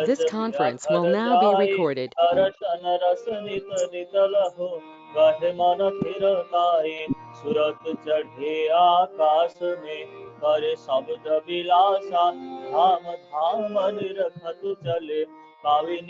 This बिया conference will कर now be जाए recorded. दर्शन रस नित नित लहो गहे मन फिर ताए सुरत चढ़े आकाश में करे शब्द विलासा धाम धाम निरखत चले पावे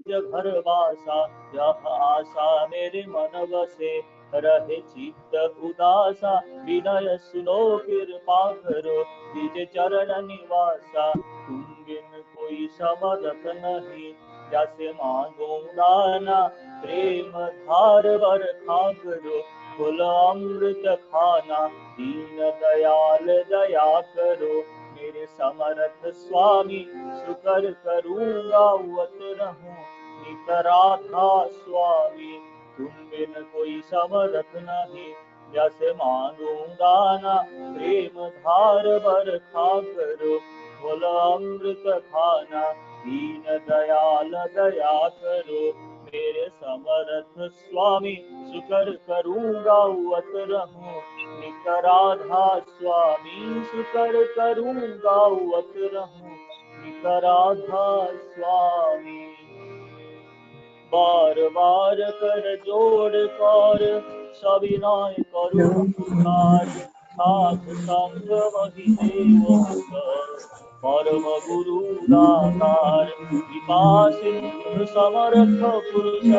घर वासा यह आशा मेरे मन बसे रहे चित्त उदासा विनय सुनो कृपा करो निज चरण निवासा तुम बिन कोई समरथ नहीं जैसे मांगो दाना प्रेम धार वर खा करो फुल अमृत खाना दीन दयाल दया करो मेरे समर्थ स्वामी शुकर करूँगा वत रहूं नितराधा स्वामी तुम बिन कोई समरथ नहीं जैसे मांगू दाना प्रेम धार बर खा करो बोला अमृत खाना दीन दयाल दया करो मेरे समर्थ स्वामी शुकर करूँगा वत रहूं निकराधा स्वामी शुकर करूँगा वत रहूं निकराधा स्वामी बार बार कर जोड़ कर सविनय करो पुकार साध संग वही देव परम गुरु दातार कृपा सिंधु समर्थ पुरुष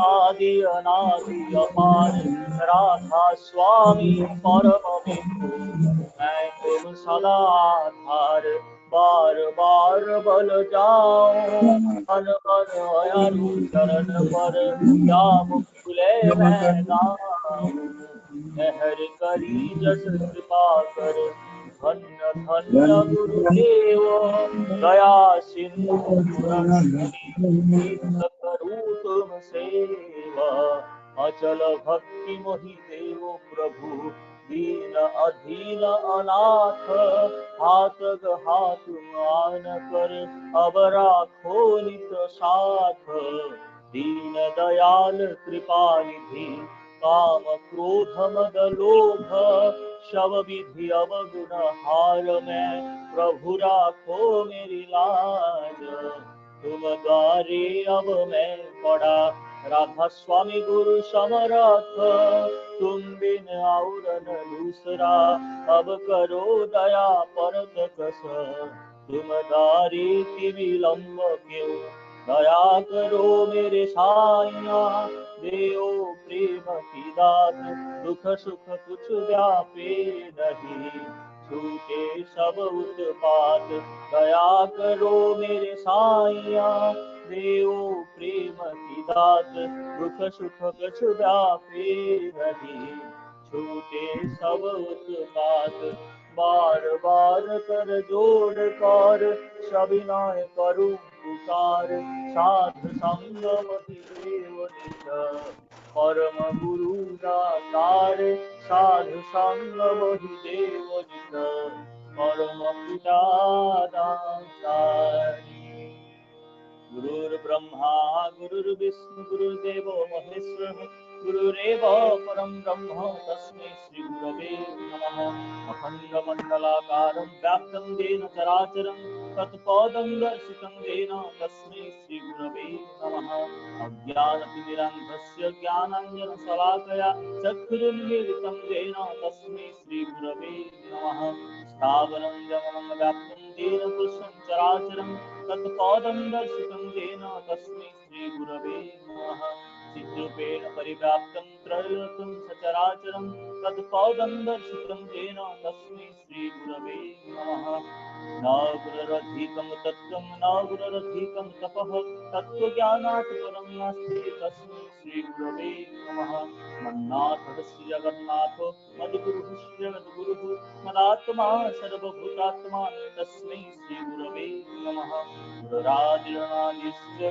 आदि अनादि अपार राधा स्वामी परम विभु मैं तुम सदा आधार बार बार बल जाऊं मन मन अयारु चरण पर क्या मुकुले मैं गाऊं मेहर करी जस कृपा कर धन्य धन्य गुरुदेव दया सिंधु गुणज्ञ नित्य करूँ तुम सेवा अचल भक्ति मोहि देव प्रभु दीन अधीन अनाथ हाथ हाथ मान कर अब राखो नित साथ दीन दयाल कृपा निधि काम क्रोध मद लोभ शव विधि अवगुण हार में प्रभु राखो मेरी लाज तुम द्वारे अब मैं पड़ा राधा स्वामी गुरु समरथ तुम बिन और न दूसरा अब करो दया परत कस तुम दारी की विलंब क्यों दया करो मेरे साइया देओ प्रेम की दात दुख सुख कुछ व्यापे नहीं छूटे सब उत्पात दया करो मेरे साइया देओ प्रेम की दात दुख सुख कछ व्यापे नहीं छूटे सब उत्पात बार बार कर जोड़ कर सविनय करूं पुकार साध संगम देव नित परम गुरु दातार साधु संगम देव नित परम पिता दातार गुरुर्ब्रह्मा गुरुर्विष्णु गुरुर्देवो महेश्वरः गुरुरेव परं ब्रह्म तस्मै श्री गुरवे नमः अखण्डमण्डलाकारं व्याप्तं येन चराचरं तत्पदं दर्शितं येन तस्मै श्री गुरवे नमः अज्ञानतिमिरान्धस्य ज्ञानाञ्जनशलाकया चक्षुरुन्मीलितं येन तस्मै श्री गुरवे नमः स्थावरं जगमं व्याप्तं येन पुरुषं चराचरं तत्पदं दर्शितं येन तस्मै श्रीगुरवे नमः चिद्रूपेण परिव्याप्तं त्रैलोक्यं सचराचरं तत्पदं दर्शितं येन तस्मै श्रीगुरवे नमः न गुररधिकं तत्त्वं न गुररधिकं तपः तत्त्वज्ञानात् परं नास्ति तस्मै श्रीगुरवे नमः मन्नाथः श्रीजगन्नाथो मद्गुरुः श्रीजगद्गुरुः मदात्मा सर्वभूतात्मा तस्मै श्रीगुरवे नमः गुरुरादिर्नादिश्च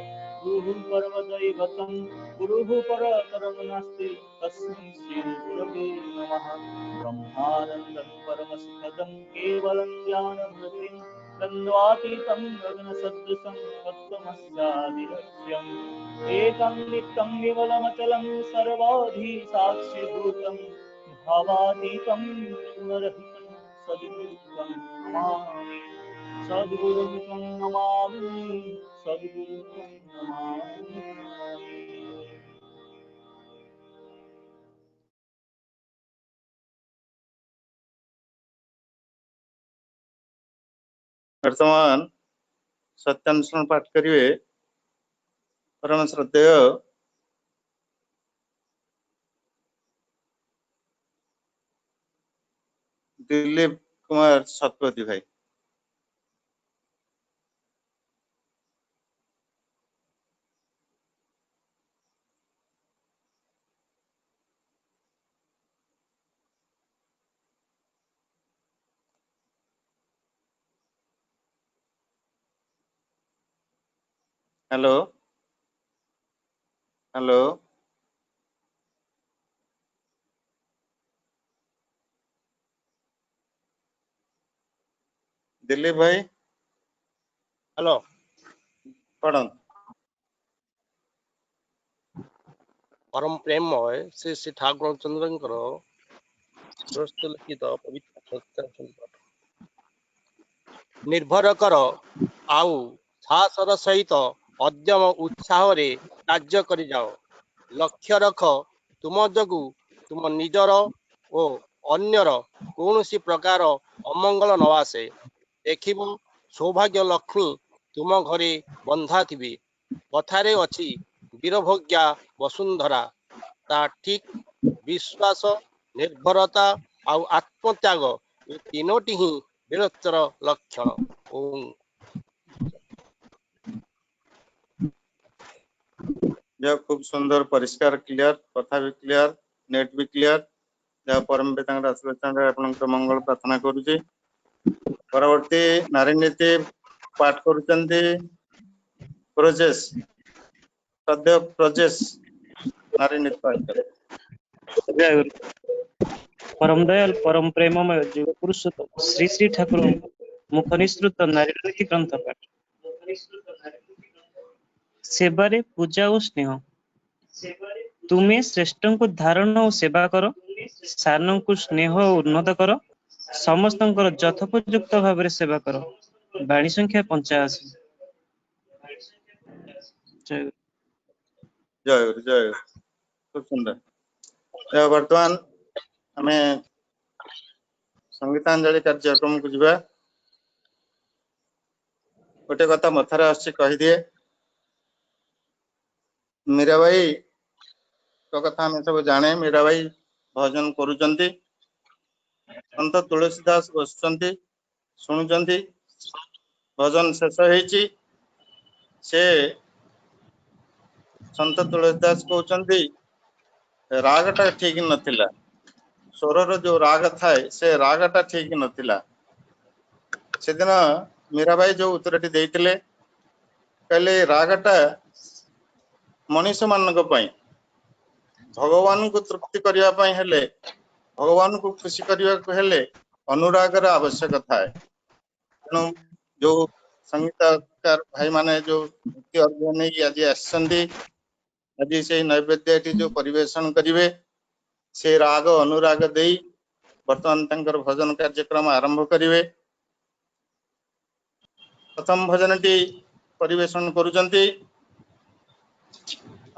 गुरुः परमदैवतं गुरुः परतरं नास्ति तस्मै श्रीगुरवे नमः ब्रह्मानन्दं परमसुखदं केवलं ज्ञानमृतिं द्वन्द्वातीतं गगनसदृशं तत्त्वमस्यादिलक्ष्यम् एकं नित्यं विमलमचलं सर्वाधि साक्षिभूतं भावातीतं गुणरहितं सद्गुरुं नमामि सद्गुरुं त्वं नमामि सद्गुरुं त्वं नमामि। वर्तमान सत्यानुष्ठान पाठ करिवे परम श्रद्धेय दिलीप कुमार शतपथी भाई। हेलो हेलो दिलीप भाई हेलो पढ़न। परम प्रेममय श्री श्री ठाकुर चंद्रंकर स्वस्थ लिखित पवित्र सत्यानुष्ठान निर्भर कर आउ साहसर सहित अद्यम उत्साह रे कार्य करि जाओ। लक्ष्य रख तुम जगु तुम निजर ओ अन्यर कौनसी प्रकार अमंगल न आसे। देखिब सौभाग्य लक्ष्मी तुम घरे बंधा थिबी। कथारे अछि वीरभोग्या वसुंधरा ता ठीक विश्वास निर्भरता आउ आत्मत्याग ए तीनोटी ही वीरत्वर लक्षण। ओम यह खूब सुंदर परिष्कार क्लियर कथा भी क्लियर नेट भी क्लियर जहाँ परम पिता आशीर्वाद आपन मंगल प्रार्थना करुचे। परवर्ती नारी नीति पाठ करुचंती प्रोजेस सद्य प्रोजेस नारी नीति पाठ कर। जय गुरु। परम दयाल परम प्रेममय जीव पुरुषोत्तम श्री श्री ठाकुर मुख निसृत नारी नीति ग्रंथ पाठ। सेवारे पूजा और स्नेह तुमे श्रेष्ठ को धारण और सेवा कर सारण को स्नेह और उन्नत कर समस्तंकर यथोपयुक्त भाव सेवा कर। बाणी संख्या 85। जय गुरु। जय गुरु जय गुरु खूब सुंदर। वर्तमान आमे संगीतांजलि कार्यक्रम को जीवा। गोटे कथा मथारे आसी कही दिए मीराबाई तो कथा हमें सब जाने। मीराबाई भजन करुचंती संत तुलसीदास बसुचंती शुणुचंती भजन शेष होईची से संत तुलसीदास कहउचंती रागटा ठीक नथिला स्वरर जो राग थाए से रागटा ठीक नथिला। से दिन मीराबाई जो उत्तरटी देइतिले कहले रागटा मनीष मानक पई भगवान को तृप्ति करिया पई हेले भगवान को खुशी करिया को हेले अनुरागर आवश्यकता है। तेणु जो संगीतकार भाई माने जो नृत्य अध्ययन नहीं आज आसंदी आज से नैवेद्य जो परिवेशन करिवे से राग अनुराग देई वर्तमान तंकर भजन कार्यक्रम आरंभ करिवे। प्रथम भजनटी परिवेशन करुचंती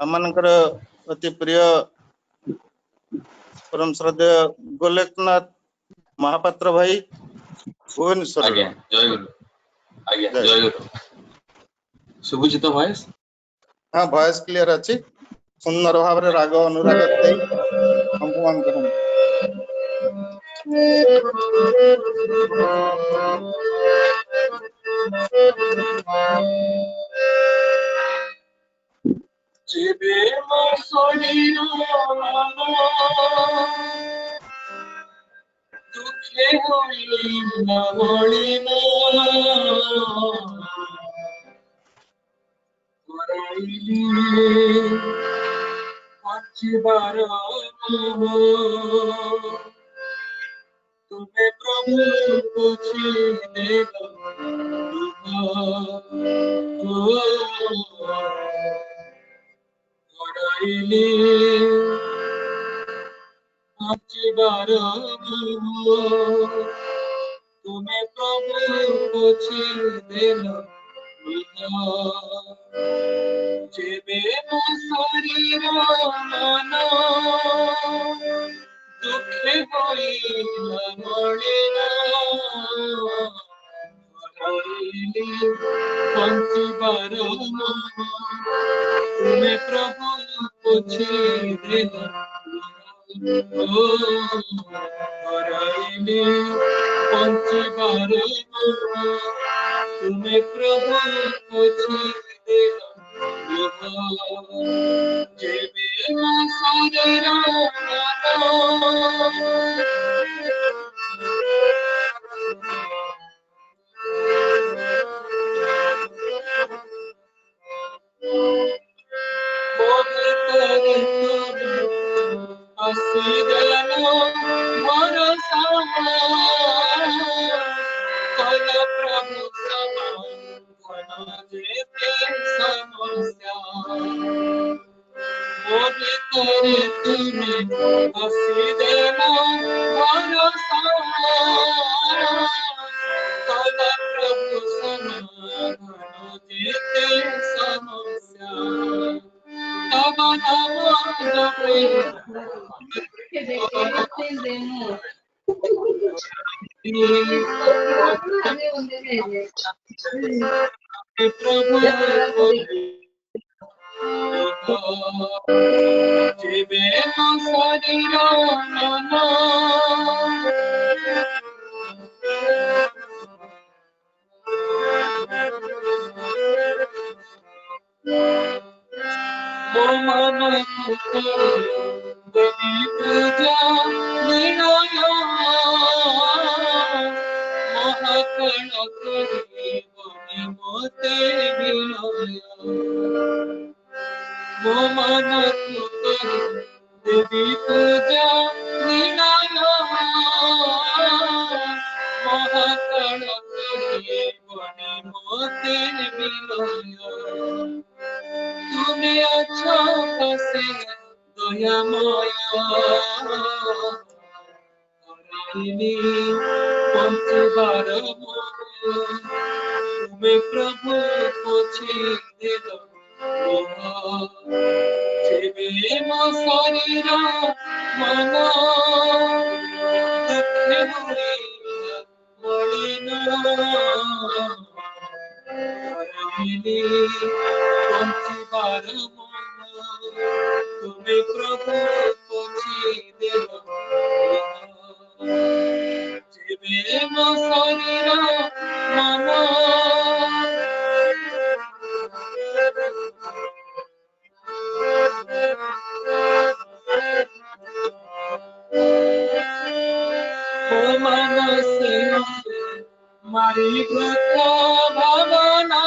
हमनकर अति प्रिय परम श्रद्धेय गोलकनाथ महापात्र भाई भुवनेश्वर। आज्ञा जय गुरु। आज्ञा जय गुरु। सुबुचित वॉइस हाँ वॉइस क्लियर अच्छी सुंदर भाव रे राग अनुराग देई कंपमान करन। जेबे मसोनिनो दुखे होई न होलिनो कराइली पांचबार तुम्हें प्रभु पूछी देगा कराइली पांचबार तुम्हें प्रभु प्रभु पोछी देल जेबे मो शरीर मन दुखे होइला मलिन पंचबार तुमे प्रभु पोछी देल पंचबार तुमे प्रभु पोछी देल जेबे मो शरीर असिदनो भरोसा कल प्रभु समाधान जेते समस्या मोरे करे तुमे असिदनो भरोसा कल प्रभु समाधान जेते समस्या तब नाम जपे प्रभु जेबे शरीर मन मन देवी पूजा विनय महाकण करी बनी मोते विनय मन करी देवी पूजा विनय महाकण करी बनी मोते विनय तुमे अच्छो कसे दयामय पंचबार तुमे प्रभु पोछी देल जेबे मो शरीर मन दुखे होइला मलिन पंचबार तुमे प्रभु पोछी देल जेबे मो शरीर मन मनसे मारी व्रत भावना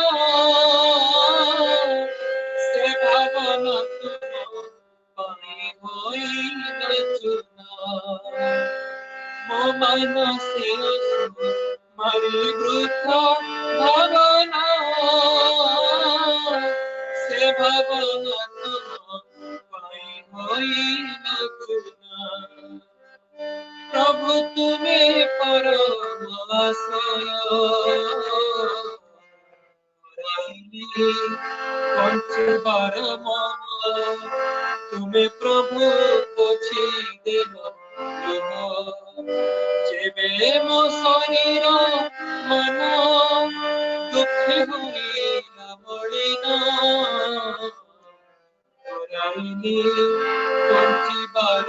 से भावना पानी होई चुना मो मनसे मारी व्रत भावना से भावना पाई होई चुना प्रभु तुमे परमाशय पंचबार तुमे प्रभु पोछी देल जेबे मो शरीर मन दुखे होइला मलिन पंचबार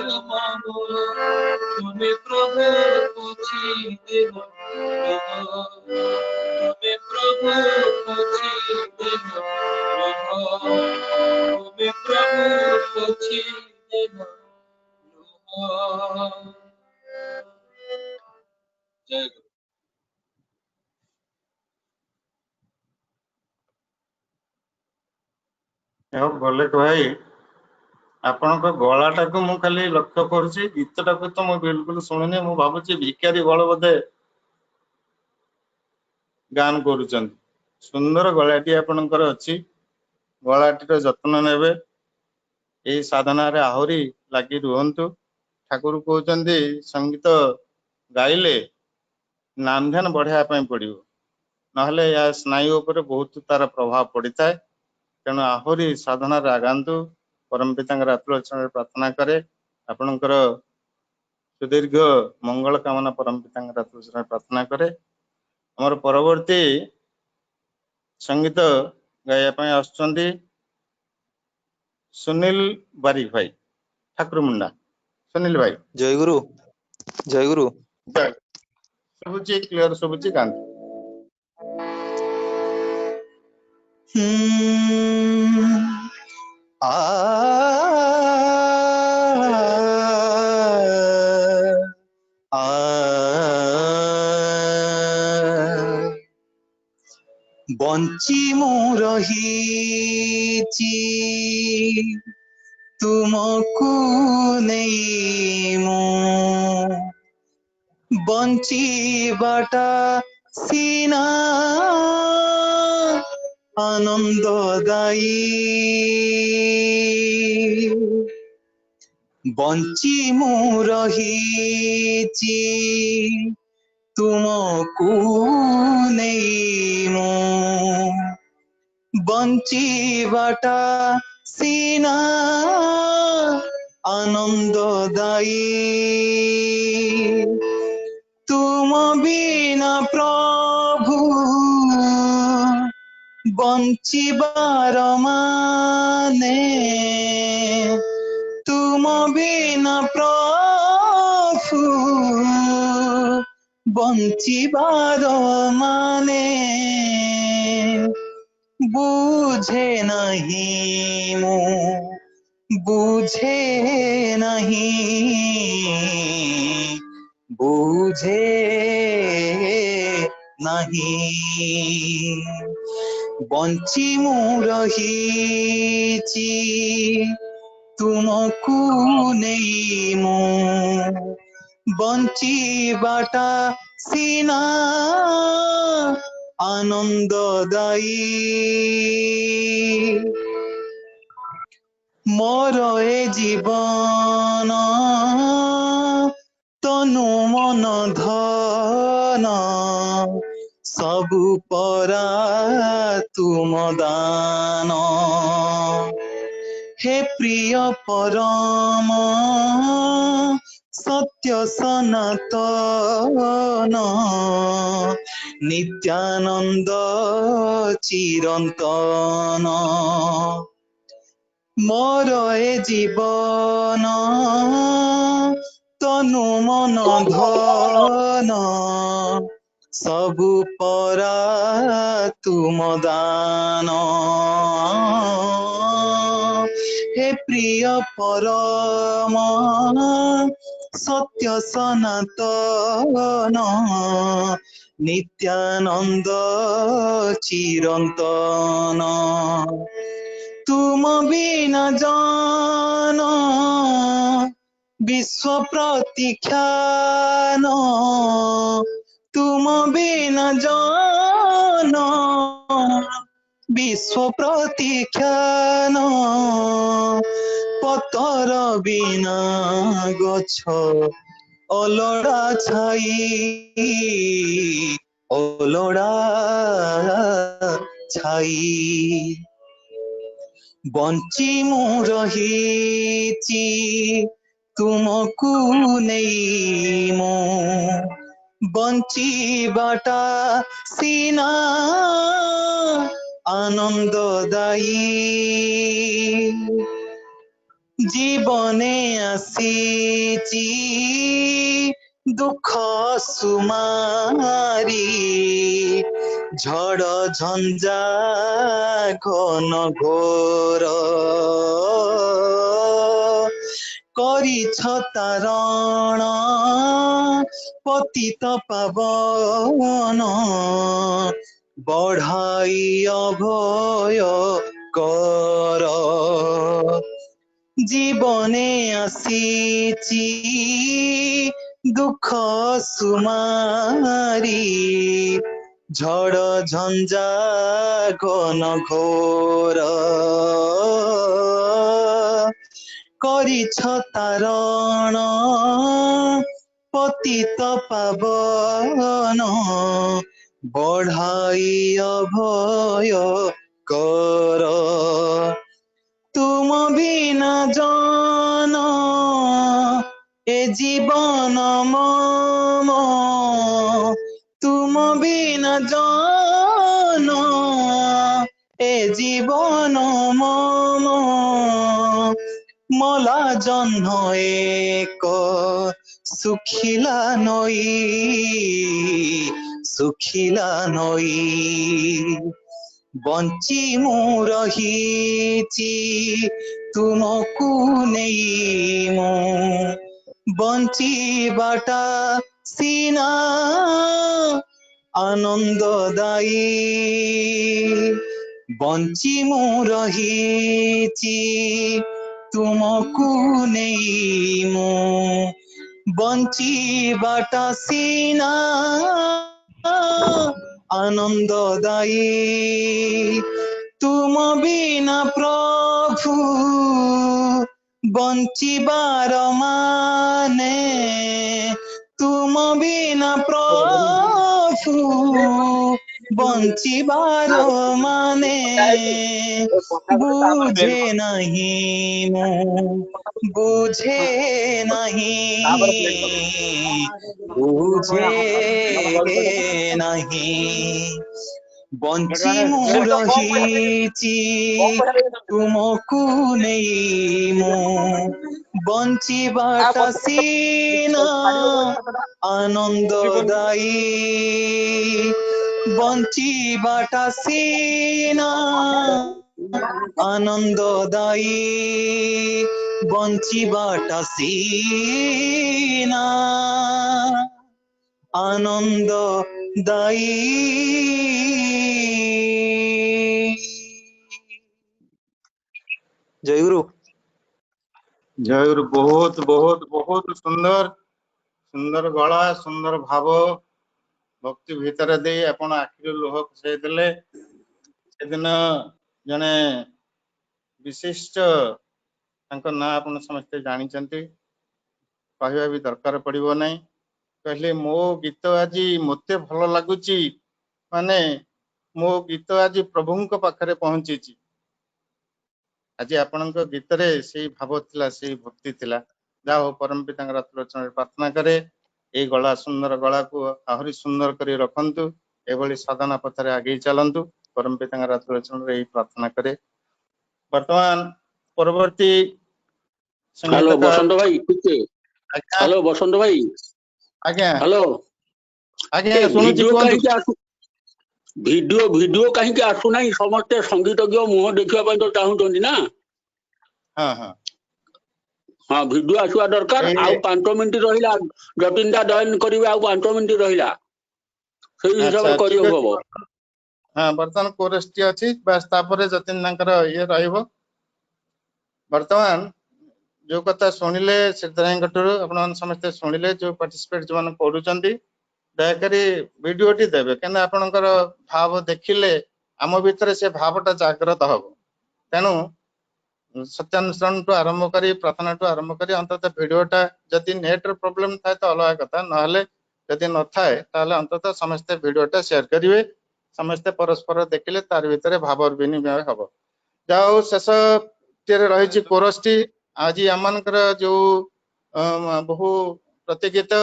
तुमे प्रभु पोछी देल तुमे प्रभु पोछी देल तुमे प्रभु पोछी देल जय गुरु। गोलेख भाई ଆପଣଙ୍କ ଗଳାଟାକୁ ମୁଁ ଖାଲି ଲକ୍ଷ୍ୟ କରୁଛି, ଗୀତଟାକୁ ତ ମୁଁ ବିଲକୁଲ ଶୁଣିନି। ମୁଁ ଭାବୁଛି ଭିକାରୀ ବଳ ବୋଧେ ଗାନ କରୁଛନ୍ତି। ସୁନ୍ଦର ଗଳାଟି ଆପଣଙ୍କର ଅଛି, ଗଳାଟିର ଯତ୍ନ ନେବେ, ଏହି ସାଧନାରେ ଆହୁରି ଲାଗି ରୁହନ୍ତୁ। ଠାକୁର କହୁଛନ୍ତି ସଙ୍ଗୀତ ଗାଇଲେ नाम ध्यान बढ़ाया पड़ो नहले या स्नायु उपरे बहुत तार प्रभाव पड़ता है। तेणु आहरी साधना आगातु परम पिता आत्मचरण प्रार्थना करे आपणकर सुदीर्घ मंगल कामना परम पिता आत्मचरण प्रार्थना करे। आमर परवर्ती संगीत गायबा आसुचंदी सुनील बारिक भाई ठाकुर मुंडा। सुनील भाई जय गुरु जय गुरु। सबुची क्लियर सबुची गांधी आ आ बंची मु रहीची तुमको नहीं मु बंची बाटा सीना आनंददायी बंची मु रहीची तुमको नहीं मु बंची बाटा सीना आनंददायी तुम बिना प्रभु बंचिबार माने तुम बिना प्रभु बंचिबार माने बुझे नहीं मु बुझे नहीं बुझे नहीं बंची मु रहीची तुमको नहीं मु बंची बाटा सीना आनंददायी मोर ए जीवन तनु मन धन सबु परा तुम दान हे प्रिय परम सत्य सनातन नित्यानंद चिरंतन मोर ए जीवन तनु मन धन सबु परा तुम दान हे प्रिय परम सत्य सनातन नित्यानंद चिरंतन तुम बिना जान विश्व प्रतीक्षान तुम बिना जान विश्व प्रतीक्षान पतर बिना गछ अलड़ा छाई अलड़ा छाई बंची मु रहीची तुमको नहीं मु बंची बाटा सीना आनंददायी जीवने आसीची दुख सुमारी झड़ झंझा घन घोर करिछ तारण पतित पावन बढ़ाई अभय कर जीवने आसीची दुख सुमारी झड़ झंझा घन घोर करिछ तारण पति পতিত পাবন বঢ়াই অভয় কর তুম বিনা জন এ জীবন মম তুম বিনা জন এ জীবন মম মলা জহ্ন এক শুখিলা নই বঞ্চি মু রহিছি তুমକୁ নেই ମୁଁ বঞ্চিবাটা সিনা আনন্দদায়ী বঞ্চি মু রহিছি তুমକୁ নেই ମୁଁ বঞ্চিবাটা সিনা আনন্দদায়ী তুম বিনা প্রভু বঞ্চিবার মানে তুম বিনা প্রভু বঞ্চিবার মানে বুঝে নাহি মু বুঝে নাহি বুঝে নাহি বঞ্চি মু রহিছি তুমକୁ নেই ମୁଁ বঞ্চিবাটা সিনা আনন্দদায়ী বঞ্চিবাটা সিনা আনন্দদায়ী বঞ্চিবাটা সিনা আনন্দদায়ী জয় গুরু ଜୟ ଗୁରୁ। ବହୁତ ବହୁତ ବହୁତ ସୁନ୍ଦର ସୁନ୍ଦର ଗଳା ସୁନ୍ଦର ଭାବ ଭକ୍ତି ଭିତରେ ଦେଇ ଆପଣ ଆଖିରୁ ଲୁହ ଖସାଇ ଦେଲେ। ସେଦିନ ଜଣେ ବିଶିଷ୍ଟ ତାଙ୍କ ନାଁ ଆପଣ ସମସ୍ତେ ଜାଣିଛନ୍ତି, କହିବା ବି ଦରକାର ପଡିବ ନାହିଁ। କହିଲେ ମୋ ଗୀତ ଆଜି ମୋତେ ଭଲ ଲାଗୁଛି, ମାନେ ମୋ ଗୀତ ଆଜି ପ୍ରଭୁଙ୍କ ପାଖରେ ପହଞ୍ଚିଛି। ଆଜି ଆପଣଙ୍କ ଗୀତରେ ସେଇ ଭାବ ଥିଲା, ସେଇ ଭକ୍ତି ଥିଲା। ଯାହା ହଉ ପରମ ପିତାଙ୍କ ରତ୍ନଚରଣରେ ପ୍ରାର୍ଥନା କରେ ଏଇ ଗଳା ସୁନ୍ଦର ଗଳାକୁ ଆହୁରି ସୁନ୍ଦର କରି ରଖନ୍ତୁ, ଏଭଳି ସାଧନା ପଥରେ ଆଗେଇ ଚାଲନ୍ତୁ। ପରମ ପିତାଙ୍କ ରତ୍ନଚରଣରେ ଏଇ ପ୍ରାର୍ଥନା କରେ। ବର୍ତ୍ତମାନ ପରବର୍ତ୍ତୀ हेलो ସଙ୍ଗୀତକାର बसंत भाई ଟିକେ ଆଜ୍ଞା हेलो बसंत भाई ଆଜ୍ଞା हेलो ଆଜ୍ଞା ଏ ଶୁଣୁଛି ଭିडिଓ କୁହନ୍ତୁ। କାହିଁକି ଆସୁ ଭିडिଓ କାହିଁକି ଆସୁନାହିଁ? ସମସ୍ତେ ସଙ୍ଗୀତଜ୍ଞ ମୁହଁ ଦେଖିବା ପାଇଁ ତ ଚାହୁଁଛନ୍ତି ନା। ହଁ ହଁ ହଁ ଭିडिଓ ଆସିବା ଦରକାର। ଏଇ ଆଉ 5 ମିନିଟ ରହିଲା, ଯତୀନଟା ଜଏନ କରିବେ, ଆଉ 5 ମିନିଟ ରହିଲା, ସେଇ ଆଚ୍ଛା ହିସାବରେ ଠିକ କରିବାକୁ ଅଛି। ହବ। ହଁ ବର୍ତ୍ତମାନ କୋରସଟି ଅଛି, ବାସ୍ ତାପରେ ଯତୀନ ତାଙ୍କର ଇଏ ରହିବ। ବର୍ତ୍ତମାନ ଯୋଉ କଥା ଶୁଣିଲେ ସିଦ୍ଧାରାୟଙ୍କଠାରୁ ଆପଣମାନେ ସମସ୍ତେ ଶୁଣିଲେ, ଯୋଉ ପାର୍ଟିସିପେଟ ଯୋଉମାନେ କରୁଛନ୍ତି, ଦୟାକରି ଭିଡିଓଟି ଦେବେ, କାହିଁକିନା ଆପଣଙ୍କର ଭାବ ଦେଖିଲେ ଆମ ଭିତରେ ସେ ଭାବଟା ଜାଗ୍ରତ ହବ। ତେଣୁ ସତ୍ୟାନୁଷ୍ଠାନଠୁ ଆରମ୍ଭ କରି ପ୍ରାର୍ଥନାଠୁ ଆରମ୍ଭ କରି ଅନ୍ତତଃ ଭିଡିଓଟା, ଯଦି ନେଟର ପ୍ରୋବ୍ଲେମ ଥାଏ ତ ଅଲଗା କଥା, ନହେଲେ ଯଦି ନଥାଏ ତାହେଲେ ଅନ୍ତତଃ ସମସ୍ତେ ଭିଡିଓଟା ସେୟାର କରିବେ। ସମସ୍ତେ ପରସ୍ପର ଦେଖିଲେ ତାର ଭିତରେ ଭାବ ବିନିମୟ ହବ। ଯାହା ହଉ ଶେଷଟିରେ ରହିଛି କୋରସଟି। ଆଜି ଆମମାନଙ୍କର ଯୋଉ ବହୁ ପ୍ରତିଗୀତ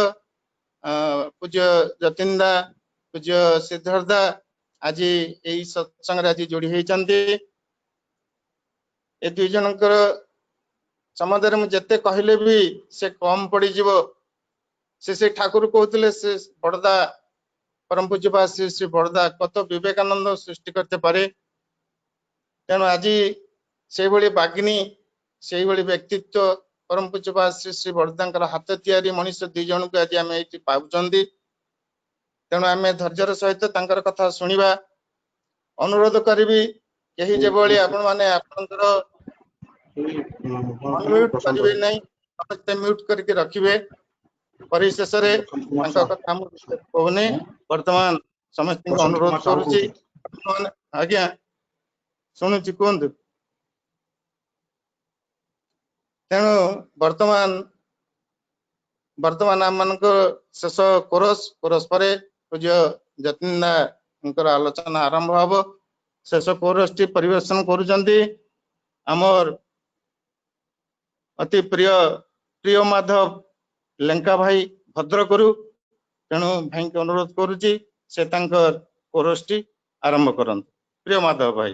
ପୂଜ୍ୟ ଯତୀନ ଦା, ପୂଜ୍ୟ ଶ୍ରୀଧର ଦା ଆଜି ଏଇ ସତ୍ସଙ୍ଗରେ ଆଜି ଯୋଡି ହେଇଛନ୍ତି। ଏ ଦୁଇ ଜଣଙ୍କର ସମ୍ବନ୍ଧରେ ମୁଁ ଯେତେ କହିଲେ ବି ସେ କମ ପଡିଯିବ। ସେ ଠାକୁର କହୁଥିଲେ, ସେ ବଡଦା ପରମ ପୂଜ୍ୟପାଦ ଶ୍ରୀ ଶ୍ରୀ ବଡଦା କତ ବିବେକାନନ୍ଦ ସୃଷ୍ଟି করতে পারে। ତେଣୁ ଆଜି ସେଇଭଳି ବାଗ୍ନୀ, ସେଇଭଳି ବ୍ୟକ୍ତିତ୍ୱ ପରମ ପୂଜ୍ୟପାଦ ଶ୍ରୀ ଶ୍ରୀ ବଡଦାଙ୍କର ହାତ ତିଆରି ମଣିଷ ଦୁଇ ଜଣଙ୍କୁ ଆଜି ଆମେ ଏଇଠି ପାଉଛନ୍ତି। ତେଣୁ ଆମେ ଧୈର୍ଯ୍ୟର ସହିତ ତାଙ୍କର କଥା ଶୁଣିବା। ଅନୁରୋଧ କରିବି, କେହି ଯେଭଳି ଆପଣମାନେ ଆପଣଙ୍କର ଅନମ୍ୟୁଟ କରିବେ ନାହିଁ, ସମସ୍ତେ ମ୍ୟୁଟ କରିକି ରଖିବେ। ପରିଶେଷରେ ତାଙ୍କ କଥା ମୁଁ କହୁନି, ବର୍ତ୍ତମାନ ସମସ୍ତଙ୍କୁ ଅନୁରୋଧ କରୁଛି। ଆଜ୍ଞା ଶୁଣୁଛି, କୁହନ୍ତୁ। ତେଣୁ ବର୍ତ୍ତମାନ वर्तमान आम मान शेष कोरस कोरस पर पूज्य जतिन आलोचना आरंभ हम शेष कोरस टी परिवेशन करुचंती आमर अति प्रिय प्रिय माधव लेंका भाई भद्रकरू तेणु भाई के अनुरोध करुची से तांकर कोरस टी आरंभ करंत प्रिय माधव भाई।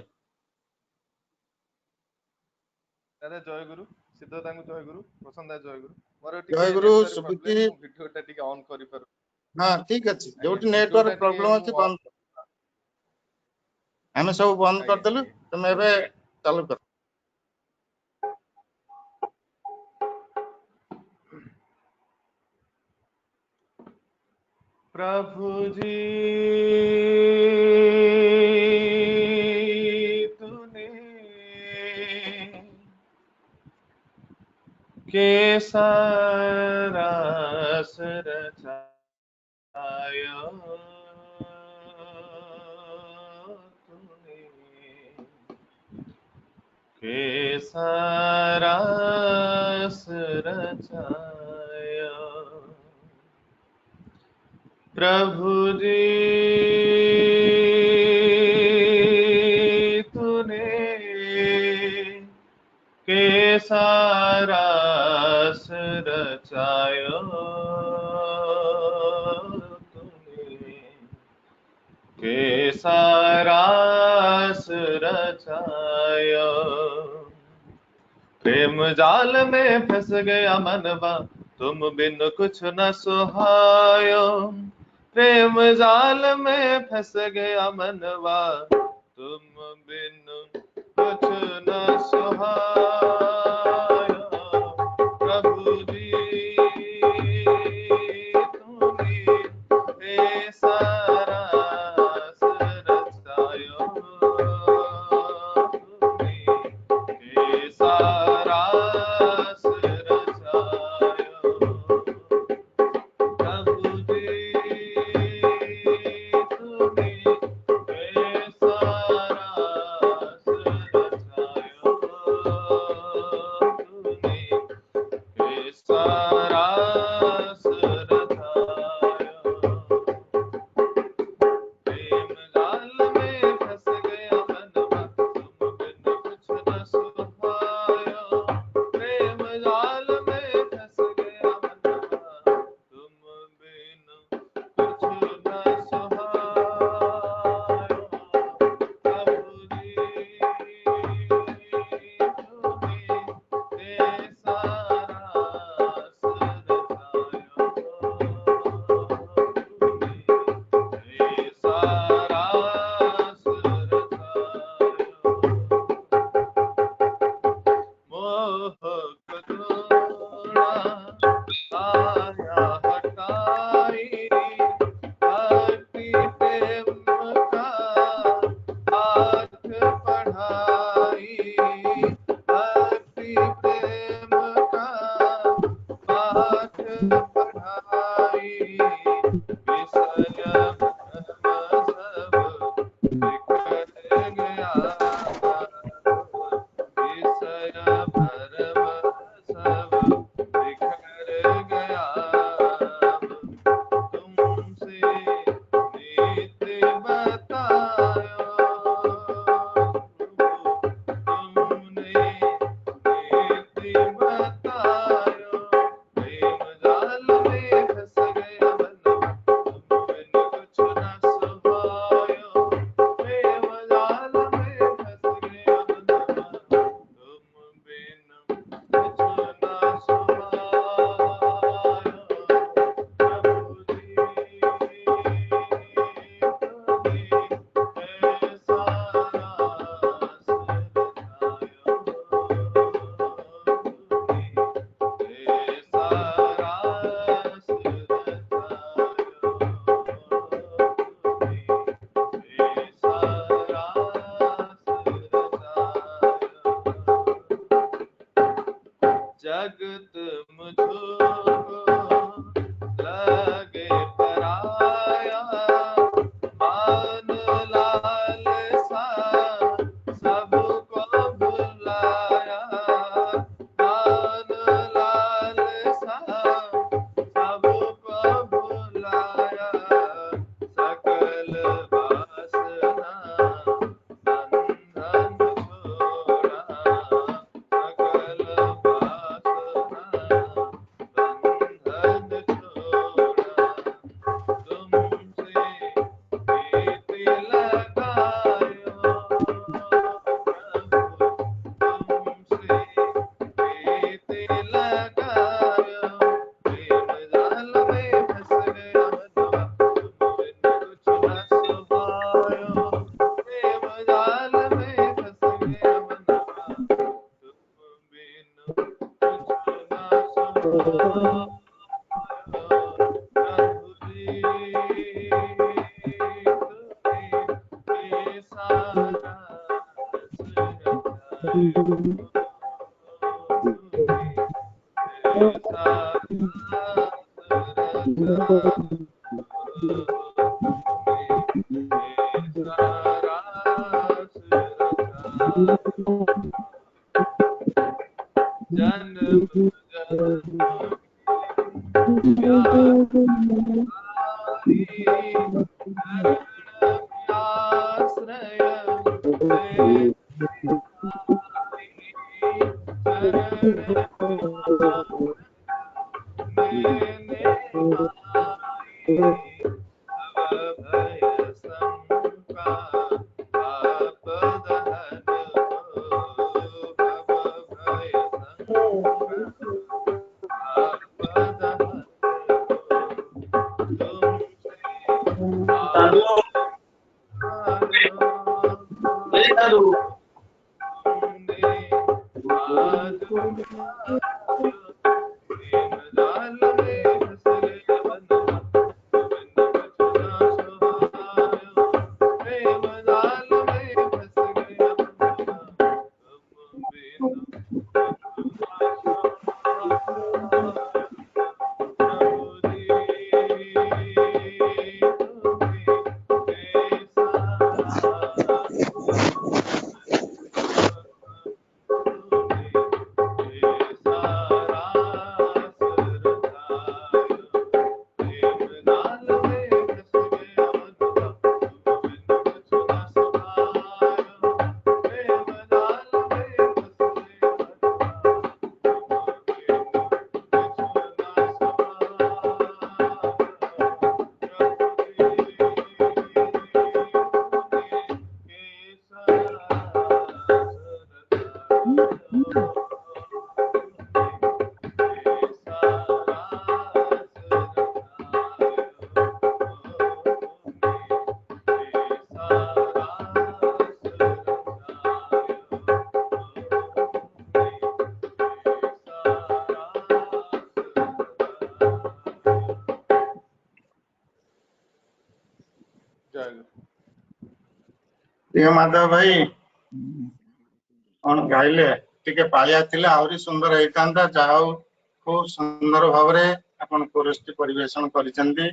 दादा जय गुरु सिद्धार्थ जय गुरु प्रसन्न जय गुरु मोर जय गुरु सुबुति वीडियो टा टिके ऑन करि पर हाँ ठीक अच्छे जो नेटवर्क प्रॉब्लम अच्छी बंद आम सब बंद कर देलु तुम एबे चालू कर। प्रभु जी तूने कैसा रस रचाया तूने कैसा रस रचाया प्रभु जी तूने कैसा रस रचाया तूने कैसा रस रचाया प्रेम जाल में फंस गया मनवा तुम बिन कुछ न सुहायो प्रेम जाल में फंस गया मनवा तुम बिन कुछ न सुहायो प्रभु जी तूने ऐसा रस रचायो तूने ऐसा रस रचायो प्रभु जी तूने ऐसा रस रचायो तूने ऐसा रस रचायो प्रेम जाल में फंस गया मनवा तुम बिन कुछ न सुहायो प्रेम जाल में फंस गया मनवा तुम बिन कुछ न सुहायो प्रभु जी तूने ऐसा रस रचायो तूने ऐसा रस रचायो मोह करुणा आया हटाई भक्ति प्रेम का हाथ पढ़ाई भक्ति प्रेम का पाठ पढ़ाई विषय भ्रम सब बिखर गया विषय भ्रम सब बिखर गया तुमसे नीति बतायो तुमने नीति बतायो प्रेम जाल में फंस गया मनवा तुम बिन कुछ न सुहायो प्रेम जाल में फंस गया मनवा तुम बिन कुछ न सुहायो प्रभु जी तूने ऐसा रस रचायो तूने ऐसा रस रचायो ऐसा रस रचायो जगत मुझको लगे पराया मान लालसा सबको भुलाया मान लालसा प्रिय माधव भाई कौन गाइले टिके पाया थिले आउरी सुंदर होइतांता जाओ खूब सुंदर भावरे आपण कोरस्टी परिवेशन करिसेंती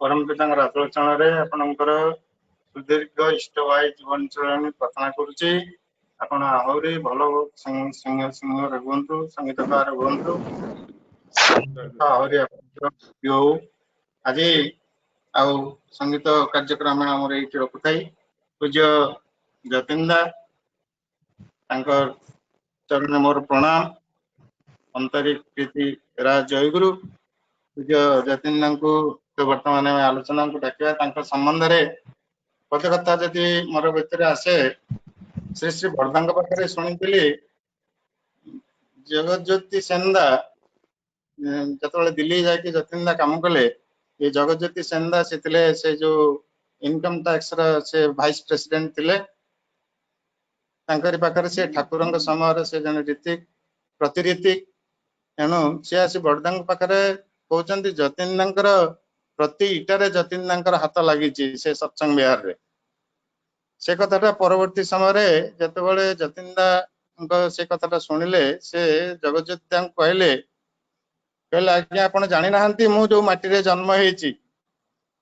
परम पितांकर आलोचना रे आपणकर सुदीर्घ इष्टवाय जीवन चरण प्रार्थना करूची आपण आहुरी भलो सिंह सिंह रघुवंतु संगीतकार रघुवंतु आहुरी यो आज आउ संगीत कार्यक्रम हमर एठी रखुथाई पूज्य जतिंदा तांकर चरण मोर प्रणाम अंतरिक प्रीति राज जयगुरु पूज्य जतिंदा को वर्तमान आलोचना को डाकिया तांकर संबंध रे पद कथा जदि मोर भितर आसे श्री श्री बरदांग पाखरे सुनिथिली जगत ज्योति सेंदा जतबेले दिल्ली जाके जतिंदा काम कले ये जगत ज्योति सेंदा से जो इनकम टैक्स रा से वाइस प्रेसिडेंट थिले तांकरी पाखरे से ठाकुरंग समय से जन रीति प्रतिरीति एणु से आसी बरदांग पाखरे कहउचंती जतिंदांकर प्रति इटारे जतिंदांकर हाथ लागी से सत्संग विहार रे से कथाटा परवर्ती समय रे जतबेले जतिंदा से कथाटा सुनिले से जगत ज्योति कहले कहले आज्ञा आपण जानि नाहंती मु जो माटी रे जन्म हेची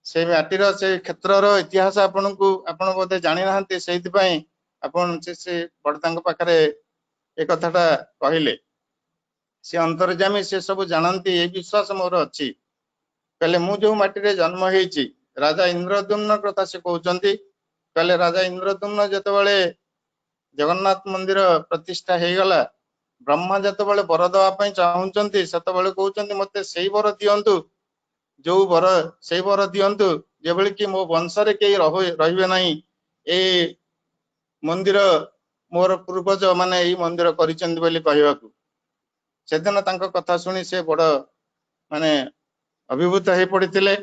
से माटीर से क्षेत्रर इतिहास आपण बोधे जानि नाहंती सेति पई आपण से बड़तांग पाखरे ए कथाटा कहले से अंतर्जामी से सब जानती ए विश्वास मोर अछि कहले मु जो माटी रे जन्म हेची राजा इंद्रद्युम्न कथा से कहउचंती कहले राजा इंद्रद्युम्न जतबेले जगन्नाथ मंदिर प्रतिष्ठा हे गला ब्रह्मा जतबेले वर दवा पई चाहुचंती सेतबेले कहउचंती मते सेही वर दियंतु जो वर से वर दियंतु जेबेले कि मो वंश रे केही रहिबे नाही ए मंदिर मोर पूर्वज माने एई मंदिर करिचंती बोली कहबाकू सेदिन तांको कथा सुनी से बड़ माने अभिभूत हे पड़िथिले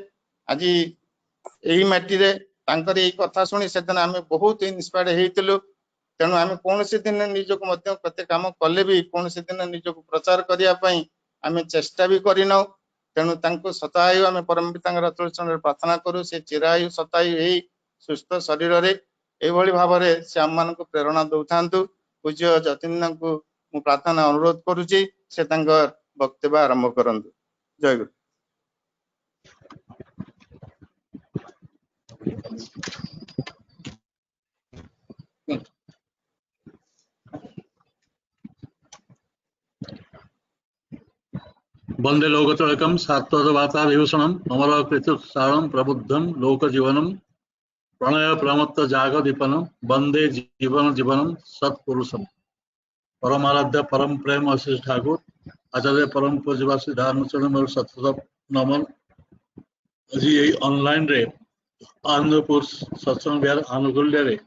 आज एई माटी रे तांकर एई कथा सुनी सेदिन आमे बहुत इंस्पायर्ड हेतिलु तेणु आमे कोनोसी दिन निजको मध्य प्रत्येक काम कले भी कोनोसी दिन निजको प्रचार करिया पई आम चेष्टा भी करना तेणु शतायु आम परम पिता तुलसी प्रार्थना करूँ से चिरायु शतायु ही सुस्थ शरीर रे एभली भाव से आम मान प्रेरणा दौ था। पूज्य जतीन्द्र को मु प्रार्थना अनुरोध करुच्ची से वक्तव्य आरंभ करूँ। जय गुरु। वंदे लोकतलकम सात्वतवाता विभूषणम अमरकृतसारम प्रबुद्धम लोकजीवनम प्रणय प्रमत्त जाग दीपनम वंदे जीवन जीवनम सत्पुरुषम परमाराध्य परम प्रेम आशीष ठाकुर आचार्य परम पूज्यवासी धर्मचरण मोर सतत नमन। आज ये ऑनलाइन रे आनंदपुर सत्संग विहार आनुकूल्य रे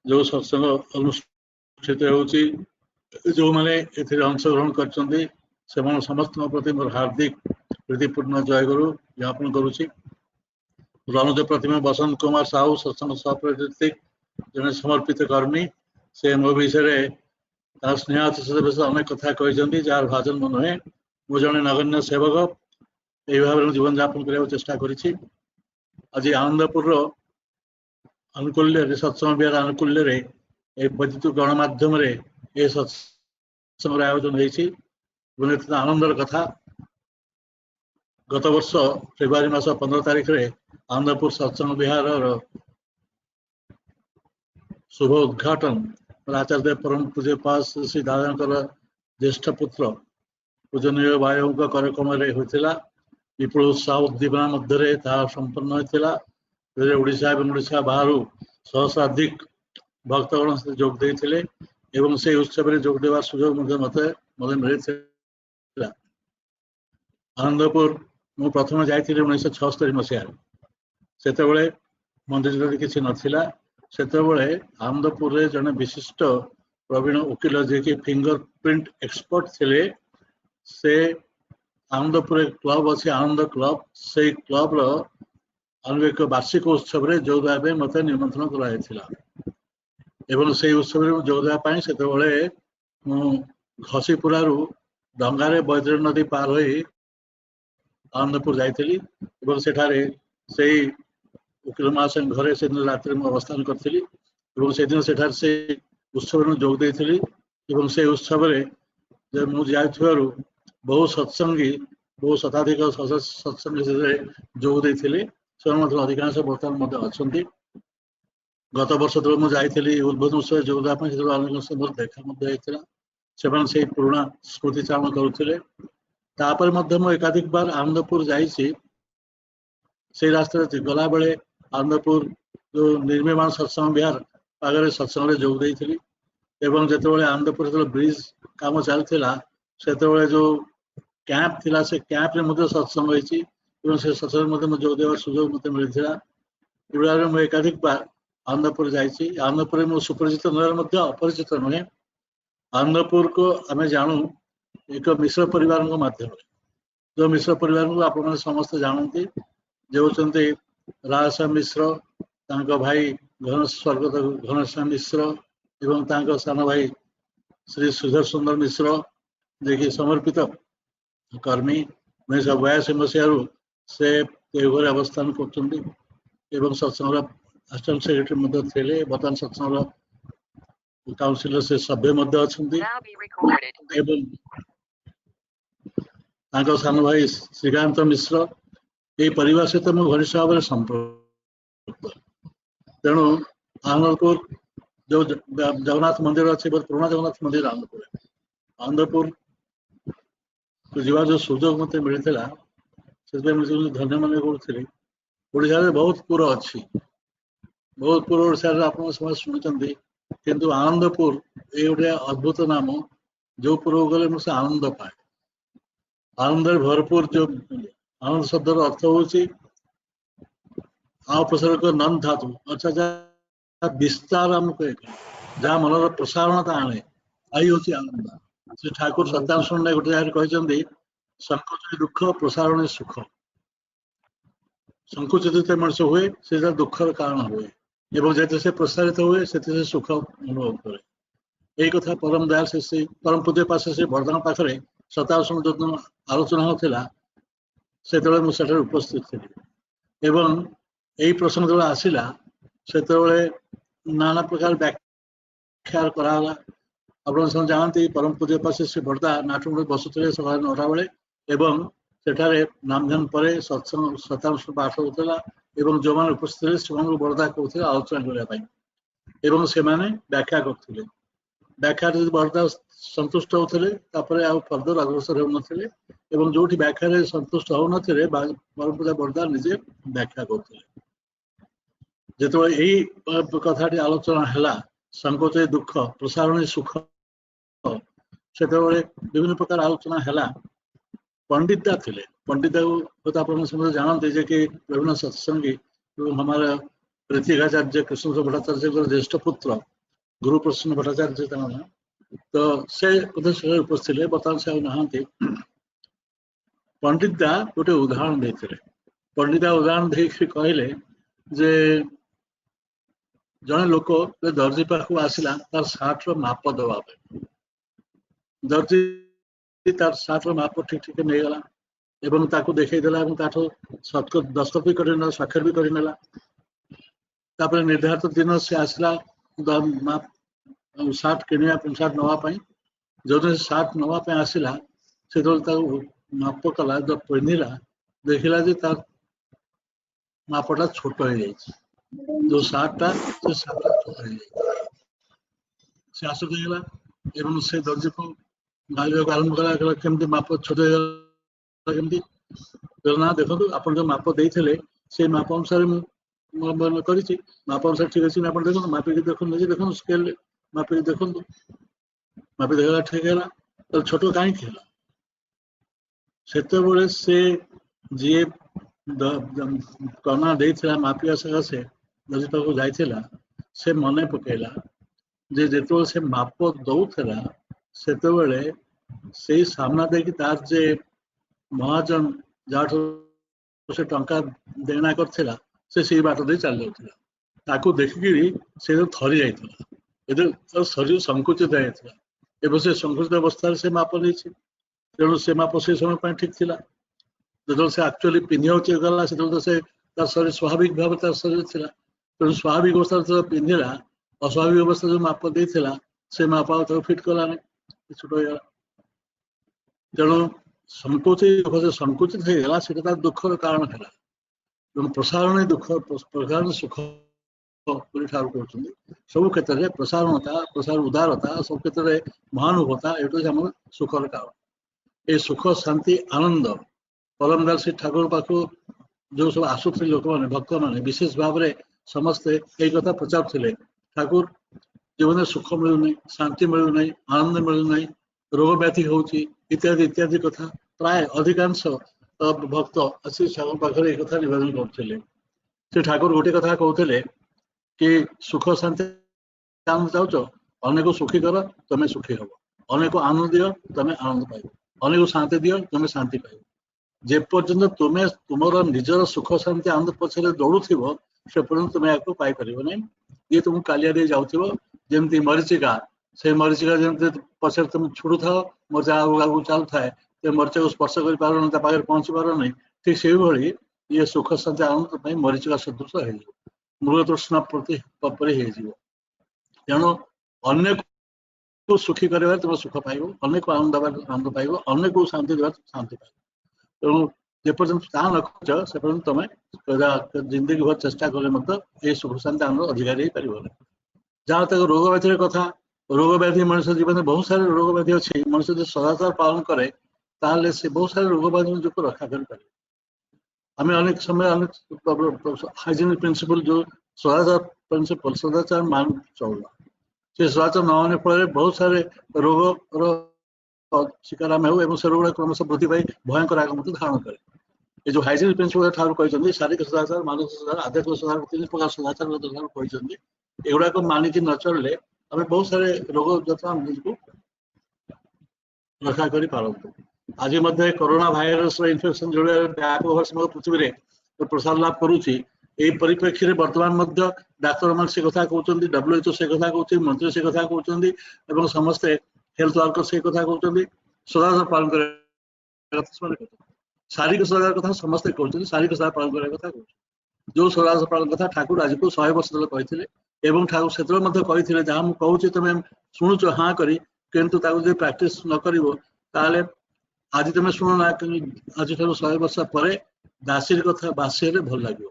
जो सत्संग अनुष्ठित होउची जो माने एथिरे अंशग्रहण करछन्ती सेमान समस्त प्रति मोर हार्दिक प्रीतिपूर्ण जय गुरु ज्ञापन करुच्ची। रनुज प्रतिमा बसंत कुमार साहू सत्संग सह जने समर्पित कर्मी से मो विषय स्नेह अनेक कथा कहते जार भाजन मन नुहे मु जड़े नगण्य सेवक यही भाव में जीवन यापन करने चेष्टा करी। आज आनंदपुर आनुकूल्य सत्संग विहार आनुकूल्य बैद्युत गणमाध्यम सत्संग आयोजन होती आनंदर कथा। गत वर्ष फेब्रुआरी मास 15 तारिख रे आनंदपुर सत्संग विहार शुभ उद्घाटन आचार्य परम पूज्य पास श्री दादांकर ज्येष्ठ पुत्र पूजनीय भाई कार्यक्रम होता। विपुल उत्साह उद्दीपना मध्य संपन्न होता। ओडिशा और ओडिशा बाहर सहस्राधिक भक्तगण से जोग देते एवं से उत्सव में जोग देवा सुजोग मत मिलता। आनंदपुर मु प्रथम जाइए 1976 मसीह से मंदिर किसी नथिला सेतबेले आनंदपुर रे जने विशिष्ट प्रवीण वकील जे कि फिंगरप्रिंट एक्सपर्ट थिले से आनंदपुर क्लब अच्छे आनंद क्लब से क्लब रो एक वार्षिक उत्सव रे जोग देबे मते निमंत्रण कराइथिला एवं से उत्सव रे जोग देबा सेतबेले मु घसीपुरा रु डंगारे बैद्री नदी पार होई आनंदपुर जाइथिली एवं सेठारे सेही वकील महाशय घरे से दिन रात्रि में अवस्थान करी से दिन से उत्सव में जोग देती से उत्सव जब मुझे बहु सत्संगी बहु शताधिक सत्संगी से जोग देते अधिकांश बर्तमान अच्छा। गत वर्ष जो मुझे जाइली उद्बोधन उत्सव जोग देवाई देखा से पुराणा स्मृतिचारण करुले। एकाधिक बार आनंदपुर जाइए से रास्ते गला बेले आनंदपुर जो निर्माण सत्संग विहार आगे सत्संग जोग देती जिते आनंदपुर जो ब्रिज काम चलता से जो कैंप थिला से कैंप रे सत्संग होती से सत्संग जोग देवार सुजोग मत मिलता। मुझे एकाधिक बार आनंदपुर जाइए। आनंदपुर में सुपरिचित नुहे अपरिचित नुहे। आनंदपुर को आम जानू एक मिश्र परिवार माध्यम जो मिश्र परिवार को आप समस्त जानती जो होती राजश्याम मिश्र भाई स्वर्गत घनश्याम मिश्र एवं सान भाई श्री श्रीधर सुंदर मिश्र जे समर्पित कर्मी 1982 मसीह से देवघर अवस्थान कर सत्संग असिस्टेंट सेक्रेटरी थे बर्तमान सत्संग काउंसिल से सभ्य अच्छा। सान भाई श्रीकांत मिश्र ये परिवार सहित मो घनिष्ठ भाव में संपर्क तेणु आनंदपुर जो जगन्नाथ मंदिर अच्छे बहुत पुराना जगन्नाथ मंदिर आनंदपुर तो जीवा जो सुजोग मत मिलता से धन्य मन करी। ओडिशा रे बहुत पुर अच्छी बहुत पुर ओडिशा रे आप शुणी किंतु आनंदपुर ये गोटे अद्भुत नाम जो पुर गले मुझे आनंद पाए आनंद भरपूर जो आनंद शब्द अर्थ हूँ प्रसारक नन धातु अच्छा जहाँ विस्तार आमको जहाँ मनर प्रसारणता आने आई हूँ आनंद। श्री ठाकुर सत्यानुष्ठान ने गोटे जगह कहते संकुचित दुख प्रसारण सुख संकुचित मनुष्य हुए से दुखर कारण हुए एवं जैसे से प्रसारित हुए से सुख अनुभव करे। यही कथा परम दयाल से परम पूज्य पास से बरदान पाखे सत्यानुष्ठान जो ଆଲୋଚନା ହେଉଥିଲା ସେତେବେଳେ ମୁଁ ସେଠାରେ ଉପସ୍ଥିତ ଥିଲି ଏବଂ ଏହି ପ୍ରସଙ୍ଗ ଯେତେବେଳେ ଆସିଲା ସେତେବେଳେ ନାନା ପ୍ରକାର ବ୍ୟାଖ୍ୟା କରାଗଲା। ଆପଣ ସମସ୍ତେ ଜାଣନ୍ତି ପରମ ପୂଜ୍ୟ ପାଶେ ଶ୍ରୀ ବଡ଼ଦା ନାଟମୁଣ୍ଡ ବସୁଥିଲେ ସକାଳ 9ଟା ବେଳେ ଏବଂ ସେଠାରେ ନାମଧାନ ପରେ ଶତାଂଶ ପାଠ ହେଉଥିଲା ଏବଂ ଯେଉଁମାନେ ଉପସ୍ଥିତ ଥିଲେ ସେମାନଙ୍କୁ ବଡ଼ଦା କହୁଥିଲେ ଆଲୋଚନା କରିବା ପାଇଁ ଏବଂ ସେମାନେ ବ୍ୟାଖ୍ୟା କରୁଥିଲେ। ବ୍ୟାଖ୍ୟାରେ ବଡ଼ଦା ସନ୍ତୁଷ୍ଟ ହେଉଥିଲେ ତାପରେ ଆଉ ଫର୍ଦର ଅଗ୍ରସର ହେଉନଥିଲେ ଏବଂ ଯୋଉଠି ବ୍ୟାଖ୍ୟାରେ ସନ୍ତୁଷ୍ଟ ହେଉନଥିଲେ ପରମ ପୂଜ୍ୟ ବଡ଼ଦା ନିଜେ ବ୍ୟାଖ୍ୟା କରୁଥିଲେ। ଯେତେବେଳେ ଏଇ କଥାଟି ଆଲୋଚନା ହେଲା ସଂକୋଚ ଦୁଃଖ ପ୍ରସାରଣ ସୁଖ ସେତେବେଳେ ବିଭିନ୍ନ ପ୍ରକାର ଆଲୋଚନା ହେଲା। पंडित दा थे पंडित आप समझे जानते जे कि विभिन्न सत्संगी हमारा ऋतिकाचार्य कृष्ण भट्टाचार्य ज्येष्ठ पुत्र गुरु प्रसन्न भट्टाचार्य तो से उपस्थित बर्तमान से नहांती। पंडित दा गोटे उदाहरण देते पंडित दा उदाहरण देख कहले जे जड़े लोक दर्जी पाखु आसला तार सार्ट माप दवा दर्जी तार सार्ट माप ठीक ठीक नहीं गला एवं ताकू देखई देला एवं ताठो दस्तखत भी करनेला स्वाक्षर भी करनेला तापर निर्धारित दिन से आसला माप सार्ट किनिया सार्ट नवा पई जो सार्ट नवा पे आसला से माप कला जो पिंधिला देखिला जे तार मापटा छोट हो जाए जो सार्टा से सार्ट छोट हो जाए से आसु देखला एवं से दर्जी को गालिया आरंभ कला केमती माप छोट केमती ना देखो आप जो माप देते से माप अनुसार मुझे माप अनुसार ठीक अच्छे आप देखो मापिक देखो निजे देखो स्केल मापिक देखो मापी देखला ठीक है तो छोट कहीं से जी कना देता मापिया सकाशे दर्जी पाक जाइला से मन पकेला जे जो से माप दौला से सामना देखी तार जे महाजन जहाँ से टंका देना करथिला से बाट दे चल जाता देखिकी से थरी जाता शरीर संकुचित होता एवं से संकुचित अवस्था से माप नहीं तेणु से माप से समय ठीक थिला जो से एक्चुअली पिंधि गला से शरीर स्वाभाविक भाव तार शरीर थिला तेणु स्वाभाविक अवस्था जो पिंधिला अस्वाभाविक अवस्था जो माप देता से माप फिट कलानी छोट हो तेणु संकुचित होगा से दुखर कारण है प्रसारण दुख प्रसारण सुख ठार कर सब क्षेत्र में प्रसारणता प्रसार उदारता सब क्षेत्र में महानुभवता ये आम सुखर कारण ये सुख शांति आनंद परमदास श्री ठाकुर पाख जो सब आसुले लोक मैंने भक्त मैंने विशेष भाव में समस्ते यही कथा पचारे ठाकुर जीवन सुख मिलूना शांति मिलूना आनंद मिलूना रोग व्याधि होची इत्यादि इत्यादि कथा प्राय अधिकांश भक्त आसी ठाकुर पाखे एक कथा निवेदन करते से ठाकुर गोटे कथा कहते कि सुख शांति आनंद चाहो अनेक सुखी कर तुम सुखी हम अनेक आनंद दियो तुम आनंद पाइब अनेक शांति दियो तुम शांति पाइब जे पर्यंत तुम्हें तुम निजर सुख शांति आनंद पछरे दौड़ू से पर्यंत तुम्हें आपको पाइपर ना ये तुमको कालिया दे जाऊ जमी मरीचिका से मरीचिका जमी पछे तुम छुड़ू था मरीचा आगे चलू थाए तो मरीचा को स्पर्श कर पार ना पाखे पहुंची पार नहीं ठीक से भाई ये सुख शांति आनंद मरीचिका सदृश हो मृग तृष्णा प्रति तेणु अन्य को सुखी कर तुम सुख पाइब अनेक आनंद पाइब अनेक को शांति देवा शांति पाइब तेणु जेपर्यंत ता न कर से पर्यंत तुम जिंदगी भर चेष्टा कले सुख शांति आनंद अधिकारी हो पार जहाँ तक रोग व्याधि कथा रोग व्याधि मनुष्य जीवन में बहुत सारे रोग व्याधि अच्छी मनुष्य जो सदाचार पालन करे ताहले से बहुत सारे रोग व्याधि जो रक्षा कर आम अनेक समय अनेक हाइजीनिक प्रिंसिपल जो सदाचार प्रिंसिपल सदाचार मान चलना से सदाचार न होने फल बहुत सारे रोग शिकार आम हो से रोग क्रमश वृद्धि पाई भयंकर आग मत धारण करे ये जो हाइजीनिक प्रिंसिपल ठाकुर कहते शारीरिक सदाचार मानसिक सदाचार आध्यात्मिक सदाचार 3 प्रकार सदाचार कहते एगुड़ा को मानिकी न चलिए आम बहुत सारे रोग जता को रक्षा कर पारतु आज कोरोना भाइरस इन्फेक्शन जो व्यापक समग्र पृथ्वी में प्रसार लाभ करुच्ची यही परिप्रेक्षी में बर्तमान डाक्तर मान से कथा कहते WHO से कथा कहते मंत्री से कथा कहते समस्ते हेल्थ वर्कर से कथा कहते सदाचार पालन कर ଶାରୀରିକ ସଦାଚାର କଥା ସମସ୍ତେ କହୁଛନ୍ତି, ଶାରୀରିକ ସଦାଚାର ପାଳନ କରିବା କଥା କହୁଛନ୍ତି। ଯୋଉ ସଦାଚାର ପାଳନ କଥା ଠାକୁର ଆଜିକୁ 100 ବର୍ଷ ତଳେ କହିଥିଲେ ଏବଂ ଠାକୁର ସେତେବେଳେ ମଧ୍ୟ କହିଥିଲେ ଯାହା ମୁଁ କହୁଛି ତମେ ଶୁଣୁଛ ହଁ କରି, କିନ୍ତୁ ତାକୁ ଯଦି ପ୍ରାକ୍ଟିସ ନ କରିବ ତାହେଲେ ଆଜି ତମେ ଶୁଣ ନା, ଆଜିଠାରୁ 100 ବର୍ଷ ପରେ ଦାସୀର କଥା ବାସି ହେଲେ ଭଲ ଲାଗିବ।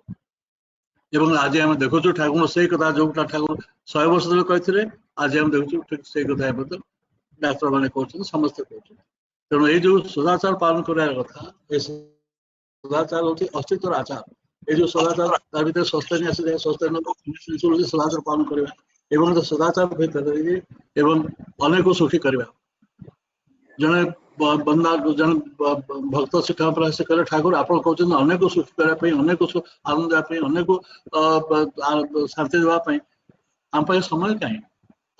ଏବଂ ଆଜି ଆମେ ଦେଖୁଛୁ ଠାକୁର ସେଇ କଥା ଯୋଉଟା ଠାକୁର 100 ବର୍ଷ ତଳେ କହିଥିଲେ ଆଜି ଆମେ ଦେଖୁଛୁ ଠିକ ସେଇ କଥା ଏବେ ଡାକ୍ତର ମାନେ କହୁଛନ୍ତି, ସମସ୍ତେ କହୁଛନ୍ତି। ତେଣୁ ଏଇ ଯୋଉ ସଦାଚାର ପାଳନ କରିବାର କଥା, ଏ ସଦାଚାର ହଉଛି ଅସ୍ତିତ୍ୱର ଆଚାର। এই যে সদাচার তার ভিতরে সস্তানি আসে, সস্তানি সদাচার পালন କରିବା ଏବଂ ସଦାଚାର ଭିତରେ ଏବଂ ଅନେକ ସୁଖୀ କରିବା। ଜଣେ ବନ୍ଦା ଜଣେ ଭକ୍ତ ଶିକ୍ଷା ପରେ ସେ କହିଲେ ଠାକୁର ଆପଣ କହୁଛନ୍ତି ଅନେକ ସୁଖୀ କରିବା ପାଇଁ, ଅନେକ ଆନନ୍ଦ ଦେବା ପାଇଁ, ଅନେକ ଶାନ୍ତି ଦେବା ପାଇଁ, ଆମ ପାଇଁ ସମୟ କାହିଁ?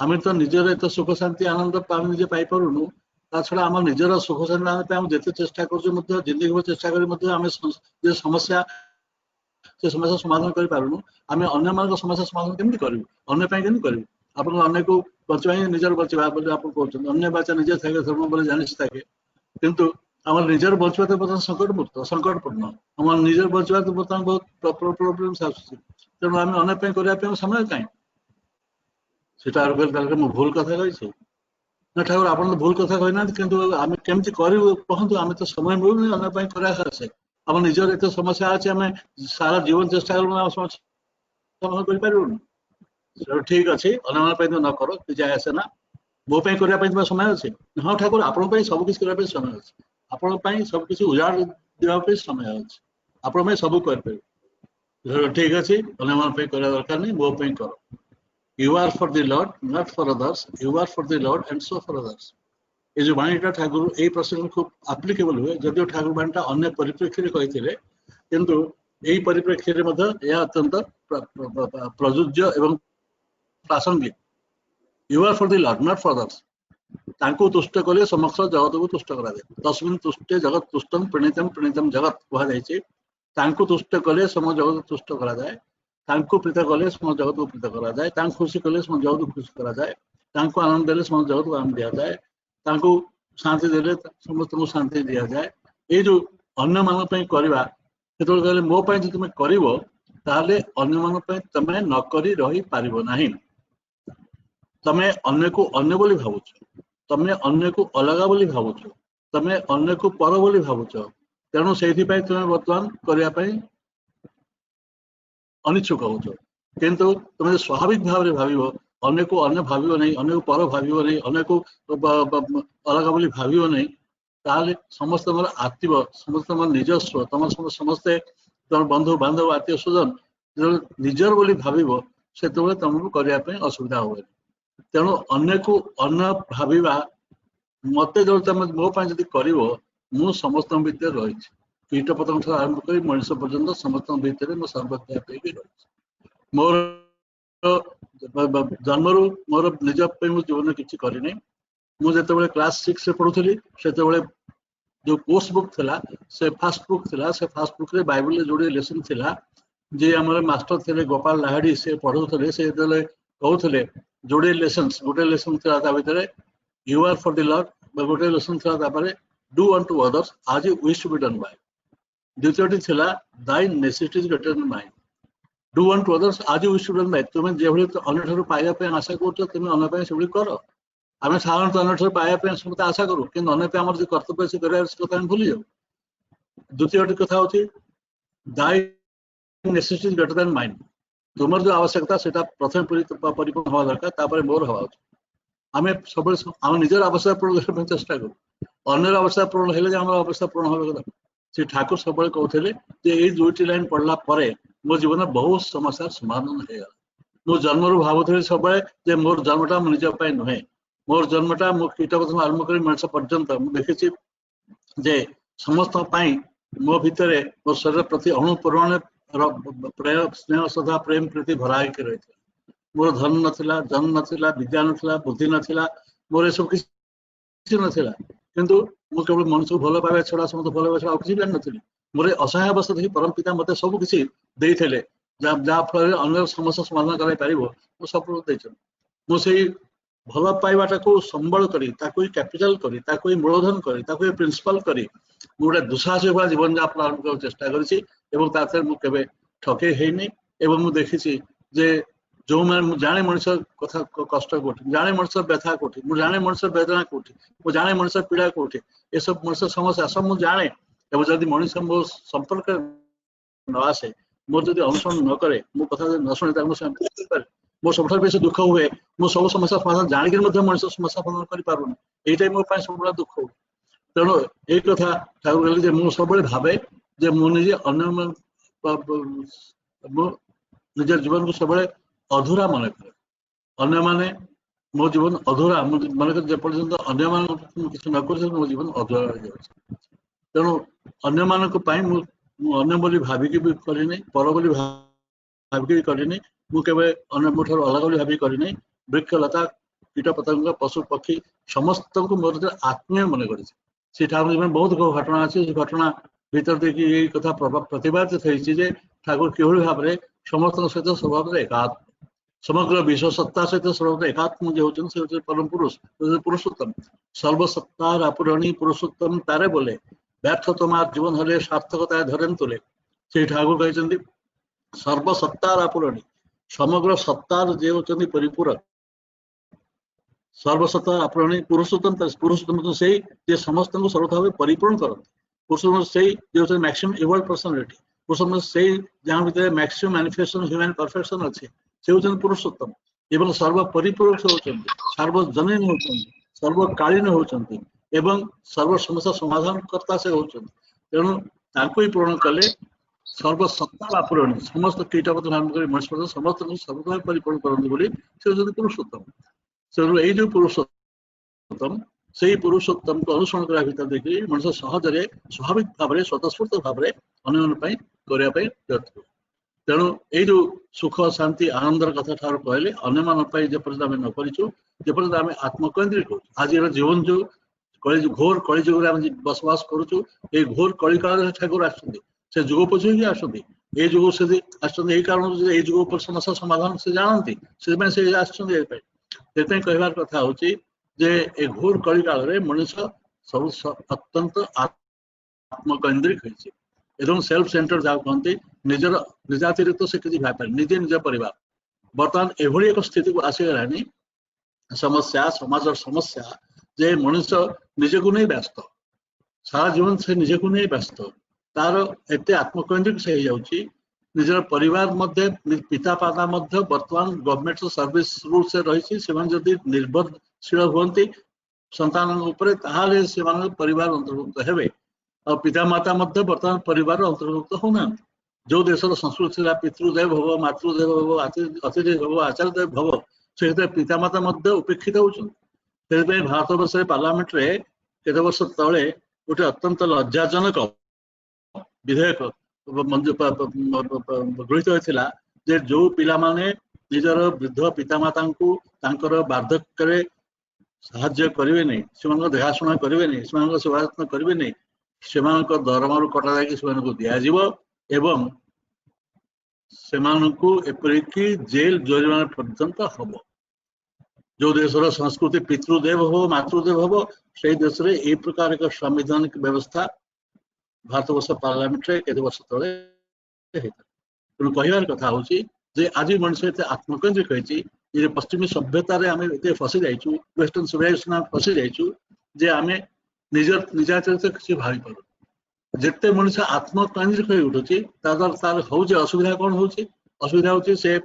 ଆମେ ତ ନିଜର ଏତେ ସୁଖ ଶାନ୍ତି ଆନନ୍ଦ ଆମେ ନିଜେ ପାଇପାରୁନୁ, ତା ଛଡା ଆମ ନିଜର ସୁଖ ଶାନ୍ତି ଆନନ୍ଦ ପାଇଁ ଆମେ ଯେତେ ଚେଷ୍ଟା କରୁଛୁ ମଧ୍ୟ ଜିନ୍ଦଗି ଭର ଚେଷ୍ଟା କରି ମଧ୍ୟ ଆମେ ଯେ ସମସ୍ୟା ସେ ସମସ୍ୟା ସମାଧାନ କରିପାରୁନୁ, ଆମେ ଅନ୍ୟମାନଙ୍କ ସମସ୍ୟା ସମାଧାନ କେମିତି କରିବୁ? ଅନ୍ୟ ପାଇଁ କେମିତି କରିବୁ? ଆପଣ ଅନ୍ୟକୁ ବଞ୍ଚିବା ହିଁ ନିଜର ବଞ୍ଚିବା ବୋଲି ଆପଣ କହୁଛନ୍ତି। ଅନ୍ୟ ବାଚା ନିଜେ ଥାଏ ଧର୍ମ ବୋଲି ଜାଣିଛି থাকে, କିନ୍ତୁ ଆମର ନିଜର ବଞ୍ଚିବା ତ ବର୍ତ୍ତମାନ ସଂକଟପୂର୍ଣ୍ଣ। ଆମର ନିଜର ବଞ୍ଚିବା ତ ବର୍ତ୍ତମାନ ବହୁତ ପ୍ରୋବ୍ଲେମ୍ସ ଆସୁଛି। ତେଣୁ ଆମେ ଅନ୍ୟ ପାଇଁ କରିବା ପାଇଁ ସମୟ କାହିଁ? ସେଟା ତାହେଲେ ମୁଁ ଭୁଲ କଥା କହିଛି ନା? ଠାକୁର ଆପଣ ତ ଭୁଲ କଥା କହିନାହାନ୍ତି, କିନ୍ତୁ ଆମେ କେମିତି କରିବୁ କହନ୍ତୁ? ଆମେ ତ ସମୟ ମିଳୁନି ଅନ୍ୟ ପାଇଁ କରିବା ଅଛି। ଆମ ନିଜର ଏତେ ସମସ୍ୟା ଅଛି, ଆମେ ସାରା ଜୀବନ ଚେଷ୍ଟା କରୁ ସମାଧାନ କରିପାରିବୁନି। ଠିକ ଅଛି, ଅନ୍ୟମାନଙ୍କ ପାଇଁ ନ କର, କିଛି ଆସେ ନା, ମୋ ପାଇଁ କରିବା ପାଇଁ ସମୟ ଅଛି। ହଁ ଠାକୁର ଆପଣଙ୍କ ପାଇଁ ସବୁ କିଛି କରିବା ପାଇଁ ସମୟ ଅଛି, ଆପଣଙ୍କ ପାଇଁ ସବୁ କିଛି ଉଜାଡ ଦେବା ପାଇଁ ସମୟ ଅଛି, ଆପଣଙ୍କ ପାଇଁ ସବୁ କରିପାରିବେ। ଠିକ ଅଛି, ଅନ୍ୟମାନଙ୍କ ପାଇଁ କରିବା ଦରକାର ନାହିଁ, ମୋ ପାଇଁ କର। You are for the Lord, not for others. You are for the Lord and so for others. এই যে বাণীটা ঠাকুর এই প্রসঙ্গে খুব আপ্লিকেবল ହୁଏ, যদিও ଠାକୁର ବାଣୀଟା ଅନ୍ୟ ପରିପ୍ରେକ୍ଷୀରେ କହିଥିଲେ, କିନ୍ତୁ এই ପରିପ୍ରେକ୍ଷୀରେ ମଧ୍ୟ ଏହା ଅତ୍ୟନ୍ତ ପ୍ରଯୁଜ୍ୟ ଏବଂ ପ୍ରାସଙ୍ଗିକ। You are for the Lord, not for others. ତାଙ୍କୁ ତୁଷ୍ଟ କଲେ ସମଗ୍ର ଜଗତକୁ ତୁଷ୍ଟ କରାଯାଏ। ତସ୍ମିନ୍ ତୁଷ୍ଟେ ଜଗତ ତୁଷ୍ଟଂ ପ୍रणीतम ଜଗତ କୁହାଯାଇଛି। ତାଙ୍କୁ ତୁଷ୍ଟ କଲେ ସମଗ୍ର ଜଗତକୁ ତୁଷ୍ଟ କରାଯାଏ, ତାଙ୍କୁ ପ୍ରୀତ କଲେ ସମଗ୍ର ଜଗତକୁ ପ୍ରୀତ କରାଯାଏ, ତାଙ୍କୁ ଖୁସି କଲେ ସମଗ୍ର ଜଗତକୁ ଖୁସି କରାଯାଏ, ତାଙ୍କୁ ଆନନ୍ଦ ଦେଲେ ସମଗ୍ର ଜଗତକୁ ଆନନ୍ଦ ଦିଆଯାଏ, ତାଙ୍କୁ ଶାନ୍ତି ଦେଲେ ସମସ୍ତଙ୍କୁ ଶାନ୍ତି ଦିଆଯାଏ। ଏଇ ଯୋଉ ଅନ୍ୟମାନଙ୍କ ପାଇଁ କରିବା, ସେତେବେଳେ କହିଲେ ମୋ ପାଇଁ ଯଦି ତୁମେ କରିବ ତାହେଲେ ଅନ୍ୟମାନଙ୍କ ପାଇଁ ତମେ ନ କରି ରହିପାରିବ ନାହିଁ। ତମେ ଅନ୍ୟକୁ ଅନ୍ୟ ବୋଲି ଭାବୁଛ, ତମେ ଅନ୍ୟକୁ ଅଲଗା ବୋଲି ଭାବୁଛ, ତମେ ଅନ୍ୟକୁ ପର ବୋଲି ଭାବୁଛ। ତେଣୁ ସେଇଥିପାଇଁ ତୁମେ ବର୍ତ୍ତମାନ କରିବା ପାଇଁ ଅନିଚ୍ଛୁକ ହଉଛ। କିନ୍ତୁ ତୁମେ ସ୍ୱାଭାବିକ ଭାବରେ ଭାବିବ, ଅନ୍ୟକୁ ଅନ୍ୟ ଭାବିବ ନାହିଁ, ଅନ୍ୟକୁ ପର ଭାବିବ ନାହିଁ, ଅନ୍ୟକୁ ଅଲଗା ବୋଲି ଭାବିବ ନାହିଁ, ତାହେଲେ ସମସ୍ତଙ୍କର ଆତ୍ମୀୟ, ସମସ୍ତଙ୍କର ନିଜସ୍ୱ, ତମର ସମସ୍ତେ ତମ ବନ୍ଧୁ ବାନ୍ଧବ ଆତ୍ମୀୟ ସ୍ୱଜନ ଯେତେବେଳେ ନିଜର ବୋଲି ଭାବିବ, ସେତେବେଳେ ତମକୁ କରିବା ପାଇଁ ଅସୁବିଧା ହୁଏନି। ତେଣୁ ଅନ୍ୟକୁ ଅନ୍ୟ ଭାବିବା, ମତେ ଯୋଉ ତମେ ମୋ ପାଇଁ ଯଦି କରିବ, ମୁଁ ସମସ୍ତଙ୍କ ଭିତରେ ରହିଛି, କୀଟ ପତଙ୍ଗ ଠାରୁ ଆରମ୍ଭ କରି ମଣିଷ ପର୍ଯ୍ୟନ୍ତ ସମସ୍ତଙ୍କ ଭିତରେ ମୁଁ ସର୍ବବ୍ୟାପୀ ହେଇକି ରହିଛି। ମୋର ଜନ୍ମରୁ ମୋର ନିଜ ପାଇଁ ମୁଁ ଜୀବନରେ କିଛି କରିନି। ମୁଁ ଯେତେବେଳେ କ୍ଲାସ 6ରେ ପଢୁଥିଲି, ସେତେବେଳେ ଯୋଉ କୋର୍ସ ବୁକ୍ ଥିଲା, ସେ ଫାଷ୍ଟ ବୁକ୍ ଥିଲା, ସେ ଫାଷ୍ଟ ବୁକରେ ବାଇବଲରେ ଯୋଡିଏ ଲେସନ ଥିଲା। ଯେ ଆମର ମାଷ୍ଟର ଥିଲେ ଗୋପାଳ ଲାହାଡି, ସେ ପଢଉଥିଲେ, ସେ ଯେତେବେଳେ କହୁଥିଲେ ଯୋଡିଏ ଲେସନ୍ସ, ଗୋଟେ ଲେସନ ଥିଲା ତା ଭିତରେ You are for the Lord, ଗୋଟେ ଲେସନ ଥିଲା ତାପରେ Do unto others as you wish to be done by, ଦ୍ୱିତୀୟଟି ଥିଲା Thy necessity is greater than mine. Do unto others as you wish to be done by, ତୁମେ ଯେଭଳି ଅନ୍ୟଠାରୁ ପାଇବା ପାଇଁ ଆଶା କରୁଛ, ତୁମେ ଅନ୍ୟ ପାଇଁ ସେଭଳି କର। ଆମେ ସାଧାରଣତଃ ଅନ୍ୟଠାରୁ ପାଇବା ପାଇଁ ସମସ୍ତେ ଆଶା କରୁ, କିନ୍ତୁ ଅନ୍ୟ ପାଇଁ ଆମର ଯେ କର୍ତ୍ତବ୍ୟ ସେ କରିବାର କଥା ଆମେ ଭୁଲି ଯାଉ। ଦ୍ୱିତୀୟଟି କଥା ହଉଛି Thy necessity is greater than mine, ତୁମର ଯୋଉ ଆବଶ୍ୟକତା ସେଟା ପ୍ରଥମେ ପରିପୂର୍ଣ୍ଣ ହବା ଦରକାର, ତାପରେ ମୋର ହବା ଉଚିତ। ଆମେ ସବୁବେଳେ ଆମ ନିଜର ଆବଶ୍ୟକତା ପୂରଣ କରିବା ପାଇଁ ଚେଷ୍ଟା କରୁ, ଅନ୍ୟର ଆବଶ୍ୟକତା ପୂରଣ ହେଲେ ଯେ ଆମର ଆବଶ୍ୟକତା ପୂରଣ ହବା କଥା। ସେ ଠାକୁର ସବୁବେଳେ କହୁଥିଲେ ଯେ ଏଇ ଦୁଇଟି ଲାଇନ ପଢିଲା ପରେ ମୋ ଜୀବନରେ ବହୁତ ସମସ୍ୟାର ସମାଧାନ ହେଇଗଲା। ମୁଁ ଜନ୍ମରୁ ଭାବୁଥିଲି ସବୁବେଳେ ଯେ ମୋର ଜନ୍ମଟା ମୋ ନିଜ ପାଇଁ ନୁହେଁ, ମୋର ଜନ୍ମଟା ମୁଁ କୀଟପତଙ୍ଗ ଆରମ୍ଭ କରି ମଣିଷ ପର୍ଯ୍ୟନ୍ତ ମୁଁ ଦେଖିଛି ଯେ ସମସ୍ତଙ୍କ ପାଇଁ ମୋ ଭିତରେ ମୋ ଶରୀର ପ୍ରତି ଅଣୁ ପରିମାଣ ସ୍ନେହ ଶ୍ରଦ୍ଧା ପ୍ରେମ ପ୍ରତି ଭରା ହେଇକି ରହିଥିଲା। ମୋର ଧନ ନଥିଲା, ଜନ ନଥିଲା, ବିଦ୍ୟା ନଥିଲା, ବୁଦ୍ଧି ନଥିଲା, ମୋର ଏସବୁ କିଛି ନଥିଲା, କିନ୍ତୁ ମୁଁ କେବଳ ମଣିଷକୁ ଭଲ ପାଇବା ଛଡା, ସମସ୍ତେ ଭଲ ପାଇବା ଛଡା ଆଉ କିଛି ଜାଣିନଥିଲି। ମୋର ଅସହାୟ ଅବସ୍ଥା ଦେଖି ପରମ ପିତା ମତେ ସବୁ କିଛି ଦେଇଥିଲେ, ଯାହା ଫଳରେ ଅନ୍ୟ ସମସ୍ୟା ସମାଧାନ କରାଇପାରିବ, ମୁଁ ସବୁ ଦେଇଛନ୍ତି। ମୁଁ ସେଇ ଭଲ ପାଇବାଟାକୁ ସମ୍ବଳ କରି, ତାକୁ କ୍ୟାପିଟାଲ କରି, ତାକୁ ମୂଳଧନ କରି, ତାକୁ ପ୍ରିନ୍ସିପାଲ କରି गोटे दुस्साहसिक भाव जीवन यापन आरंभ करने चेष्टा करी मुझे ठके है देखी जे जो मैं जाने मनुष्य कथा कष्ट कौटी जाने मनुष्य व्यथा कौटी मुझे जाने मनुष्य वेदना कौटी मुझे जाने मनुष्य पीड़ा कौटी ये सब मनुष्य समस्या सब मुझे जाने जदि मनुष्य मो संपर्क न आसे मोर जब अनुसरण न करे मो कथा न शुणे मो सब बेस दुख हुए मो सब समस्या समाधान जानिक मनुष्य समस्या समाधान कर यही मो सब दुख हुए तेणु यही कथा ठाकुर कहले मु सब भावे जे मुझे अन्य निज जीवन को सब अधूरा मन करे अन्य माने मो जीवन अधूरा मन कर जेपर्यंत अन्य मान किसी न कर मो जीवन अधूरा रही तेणु अन्य मान अन्य बोली भाविकी भी करनी पर बोली भाविकी भी करनी मुझे अन्य मो अलग बोली भाविक करनी वृक्ष लता कीट पतंग पशु पक्षी समस्त को मोर आत्मीय मन कर ठाकुर बहुत घटना अच्छी घटना भीतर देखिए यही कथा प्रतिपादित होती ठाकुर किभली भाव में समस्त सहित स्वभाव एकात्म समग्र विश्व सत्ता सहित स्वभाव एकात्म जो होती परम पुरुष पुरुषोत्तम सर्वसत्तार आपूरणी पुरुषोत्तम तारे बोले व्यर्थ तुम्हार जीवन हले सार्थकता धरेन तुले से ठाकुर कहते सर्वसत्तार आपूरणी समग्र सत्तार जे होती परिपूरक सर्वसत्तार आपूरणी पुरुषोत्तम पुरुषोत्तम तो से समस्त को सर्वथा परिपूर्ण करते पुरुषोत्तम से जो मैक्सिमम इवॉल्व पर्सनालिटी पुरुषोत्तम से जहाँ भीतर मैक्सिमम मैनिफेस्टेशन ह्यूमन परफेक्शन अच्छे से होती पुरुषोत्तम एवं सर्व परिपूरक से होती सर्वजनीन होती सर्वकालीन होती एवं सर्व समस्या समाधान कर्ता से होती तेणु ताको ही पूर्ण कले सर्वसत्ता आपूरणी समस्त कीटपत मनुष्य समस्त सर्वदा परिपूर्ण करते से होती पुरुषोत्तम से यही जो पुरुषोत्तम से पुरुषोत्तम को अनुसरण करा भीतर देखिए मनुष्य सहजरे स्वाभाविक भाव में स्वतस्फूर्त भाव में अन्य करने तेणु ये जो सुख शांति आनंदर कथा ठार कहले अन्य मानी जपर्यंत आम न करपर्यंत आम आत्मकेन्द्रिक हो आज जीवन जो कली घोर कलिजुग बसवास करुचु ये घोर कली काल ठाकुर आसे जुग पछुई आसती ये जुग से आसती कारण ये जुग पर समस्या समाधान से जानती से आसपाई कहबार कथा हूँ जे ए घोर कली काल में मनुष्य सब अत्यंत आत्मकेन्द्रिक होती सेल्फ सेंटर जहाँ कहते निजर निजातिरिक्त से किसी भाई निजे निज परिवार बर्तमान एभली एक स्थिति को आसीगलानी समस्या समाज समस्या जे मनुष्य निजे को नहीं व्यस्त सारा जीवन से निजे को नहीं व्यस्त तार एत आत्मकेन्द्रिक से निजर परिवार मध्य पिता पाता मध्य बर्तमान गवर्नमेंट सर्विस रूल से रही जदि निर्भरशील हुए संतान से परिवार अंतर्भुक्त हेबे और पिता माता मध्य बर्तमान परिवार अंतर्भुक्त होना जो देशर संस्कृति पितृदेव भव मातृदेव भव अतिदेव भव आचार्यदेव भव से पिता माता मध्य उपेक्षित होती भारत वर्ष पार्लियामेंट रे केते वर्ष तले गोटे अत्यंत लज्जाजनक विधेयक गृहीत होता जे जो पिला माने निजर वृद्ध पिता माता वार्धक्य साहाय्य करेंगे नहीं से देखाशुना करेंगे नहीं सेवा यत्न करेंगे नहीं से दरमार कटा जाकि दिज्व एवं एपरिक जेल जरिमाना पर्यंत हम जो देशर संस्कृति पितृदेव हो मातृदेव हो से देश में यही प्रकार एक संवैधानिक व्यवस्था भारत वर्ष पार्लियामेंट रे केते वर्ष तले तेणु कहबार कथा हूँ आज मनुष्य एत आत्मकेन्द्रिक होती पश्चिमी सभ्यतार आम एत फसी जाइछू वेस्टर्न सिविलाइजेशन फसी जाइछू जे आम निजर निजाचरित किसी भाई पार जिते मनुष्य आत्मकेन्द्रिक हो उठुची तार हूँ असुविधा कौन हूँ असुविधा हूँ से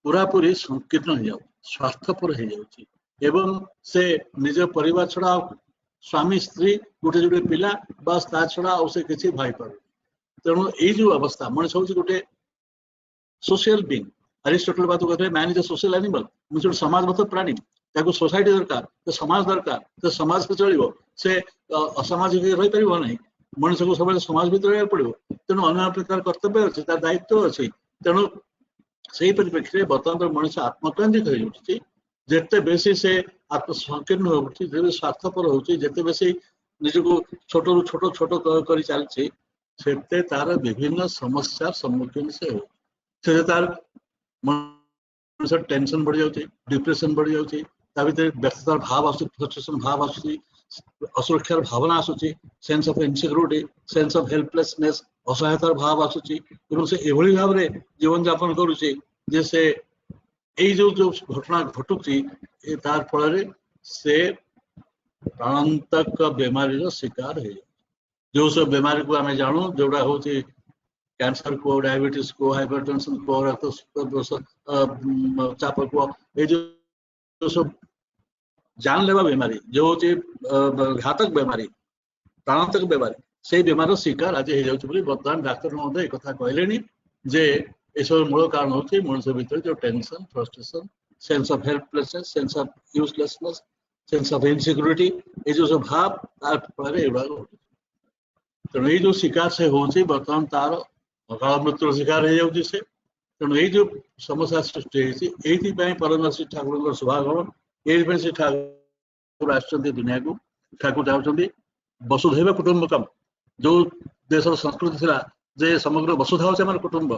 पूरापूरी संकीर्ण हो जाऊ स्वार्थपर हो जाऊँगी एवं से निज परिवार छड़ा स्वामी स्त्री गोटे जोटे पिला बस ता छड़ा से किसी भाई पार तेणु ये जो अवस्था मनुष्य हूँ गोटे सोशल बीइंग अरिस्टोटल बात कहते हैं man is a social animal मनुष्य समाजबद्ध प्राणी ताको सोसाइटी दरकार तो समाज दरकार तो समाज से चलो से असामाजिक रही पार ना मनुष्य को सब समाज भीतर रहा पड़ो तेणु अन्य प्रकार कर्तव्य अच्छे तार दायित्व अच्छे तेणु से परिप्रेक्षी में बर्तमान मनुष्य आत्मकेन्द्रिक हो जाती जिते बेसी से आत्मसंकीर्ण हो स्वार्थपर होते बेसी निजको छोट रू छोट छोट कर चलती से तार विभिन्न समस्या सम्मुखीन से हो तार टेंशन बढ़ी जाऊँगी डिप्रेशन बढ़ी जाऊँगी व्यस्ततार भाव फ्रस्ट्रेशन भाव आसूँ असुरक्षार भावना आसुची, sense of insecurity, sense of helplessness, असहायतार भाव आसुची एवं से एभली भाव रे जीवन यापन करूची जे से एई जो जो घटना घटुची तार फल से प्राणांतक बेमारी शिकार है। जो सब बेमारी को आम जानू जोड़ा हूँ कैंसर को, डायबिटीज को, हाइपरटेंशन को, चाप को, ये जो सब जानलेवा बेमारी जो हूँ घातक बेमारी, प्राणांतक बेमारी, से बेमार शिकार आज हो बर्तमान डाक्तर महोदय एक कहले जे सब मूल कारण हूँ मनुष्य भीतर जो tension, frustration, sense of helplessness, sense of uselessness, sense of insecurity, ये जो सब भाव तार फल एगुड़ा तेणु ये जो शिकार से होची बर्तमान तार अकाल मृत्यु शिकार हो जाऊँगी से। तेणु ये जो समस्या सृष्टि होती परम श्री ठाकुर शुभागमन ये श्री ठाकुर आसुँच दुनिया को। ठाकुर चाहते वसुधैव कुटुंबकम जो देशर संस्कृति था जे समग्र वसुधा हूँ कुटुंब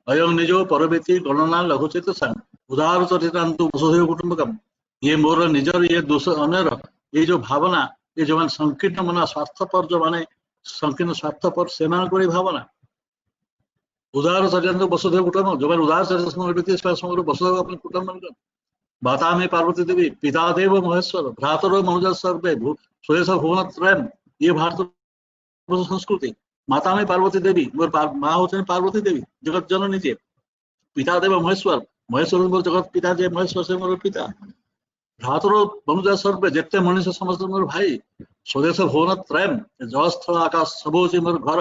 अयं निजो परवेती गणना लघुचित सांग उदार चरितांतु वसुधैव कुटुंबकम ये मोर निजर ये दोष अनर ये जो भावना ये जो मान संकीर्ण मना स्वार्थपर जो माने संकीर्ण स्वार्थपर से भावना उदार चरितांतु वसुधैव कुटुंबकम जो उदार चरित्र समग्र वसुधैव अपने कुटुंब माता में पार्वती देवी पिता देव महेश्वर भ्रातर मनुज सर्वे स्वदेश भुवनत्रयम ये भारत संस्कृति। माता में पार्वती देवी मोर माँ होते पार्वती देवी जगत जननी जे पिता देव महेश्वर महेश्वर मोर जगत पिता जे महेश्वर से मोर पिता भ्रातर मनुज सर्वे जिते मनुष्य समस्त मोर भाई स्वदेश भुवनत्रयम जलस्थल आकाश सब हूँ मोर घर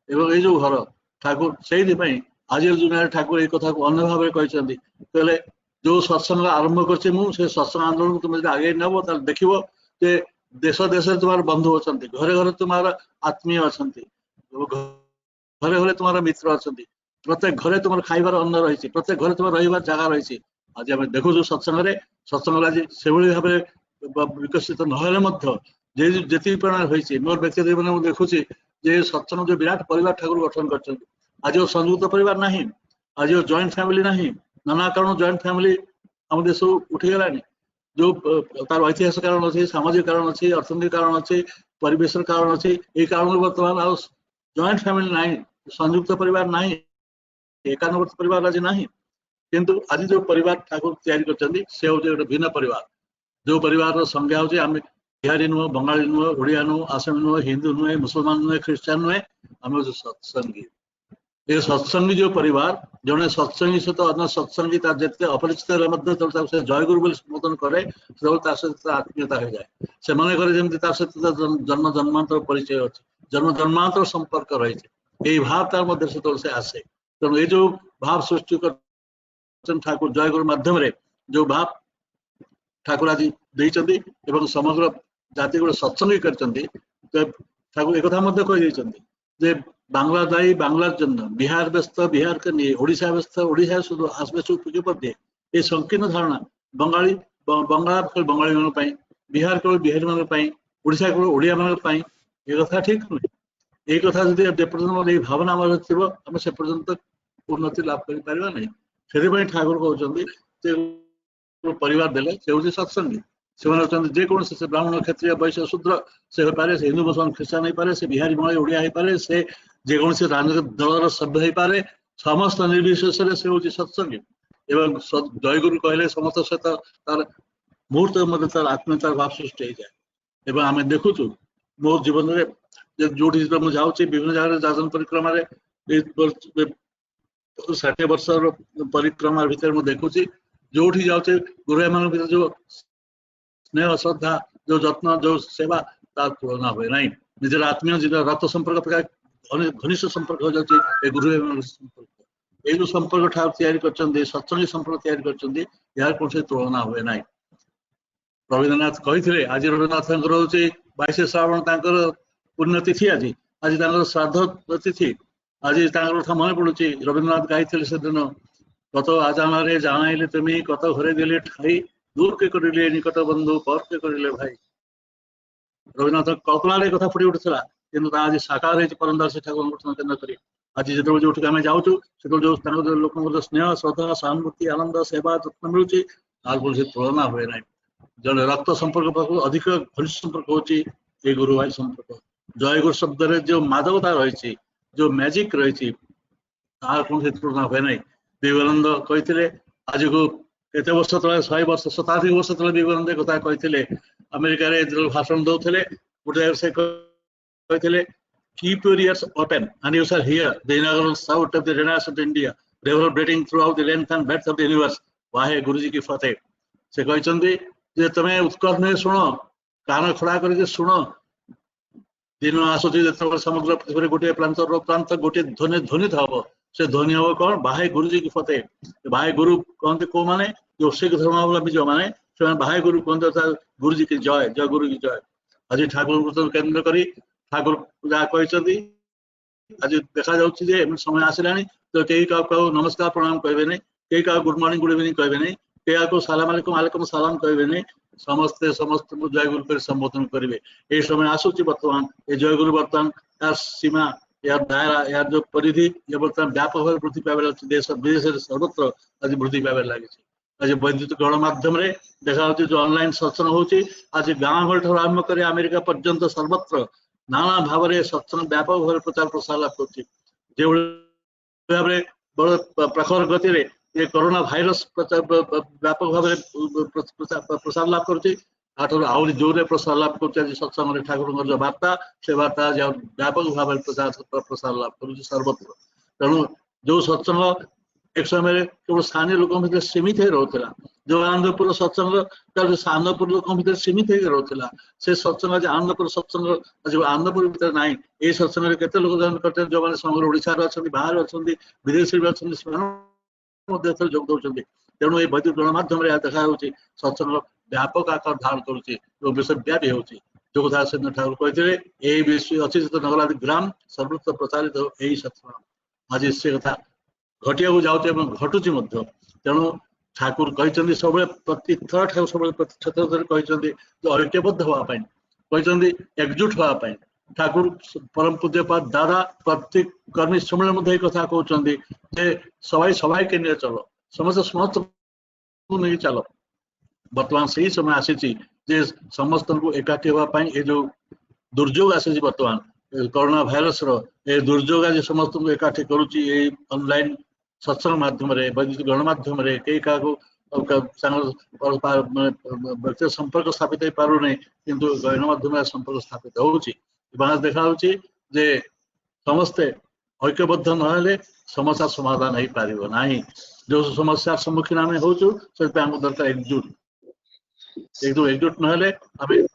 एवं ये जो घर ठाकुर से आज दुनिया ठाकुर एक कथा को अन्य भाव कहते कहले जो सत्संग आरंभ कर सत्संग आंदोलन तुम आगे नब देख देश देश तुम्हारे बंधु अच्छा घरे घरे तुम्हारा आत्मीय अच्छा घरे घरे तुम्हारा मित्र अच्छा प्रत्येक घरे तुम खाइबार अन्न रही प्रत्येक घरे तुम रही जगह रही आज आम देखु सत्संग सत्संग आज से भाव विकसित नहले जी प्रेरणा होती मोर व्यक्ति जीवन में देखुची सत्संग जो विराट परिवार ठाकुर गठन कर आज संयुक्त परिवार ना आज जॉइंट फैमिली ना नाना कारण जॉइंट फैमिली आम देश उठीगला जो तार ऐतिहासिक कारण अच्छी सामाजिक कारण अच्छी अर्थनैतिक कारण अच्छी परिवेश कारण अच्छी ये कारण बर्तमान आ जॉइंट फैमिली ना संयुक्त परिवार ना एकान्नवर्त परिवार आज ना किंतु आज जो परिवार ठाकुर तैयारी कर से हूँ गोटे भिन्न परिवार जो परिवार संज्ञा हूँ आम बिहारी नुह बंगाली नुह ओडिया नुह आसामी नुह हिंदू नुहे मुसलमान नुहे ख्रीस्टान नुहे आम सत्संगी ये सत्संगी जो परिवार जड़े सत्संगी सहित अन्य सत्संगी जिते अपरिचित से जयगुरु बोली संबोधन करे सहित आत्मीयता हो जाए से मन करे सहित जन्म जन्मांतर परिचय अच्छे जन्म जन्मांतर संपर्क रही है भाव तार मध्य से आसे तेणु ये जो भाव सृष्टि कर ठाकुर जयगुरु माध्यम जो भाव ठाकुर आज देते समग्र जाति गोटे सत्संगी कर ठाकुर एक कही बांग्ला दाई बांग्लार जन्म बिहार व्यस्त बिहार के लिए ओडिशा व्यस्त ओडिशा शुद्ध आसबे पर दिए ये संकीर्ण धारणा बंगाली बंगाल केवल बंगाली मान बिहार केवल बिहारी मान ओडिशा केवल ओडिया मान ये कथा ठीक नुहे ये कथा जब पर्यटन भावना आम आम से पर्यटन उन्नति लाभ कर से ठाकुर कहते परिवार देले से हूँ सत्संगी से जेकोसी से ब्राह्मण क्षत्रिय वैश्य शूद्र से हो पारे से हिंदू मुसलमान ख्रीस्टान हो पारे से बिहारी बंगाली ओडिया हो पारे से जेकोसी राजनीतिक दलर सभ्य हो पारे समस्त निर्विशेष से हूँ सत्संगी एवं जयगुरु कहले समस्त सहित तार मुहूर्त मध्य तार आत्मीयतार भाव सृष्टि हो जाए एवं आम देखुचु मो जीवन में जो मुझे जाऊँगी विभिन्न जगह जाजन परिक्रमा 60 वर्ष परिक्रमा भितर मुझे देखुची जो जाऊे गुरुआ मान भर जो स्नेह श्रद्धा जो जत्न जो सेवा तार तुलना हुए ना निजर आत्मीय रक्त संपर्क घनिष्ठ संपर्क हो जाए गुरुआ संपर्क ये जो संपर्क ठाकुर या सत्संगी संपर्क या कौन से तुलना हुए ना। रवींद्रनाथ कही आज रवींद्रनाथ हूँ 22 श्रावण पुण्यतिथि आज आज श्राद्ध तिथि आज कथा मन पड़ू रवींद्रनाथ गाई से दिन कत आजामे जानाइले तुम्हें कत घरे दिले ठाई दूर के करिले निकट बंधु पर के करिले भाई रवींद्रनाथ कल्पना कथा फुटी उठा कि आज साकार हो परमदास ठाकुर केन्द्र कर आज जो जो आम जाऊँ जो लोक स्नेह श्रद्धा सहानुभूति आनंद सेवा जत्न मिलूँ तार कौन तुलना हुए ना जड़े रक्त संपर्क अधिक घनिष्ठ संपर्क होची ये गुरु भाई संपर्क। जय गुरु शब्द रे जो मादकता रही जो मैजिक रही तार कौन तुलना हुए नहीं। विवेकानंद कहते आज को केते वर्ष तले 100 वर्ष 87 वर्ष तले विवेकानंद कथा कहते अमेरिका रे भाषण दौले गोटे से कहते keep your ears open and you shall hear the inaugural shout of the Renaissance of India reverberating throughout the length and breadth of the universe। वाहे गुरुजी की फतेह। से कहते जे तमे उत्कर्ष शुण कान खड़ा करके शुण दिन आसुची जो समग्र पृथ्वी गोटे प्रांत गोटे ध्वनि ध्वनित हम से ध्वनि हम कौन बाहे गुरुजी की फतेह। बाहे गुरु कहते कौ माने जो सिख धर्मावलंबी जो माने से बाहे गुरु कहते गुरुजी की जय जय गुरु की जय। आज ठाकुर केन्द्र करी ठाकुर जहाँ कहते आज देखा जाए समय आसला तो कई क्या नमस्कार प्रणाम कहे नहीं कई क्या गुड मॉर्निंग गुड इवनिंग कहे नहीं कई क्या सलाम अलैकुम अलैकुम सलाम कहे नहीं समस्ते समस्त जय गुरु कर संबोधन करेंगे। ये समय आसूची बर्तमान ये जय गुरु बर्तमान यार सीमा यार दायरा यार जो परिधि ये बर्तमान व्यापक भाव वृद्धि पावे लगे देश विदेश सर्वत्र आज वृद्धि पावे लगे। आज वैद्युत गणमाध्यम देखा जो ऑनलाइन सत्संग होची आज गाँव घर ठार आरंभ कर अमेरिका पर्यंत सर्वत्र नाना भाव में सत्संग व्यापक भाव प्रचार प्रसार लाभ कर बड़ प्रखर गति रे ये कोरोना भाइरस व्यापक भाव प्रसार लाभ कर आहरी जोर प्रसार लाभ कर सत्संग ठाकुर जो वार्ता से वार्ता व्यापक भाव प्रसार लाभ कर सर्वत्र। तेणु जो सत्संग एक समय केवल स्थानीय लोक भर सीमित हो रोला जो आनंदपुर सत्संग आनंदपुर लोक भर सीमित हो रोला से सत्संग आज आनंदपुर सत्संग आज आनंदपुर भर ना ये सत्संग केते लोक जॉइन करते जो मैंने समग्र ओडिशा अच्छा बाहर अच्छा विदेश भी अच्छा जोग दौरान। तेणु ये वैद्युत गणमाध्यम देखा सत्संग व्यापक आकार धारण कर विश्वव्यापी होची जो कथा से ठाकुर कहते ये विश्व अच्छी नगरादि ग्राम सर्वत्र प्रचारित यही सत्संग आज से कथा घटिया जाऊे घटुची। तेणु ठाकुर कहते सब प्रति थर ठाकुर सब क्षेत्र कहते ऐक्यबद्ध हाँपाई कहते एकजुट हाँपाई ठाकुर परम पूज्यपाद दादा प्रति कर्मी सम्मेलन कथा कहते सबाई सबाई के लिए चलो समस्त समस्त नहीं चलो। बर्तमान से ही समय आसी समस्त को एकाठी हाँपाई ये जो दुर्योग आसी बर्तमान कोरोना भाइरस रे दुर्योग आज समस्त को एकाठी करुच्ची ऑनलाइन सत्संग माध्यम वैद्युत गणमाध्यम कई क्या व्यक्ति संपर्क स्थापित हो पार नहीं किंतु गणमाध्यम संपर्क स्थापित होची देखा जे समस्ते ऐक्यबद्ध न समस्या समाधान हो पार ना जो समस्या सम्मुखीन आम हो दरकार एकजुट ना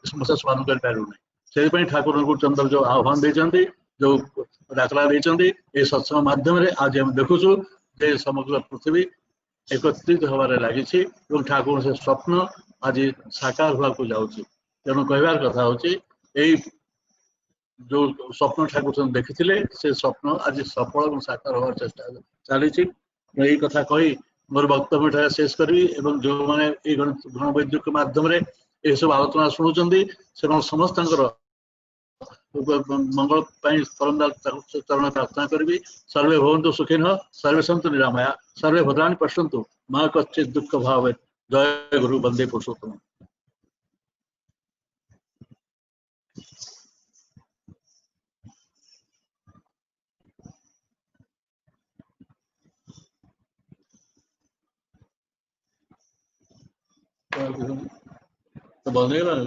समस्या समाधान कर पारू नहीं। ठाकुर को चंद्र जो आह्वान देते जो डाकरा देते ये सत्संग माध्यम आज हम देखुचु जे समग्र पृथ्वी एकत्रित हमारे लगी ठाकुर से स्वप्न आज साकार हुआ को जाऊँगी। तेणु कहबार कथा हूँ जो स्वप्न ठाकुर देखी से स्वप्न आज सफल और साकार होवार चेष्टा चली यही कथा कही मोर वक्तव्य शेष करी एवं जो मैंने गण वैद्य के माध्यम ये सब आलोचना शुणुंट से समस्त मंगल चरण प्रार्थना करी सर्वे भवन्तु सुखिनः सर्वे सन्तु निरामया सर्वे भद्राणि पश्यन्तु मा कश्चित् दुःख भाव। जय गुरु वंदे पुरुषोत्तम। तो बनेगा ना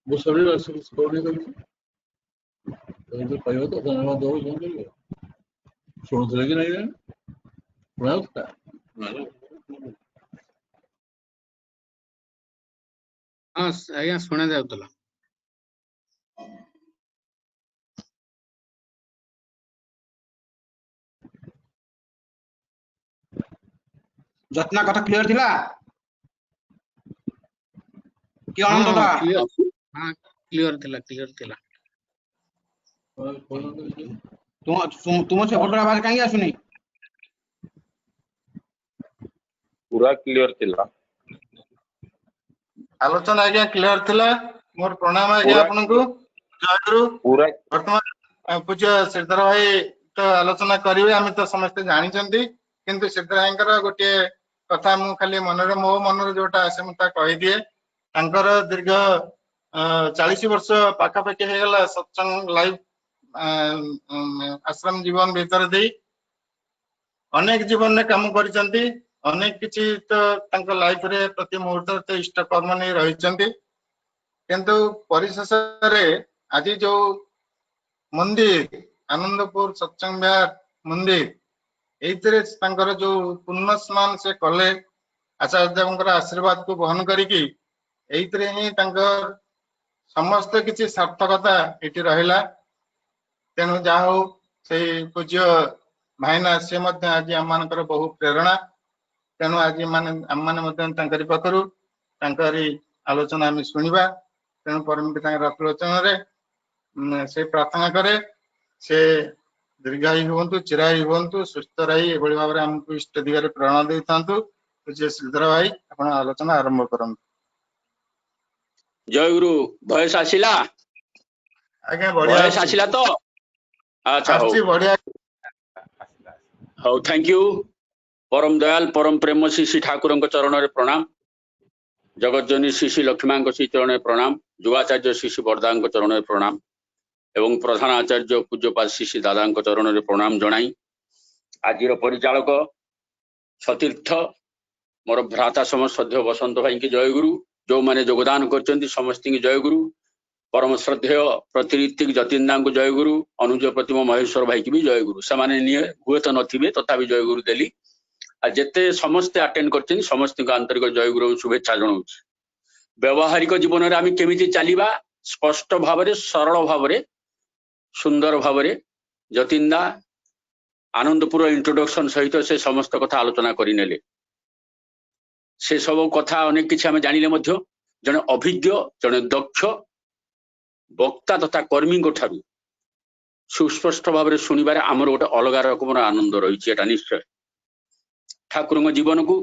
वो शरीर कहवा तो धन्यवाद दो शुणुले कि नहीं हाँ आज्ञा शुणा जाउतला। जतना कथा क्लियर थिला कि आनंद था हां क्लियर थिला तुम से फोटो आवाज काहे आसुनी पूरा क्लियर थिला आलोचना आज्ञा क्लियर थिला मोर प्रणाम आज्ञा पूरा आपनको जय गुरु पूरा वर्तमान पूज्य श्रीधर भाई तो आलोचना करिवे आमे तो समस्त जानि चंदी किंतु श्रीधर भाईंकर गोटे कथा मु खाली मनरे मो मनरे जोटा आसे मुता कहि दिए तांकर दीर्घ 40 वर्ष पाखा पाखी हे गला सत्संग लाइव आश्रम जीवन भीतर दे अनेक जीवन में काम करिसंती अनेक किछि तो तांकर लाइफ रे प्रति मुहूर्त तो इष्ट कर्म नहीं रहिसंती किंतु परिशेष रे आज जो मंदिर आनंदपुर सत्संग विहार मंदिर एइतरे तांकर जो पुण्य स्नान से कले आचार्य देवंकर आशीर्वाद को बहन करिकी एइतरे ही तांकर समस्त किछि सार्थकता एटी रहिला तेणु जा हो से पूज्य भाईना से मध्य आज आम मानकर बहु प्रेरणा तेणु आज माने आम माने मध्य तांकरी पाखरु तांकरी आलोचना आम शुणिबा तेणु परम पिता आलोचना रे से प्रार्थना करे से दीर्घायु हुंतु चिरायु हुंतु सुस्थ रही एभली भाव में हमको इष्ट दिगरे प्रेरणा दे थांतु पूज्य श्रीधर भाई आपण आलोचना आरंभ करन। जय गुरु भयस आसिला आज्ञा बढ़िया भयस आसिला तो अच्छा हो आछि बढ़िया हो थैंक यू परम दयाल परम प्रेम श्री ठाकुर चरण रे प्रणाम जगतजनी श्री लक्ष्मी श्री चरण प्रणाम युवाचार्य श्री बरदा चरण रे प्रणाम एवं प्रधान आचार्य पूज्यपाद श्री दादा चरण रे प्रणाम जणाई आजिर परिचालक सतीर्थ मोर भ्राता सम श्रद्धेय बसंत भाई की जय गुरु जो माने योगदान करचंती समस्त की जय गुरु परम श्रद्धेय प्रतिनिधिक जतीन्दा को जय गुरु अनुज प्रतिम महेश्वर भाई की भी जय गुरु से हुए तो नथिबे तथापि जय गुरु देली आ जेते समस्ते अटेंड करचंती समस्त को आंतरिक जय गुरु शुभेच्छा जणाउछि। व्यवहारिक जीवन रे आमी केमिति चलीबा स्पष्ट भाव रे सरल भाव रे सुंदर भाव रे जतीन्दा आनंदपुर इंट्रोडक्शन सहित से समस्त कथा आलोचना करिनेले से सब कथा अनेक किछि आमे जानिले मध्य जने अभिज्ञ जने दक्ष वक्ता तथा कर्मी को ठारू सुस्पष्ट भाव रे सुनिबारे आमर गोटे अलग रकम आनंद रही है निश्चय ठाकुर जीवन को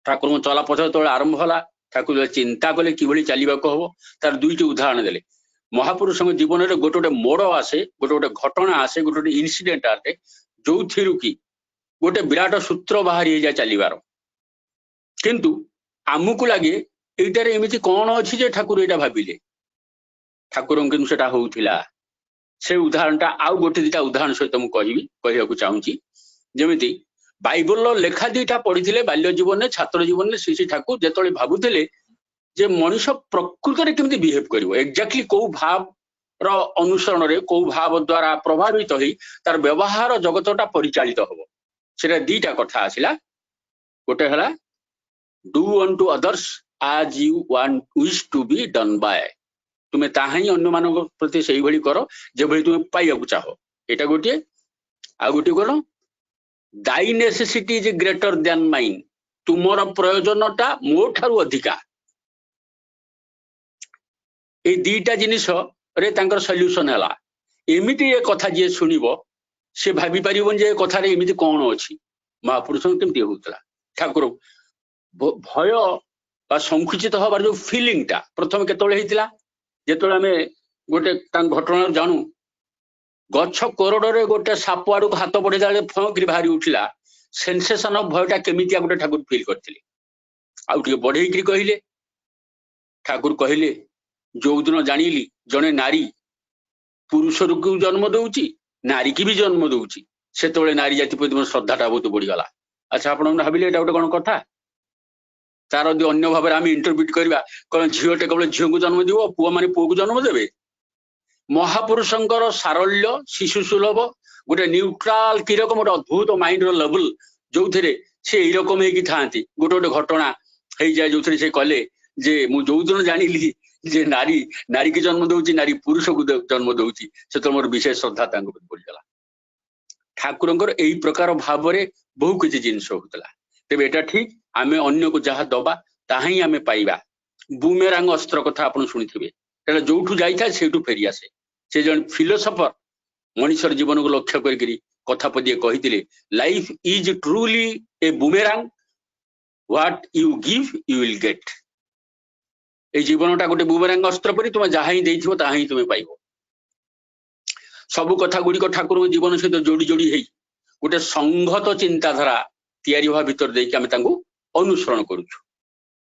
ठाकुर चला पथ तो आरंभ होला ठाकुर चिंता कले कि चलने को हम तार दुईटी उदाहरण देले महापुरुष जीवन में गोटे गोटे मोड़ आसे गोटे गोटे घटना आसे गोटे गोटे इनसीडेंट आसे जो थी कि गोटे विराट सूत्र बाहरी जाए चलवार किंतु आमको लगे यहीटार एमती कौन अच्छी जे ठाकुर यहाँ भाविले ठाकुर से होता से उदाहरणटा आउ गोटे दीटा उदाहरण सहित मुझे कहूँ चाहूँगी जमी बाइबल लेखा दीटा पढ़ी बाल्य जीवन छात्र जीवन श्री श्री ठाकुर जो भावुले जे मनीष प्रकृत में केमती बिहेव कर एक्जाक्टली कौ भाव अनुसरण रे कौ भाव द्वारा प्रभावित हो तार व्यवहार जगतटा परिचालित हम से दीटा कथा आसला गोटे है do unto others as you want wish to be done by तुम्हें ताहा ही अन्य मान प्रति से ही कर जो तुम्हें पाइबा चाह यहाँ गोटे आ गोटे कौन दाई necessity is greater than mine तुमर प्रयोजनटा मो ठारू अधिका ये दीटा जिनिस रे तांकर सॉल्यूशन है एमिति ये कथा जी सुनिबो से भाभी परिबन जे कथा रे एमिति कौन अछि महापुरुष केमती होतला ठाकुर भय बा संकुचित हबार जो फीलिंगटा प्रथम केतळे हेतिला जेतळे हमें गोटे घटना जानू गछ कोरडरे गोटे साप आड़ हाथ बढ़े जाए फंकरी बाहरी उठिला सेंसेशन ऑफ भयटा केमितिया गोटे ठाकुर फील करथिले आउ टिके बढ़ेइकरी कहिले ठाकुर कहिले जो दिन जानिली जने नारी पुरुष को जन्म दौची नारी की भी जन्म दौची से नारी जाति प्रति श्रद्धाटा बहुत बढ़ीगला अच्छा आप भाविले यहाँ गोटे कौन कथा तार यदि अन्य भाव में आम इंटरप्रिट करवा कौन झीटे केवल झील को जन्म दीव पुआ मैंने पुआ को जन्म देवे महापुरुषंकर सारल्य शिशु सुलभ गोटे न्यूट्राल कि रकम गोटे अद्भुत माइंड लेवल जो थे से रकम होगी था गोटे गोटे घटना हो जाए जो से कले जे मु जो दिन जानिली जे नारी नारी की जन्म दौची नारी पुरुष को जन्म दौची से तो मोर विशेष श्रद्धा बढ़ीगला ठाकुर यही प्रकार भाव में बहु किसी जिनस होता तेज यहाँ ठीक आम अन्न को जहाँ दबा ताहा ही आम पाइबा बुमेरांग अस्त्र कथा आप शुणी जो जाए से फेरी आसे से जन फिलोसफर मनुष्य जीवन को लक्ष्य कर कथा पदिए कही life is truly a boomerang what you give you will get এই জীবনটা ଗୋଟେ ବୁମେରାଙ୍ଗ ଅସ୍ତ୍ର ପରି ତୁମେ ଯାହା ହିଁ ଦେଇଥିବ ତାହା ହିଁ ତୁମେ ପାଇବ। ସବୁ କଥା ଗୁଡ଼ିକ ଠାକୁରଙ୍କ ଜୀବନ ସହିତ ଯୋଡ଼ି ଯୋଡ଼ି ହେଇ ଗୋଟେ ସଂହତ ଚିନ୍ତାଧାରା ତିଆରି ହେବା ଭିତରେ ଦେଇକି ଆମେ ତାଙ୍କୁ ଅନୁସରଣ କରୁଛୁ।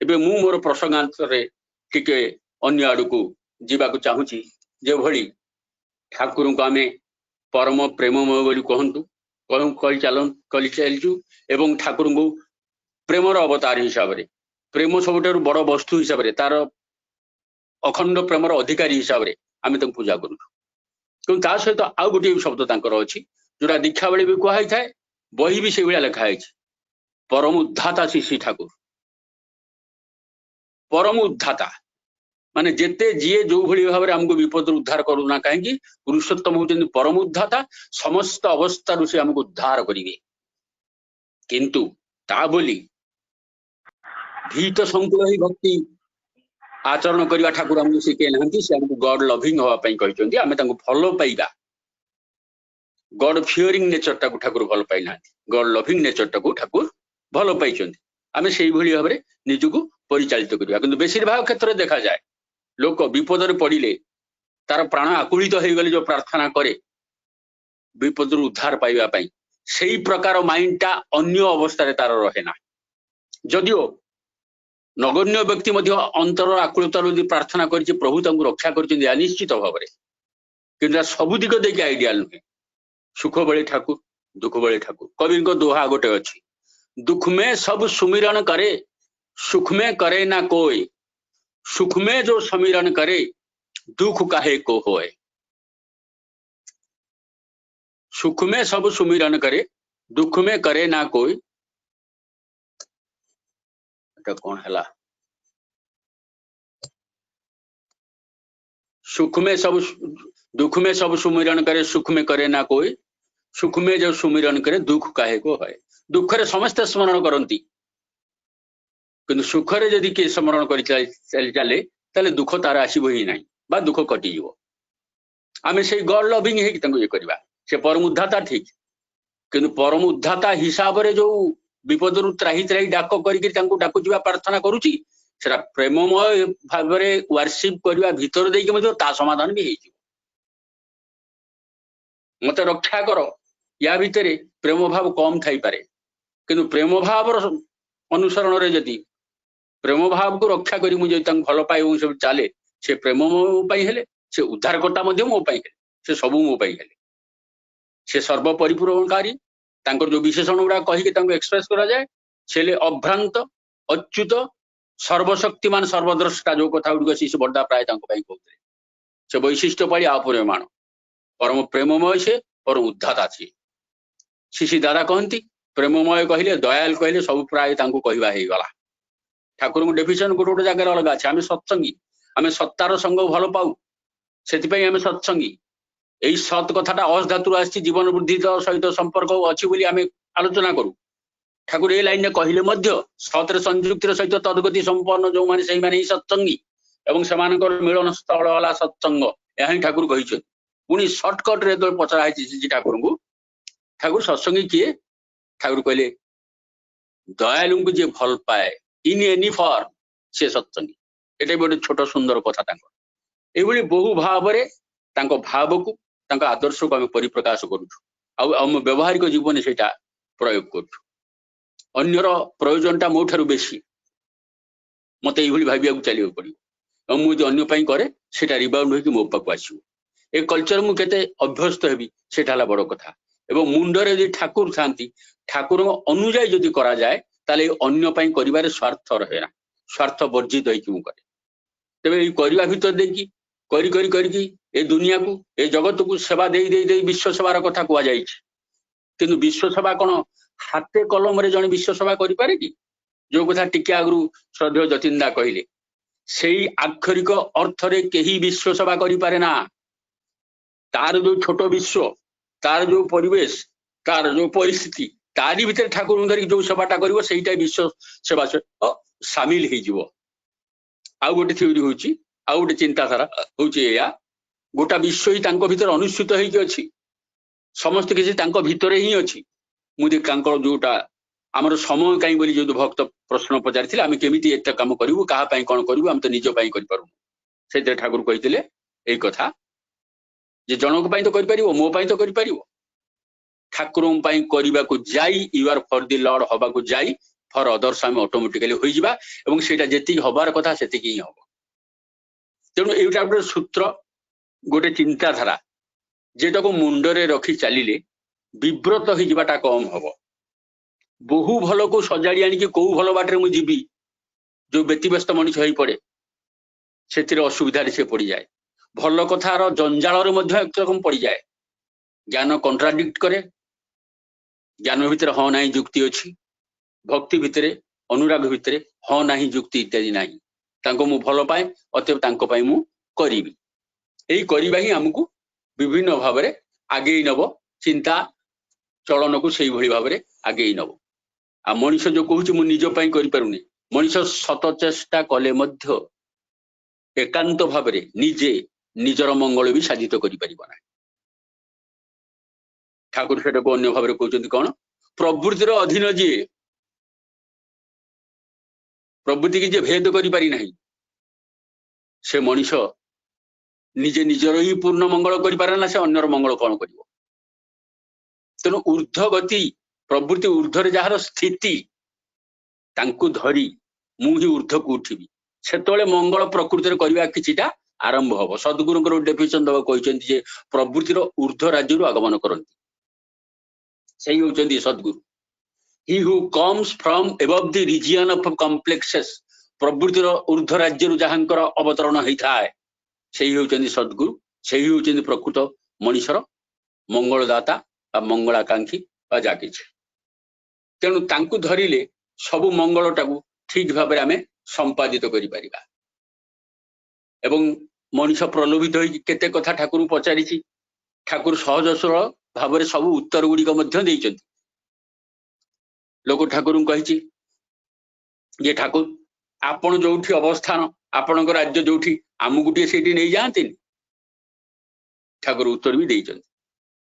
ଏବେ ମୁଁ ମୋର ପ୍ରସଙ୍ଗାନ୍ତରେ ଟିକେ ଅନ୍ୟ ଆଡ଼କୁ ଯିବାକୁ ଚାହୁଁଛି। ଯେଭଳି ଠାକୁରଙ୍କୁ ଆମେ ପରମ ପ୍ରେମମୟ ବୋଲି କହି ଚାଲିଛୁ ଏବଂ ଠାକୁରଙ୍କୁ ପ୍ରେମର ଅବତାର ହିସାବରେ, ପ୍ରେମ ସବୁଠାରୁ ବଡ଼ ବସ୍ତୁ ହିସାବରେ, ତାର ଅଖଣ୍ଡ ପ୍ରେମର ଅଧିକାରୀ ହିସାବରେ ଆମେ ତାଙ୍କୁ ପୂଜା କରୁଛୁ। କିନ୍ତୁ ତା ସହିତ ଆଉ ଗୋଟିଏ ଶବ୍ଦ ତାଙ୍କର ଅଛି ଯୋଉଟା ଦୀକ୍ଷା ବେଳେ ବି କୁହାଯାଇଥାଏ, ବହି ବି ସେଇଭଳିଆ ଲେଖା ହେଇଛି, ପରମ ଉଦ୍ଧାତା ଶ୍ରୀ ଠାକୁର। ପରମ ଉଦ୍ଧାତା ମାନେ ଯେତେ ଯିଏ ଯୋଉ ଭଳି ଭାବରେ ଆମକୁ ବିପଦରୁ ଉଦ୍ଧାର କରୁନା କାହିଁକି, ପୁରୁଷୋତ୍ତମ ହଉଛନ୍ତି ପରମ ଉଦ୍ଧାତା, ସମସ୍ତ ଅବସ୍ଥାରୁ ସେ ଆମକୁ ଉଦ୍ଧାର କରିବେ। କିନ୍ତୁ ତା ବୋଲି ଭୀତ ସଂକୁଳ ହିଁ ଭକ୍ତି ଆଚରଣ କରିବା ଠାକୁର ଆମକୁ ଶିଖେଇ ନାହାନ୍ତି। ସେ ଆମକୁ ଗଡ୍ ଲଭିଂ ହବା ପାଇଁ କହିଛନ୍ତି, ଆମେ ତାଙ୍କୁ ଭଲ ପାଇବା। ଗଡ୍ ଫିୟରିଂ ନେଚରଟାକୁ ଠାକୁର ଭଲ ପାଇନାହାନ୍ତି, ଗଡ୍ ଲଭିଂ ନେଚରଟାକୁ ଠାକୁର ଭଲ ପାଇଛନ୍ତି। ଆମେ ସେଇଭଳି ଭାବରେ ନିଜକୁ ପରିଚାଳିତ କରିବା। କିନ୍ତୁ ବେଶିରଭାଗ କ୍ଷେତ୍ରରେ ଦେଖାଯାଏ ଲୋକ ବିପଦରେ ପଡ଼ିଲେ ତାର ପ୍ରାଣ ଆକୁଳିତ ହେଇଗଲେ ଯୋଉ ପ୍ରାର୍ଥନା କରେ ବିପଦରୁ ଉଦ୍ଧାର ପାଇବା ପାଇଁ, ସେଇ ପ୍ରକାର ମାଇଣ୍ଡଟା ଅନ୍ୟ ଅବସ୍ଥାରେ ତାର ରହେ ନା। ଯଦିଓ ନଗଣ୍ୟ ବ୍ୟକ୍ତି ମଧ୍ୟ ଅନ୍ତର ଆକୁଳତାରୁ ଯଦି ପ୍ରାର୍ଥନା କରିଛି ପ୍ରଭୁ ତାଙ୍କୁ ରକ୍ଷା କରିଛନ୍ତି ଏହା ନିଶ୍ଚିତ ଭାବରେ, କିନ୍ତୁ ସବୁ ଦିଗ ଦେଇକି ଆଇଡିଆଲ ନୁହେଁ। ସୁଖ ବେଳେ ଠାକୁର, ଦୁଃଖ ବେଳେ ଠାକୁର। କବିଙ୍କ ଦୋହା ଗୋଟେ ଅଛି, ଦୁଃଖ ମେ ସବୁ ସୁମିରଣ କରେ, ସୁଖ ମେ करे ना कोई, सुख में जो समीरण करे, दुख काहे को होए। सुख में सब सुमिरन करे, दुख में करे ना कोई। कौन है? सुख में सब दुख में सब सुमिरन करे, सुख में करे ना कोई, सुख में जो सुमिरन करे, दुख काहे को होए। दुखरे समस्त स्मरण करती, କିନ୍ତୁ ସୁଖରେ ଯଦି କିଏ ସ୍ମରଣ କରି ଚାଲେ ତାହେଲେ ଦୁଃଖ ତାର ଆସିବ ହିଁ ନାହିଁ ବା ଦୁଃଖ କଟିଯିବ। ଆମେ ସେଇ ଗଡ୍ ଲଭିଂ ହେଇକି ତାଙ୍କୁ ଇଏ କରିବା। ସେ ପରମ ଉଦ୍ଧାତା ଠିକ, କିନ୍ତୁ ପରମ ଉଦ୍ଧାତା ହିସାବରେ ଯୋଉ ବିପଦରୁ ତ୍ରାହି ତ୍ରାହି ଡାକ କରିକି ତାଙ୍କୁ ଡାକୁଯିବା ପ୍ରାର୍ଥନା କରୁଛି, ସେଟା ପ୍ରେମମୟ ଭାବରେ ୱାର୍ସିପ କରିବା ଭିତରେ ଦେଇକି ମଧ୍ୟ ତା ସମାଧାନ ବି ହେଇଯିବ। ମତେ ରକ୍ଷା କର, ୟା ଭିତରେ ପ୍ରେମ ଭାବ କମ ଥାଇପାରେ, କିନ୍ତୁ ପ୍ରେମ ଭାବର ଅନୁସରଣରେ ଯଦି ପ୍ରେମ ଭାବକୁ ରକ୍ଷା କରି ମୁଁ ଯଦି ତାଙ୍କୁ ଭଲ ପାଏ ଏବଂ ସବୁ ଚାଲେ, ସେ ପ୍ରେମ ମୋ ପାଇଁ ହେଲେ, ସେ ଉଦ୍ଧାରକର୍ତ୍ତା ମଧ୍ୟ ମୋ ପାଇଁ ହେଲେ, ସେ ସବୁ ମୋ ପାଇଁ ହେଲେ। ସେ ସର୍ବ ପରିପୂରଣକାରୀ, ତାଙ୍କର ଯୋଉ ବିଶେଷଣ ଗୁଡାକ କହିକି ତାଙ୍କୁ ଏକ୍ସପ୍ରେସ କରାଯାଏ, ସେ ହେଲେ ଅଭ୍ରାନ୍ତ, ଅଚ୍ୟୁତ, ସର୍ବଶକ୍ତିମାନ, ସର୍ବଦ୍ରଷ୍ଟା, ଯୋଉ କଥା ଗୁଡ଼ିକ ଶିଶୁ ବଡା ପ୍ରାୟ ତାଙ୍କ ପାଇଁ କହୁଥିଲେ। ସେ ବୈଶିଷ୍ଟ୍ୟ ପାଳି ଆପରିମାଣ, ପରମ ପ୍ରେମମୟ, ସେ ପରମ ଉଦ୍ଧାତା ସିଏ। ଶିଶି ଦାଦା କହନ୍ତି ପ୍ରେମମୟ କହିଲେ, ଦୟାଲ କହିଲେ ସବୁ ପ୍ରାୟ ତାଙ୍କୁ କହିବା ହେଇଗଲା। ଠାକୁରଙ୍କ ଡେଫିନେସନ ଗୋଟେ ଗୋଟେ ଜାଗାରେ ଅଲଗା ଅଛି। ଆମେ ସତ୍ସଙ୍ଗୀ, ଆମେ ସତ୍ତାର ସଙ୍ଗ ଭଲ ପାଉ, ସେଥିପାଇଁ ଆମେ ସତ୍ସଙ୍ଗୀ। ଏଇ ସତ୍ କଥାଟା ଅସ୍ ଧାତୁରୁ ଆସିଛି, ଜୀବନ ବୃଦ୍ଧି ସହିତ ସମ୍ପର୍କ ଅଛି ବୋଲି ଆମେ ଆଲୋଚନା କରୁ। ଠାକୁର ଏ ଲାଇନରେ କହିଲେ ମଧ୍ୟ ସତରେ ସଂଯୁକ୍ତିର ସହିତ ତଦ୍ଗତି ସମ୍ପନ୍ନ ଯୋଉମାନେ ସେଇମାନେ ହିଁ ସତ୍ସଙ୍ଗୀ ଏବଂ ସେମାନଙ୍କର ମିଳନ ସ୍ଥଳ ହେଲା ସତ୍ସଙ୍ଗ, ଏହା ହିଁ ଠାକୁର କହିଛନ୍ତି। ପୁଣି ସର୍ଟକଟରେ ଯେତେବେଳେ ପଚରା ହେଇଛି ଶ୍ରୀ ଠାକୁରଙ୍କୁ, ଠାକୁର ସତ୍ସଙ୍ଗୀ କିଏ? ଠାକୁର କହିଲେ ଦୟାଳୁଙ୍କୁ ଯିଏ ଭଲ ପାଏ ଇନ୍ ଏନି ଫର୍ମ, ସେ ସତ୍ସଙ୍ଗୀ। ଏଟା ବି ଗୋଟେ ଛୋଟ ସୁନ୍ଦର କଥା ତାଙ୍କର। ଏଇଭଳି ବହୁ ଭାବରେ ତାଙ୍କ ଭାବକୁ, ତାଙ୍କ ଆଦର୍ଶକୁ ଆମେ ପରିପ୍ରକାଶ କରୁଛୁ, ଆଉ ଆମ ବ୍ୟବହାରିକ ଜୀବନରେ ସେଇଟା ପ୍ରୟୋଗ କରୁଛୁ। ଅନ୍ୟର ପ୍ରୟୋଜନଟା ମୋ ଠାରୁ ବେଶୀ, ମତେ ଏଇଭଳି ଭାବିବାକୁ ଚାଲିବାକୁ ପଡିବ, ଏବଂ ମୁଁ ଯଦି ଅନ୍ୟ ପାଇଁ କରେ ସେଇଟା ରିବାଉଣ୍ଡ ହେଇକି ମୋ ପାଖକୁ ଆସିବ। ଏ କଲଚର ମୁଁ କେତେ ଅଭ୍ୟସ୍ତ ହେବି ସେଇଟା ହେଲା ବଡ କଥା। ଏବଂ ମୁଣ୍ଡରେ ଯଦି ଠାକୁର ଥାନ୍ତି, ଠାକୁରଙ୍କ ଅନୁଯାୟୀ ଯଦି କରାଯାଏ ତାହେଲେ ଅନ୍ୟ ପାଇଁ କରିବାରେ ସ୍ୱାର୍ଥ ରହେ ନା, ସ୍ୱାର୍ଥ ବର୍ଜିତ ହେଇକି ମୁଁ କରେ। ତେବେ ଏଇ କରିବା ଭିତରେ ଦେଇକି କରିକି ଏ ଦୁନିଆକୁ, ଏ ଜଗତକୁ ସେବା ଦେଇ ଦେଇ ଦେଇ ବିଶ୍ୱ ସେବାର କଥା କୁହାଯାଇଛି। କିନ୍ତୁ ବିଶ୍ୱ ସେବା କଣ ହାତେ କଲମରେ ଜଣେ ବିଶ୍ୱ ସେବା କରିପାରେ କି? ଯୋଉ କଥା ଟିକେ ଆଗରୁ ଶ୍ରଦ୍ଧେୟ ଯତୀନ୍ଦ୍ରା କହିଲେ, ସେଇ ଆକ୍ଷରିକ ଅର୍ଥରେ କେହି ବିଶ୍ୱ ସେବା କରିପାରେ ନା। ତାର ଯୋଉ ଛୋଟ ବିଶ୍ୱ, ତାର ଯୋଉ ପରିବେଶ, ତାର ଯୋଉ ପରିସ୍ଥିତି, ତାରି ଭିତରେ ଠାକୁରଙ୍କୁ ଧରିକି ଯୋଉ ସେବାଟା କରିବ ସେଇଟା ବିଶ୍ୱ ସେବା ସାମିଲ ହେଇଯିବ। ଆଉ ଗୋଟେ ଥିଓରି ହଉଛି, ଆଉ ଗୋଟେ ଚିନ୍ତାଧାରା ହଉଛି ଏଇଆ, ଗୋଟା ବିଶ୍ୱ ହିଁ ତାଙ୍କ ଭିତରେ ଅନୁଷ୍ଠିତ ହେଇକି ଅଛି, ସମସ୍ତେ କିଛି ତାଙ୍କ ଭିତରେ ହିଁ ଅଛି। ମୁଁ ତାଙ୍କର ଯୋଉଟା आमर समय कहीं बोली जो भक्त प्रश्न पचारि आम केमी एत कम करूँ क्या कौन करूँ आम तो निज करूँ से ठाकुर कही यही कथा जे जनक तो कर मो तो कर ठाकुर करने को जाई you are for the Lord हवा को जाई फॉर अदर्स आम ऑटोमेटिकली हो जावा एवं सेटा जेति हबार कथा सेति ही हम तेणु एटा गोटे सूत्र गोटे चिंताधारा जेटा को मुंडरे रखी चलिले विव्रत हो जावाटा कम हम बहु भल को सजाड़ी आनिक कौ भल बाटे मुझे जीवी जो व्यतिव्यस्त मनीष हो पड़े से असुविधा से पड़ जाए भल कथार जंजाल एक रकम पड़ जाए ज्ञान कंट्राडिक्ट करे ज्ञान भितर हाँ ना जुक्ति अच्छी भक्ति भितर अनुराग भितर हाँ ना जुक्ति इत्यादि ना मु भल पाए अतएव मु करी यही करवा ही आमको विभिन्न भाव में आगे नब चिंता चलन को से भाव में आगे नब आ मनीष जो कहूँ मु निज करूनी मनीष शत चेष्टा कले मध्य एकांत भाव में निजे निजर मंगल भी साधित कर ठाकुर से अन्य भाव में कहते कौन प्रवृत्तिर अधीन जी प्रवृत्ति की जे भेद करी से मनीष निजे निजर ही पूर्ण मंगल कर से अन्यर मंगल कौन कर तेणु ऊर्ध्व गति प्रवृत्ति ऊर्ध्व जार स्थिति धरी मुझे ऊर्ध्व को उठिबी से मंगल प्रकृति करवा किछिटा आरंभ हम सद्गुरु डेफिनेशन दबा कहते प्रवृत्तिर ऊर्ध्व राज्य आगमन करती से ही सद्गुरु ही who comes from above the region of complexes प्रवृत्तिर ऊर्ध्व राज्य जहाँकर अवतरण होता है से ही होचंदी सद्गुरु से ही होचंदी प्रकृत मनीषर मंगलदाता मंगलाकांक्षी जाकि तेणु तांकु धरिले सबु मंगलटाकू ठीक भाव में आम संपादित करिपरिबा एवं मनीष प्रलोभित होई केते कथा ठाकुर पचारि ठाकुर सहज सरल भाव में सब उत्तर गुड़िक लोक ठाकुर कही ठाकुर आपण जो अवस्थान आपण राज्य जो आम गोटे से नहीं जाती ठाकुर उत्तर भी देते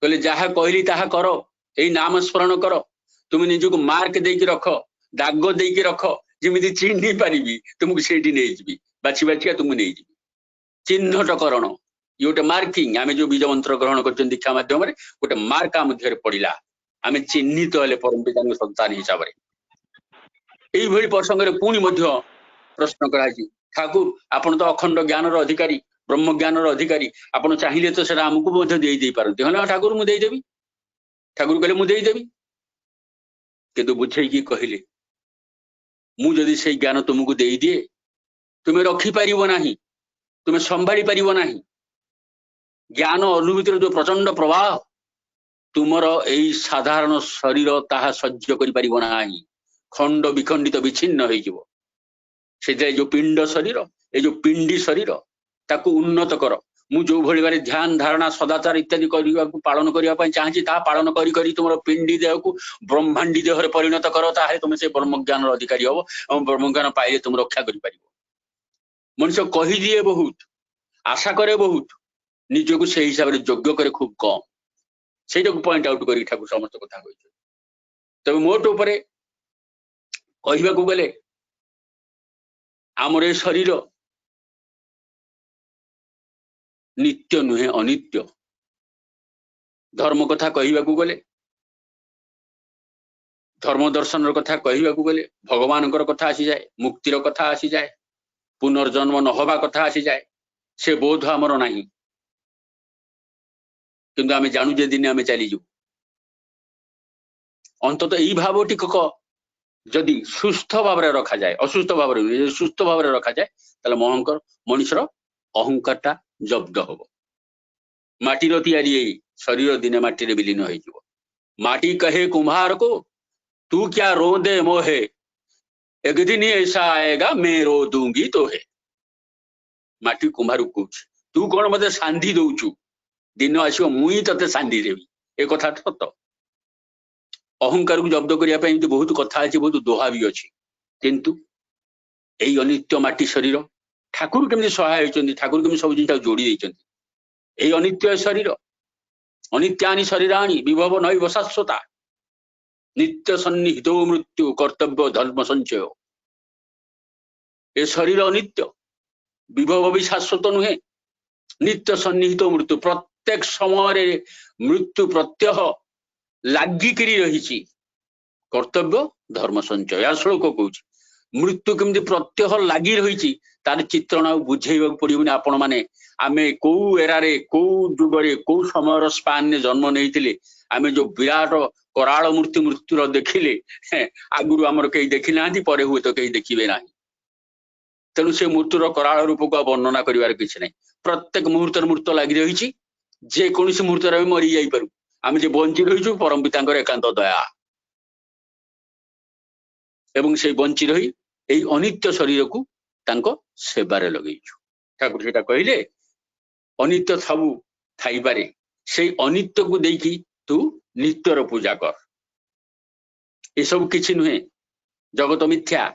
कहले जहाँ कहली ताहा कर यही नाम स्मरण कर तुम निजक मार्क देकी रख दाग देकी रख जमी चिन्ह पारि तुमको से नहीं बाछी बाछिया तुमको नहीं चिन्हटकरण ये गोटे मार्किंग आम जो बीज मंत्र ग्रहण कर दीक्षा मध्यम गोटे मार्क आम देह पड़ा आम चिन्हित हेले परम पिता संतान हिसाब से यही प्रसंग में पुणी प्रश्न कराई ठाकुर आपन तो अखंड ज्ञान अधिकारी ब्रह्म ज्ञान अधिकारी आपन चाहिए तो सेटा आमको दे पारती हाँ ठाकुर मुझे देवी ठाकुर कहले मुदेदेवी किंतु बुझे कहले मुझे से ज्ञान तुमको दे दिए तुम्हें रखिपार ना तुम्हें संभाली पार ना ज्ञान अनुभूतिर जो प्रचंड प्रवाह तुमर यही साधारण शरीर ताहा सह्य कर खंड विखंडित विच्छिन्न से जो पिंड शरीर ये जो पिंडी शरीर ताकू उन्नत कर मु जो भली बारे ध्यान धारणा सदाचार इत्यादि पालन करने चाहती पालन करी तुम पिंडी देह को ब्रह्मांडी देह परिणत कर ताहे तुम से ब्रह्म ज्ञान अधिकारी हम और ब्रह्म ज्ञान पाइले तुम रक्षा कर मनुष्य कही दिए बहुत आशा करे बहुत निजक से हिसाब से योग्य करे खूब कम से पॉइंट आउट कर ठाकुर समस्त कथा तब मोट उपर कहवाक गले आमर ए शरीर नित्य नुहे अनित्य धर्म कथा कहवाक गले धर्म दर्शन कथा कहवाक गले भगवान कथा आसी जाए मुक्तिर कथा आसी जाए पुनर्जन्म न हवा कथा आसी जाए से बोध आमर नहीं किंतु आमे जानू जे दिन आमे चली जाऊ अंतत यही भाव टिक जदि सुस्थ भाव में रखा जाए असुस्थ भाव में सुस्थ भाव में रखा जाए ताले महंकर मनुष्यर अहंकारटा जब्द हम माटीर तैयारी शरीर दिने माटी विलीन हो माटी कहे कुम्हार को तू क्या रो दे मोहे एक दिन ऐसा आएगा मैं रो दूंगी तो है माटी कुम्हार कह तू कौन मत सांधी दौचु दिन आसो मुई ते सांधी देवी एक कथा सत अहंकार को जब्द करने बहुत कथा अच्छी बहुत दोहा भी अच्छी किंतु यही अनित्य माटी शरीर ठाकुर केमती सहाय होती ठाकुर केमती सब जिन जोड़ी यही अनित्य शरीर अनित्यानि शरीराणि विभव नई शाश्वता नित्य सन्निहितो मृत्यु कर्तव्य धर्म संचय ए शरीर अनित्य विभव भी शाश्वत नुहे नित्य सन्निहित मृत्यु प्रत्येक समय मृत्यु प्रत्यह लागिकी रही कर्तव्य धर्म संचय या श्लोक कहूँ मृत्यु केमती प्रत्यह लगी रही तार चित्रण बुझेबा पड़ोनी आपण मैंने आमे कौ एरारे कौ जुगरे कौ समय स्पान ने जन्म नहीं आमे जो विराट कराल मूर्ति मृत्युर देखिले आगुरु आमर कहीं देखी ना पर हुए तो कहीं देखिए ना तेणु से मृत्युर कराल रूप को वर्णना करिवार किछि नै प्रत्येक मुहूर्त मृत्यु लगी रही जेकोसी मुहूर्त मरी जाई पारू आमे जे बंची रही परम पितांकर एकांत दया एवं से बंची रही एई अनित्य शरीर को तांको सेबारे लगेइछु ठाकुर सेटा कहिले अनित्य सबु थाई पारे से अनित्य को देखी तू नित्यर पूजा कर ये सब किछि नुहे जगत मिथ्या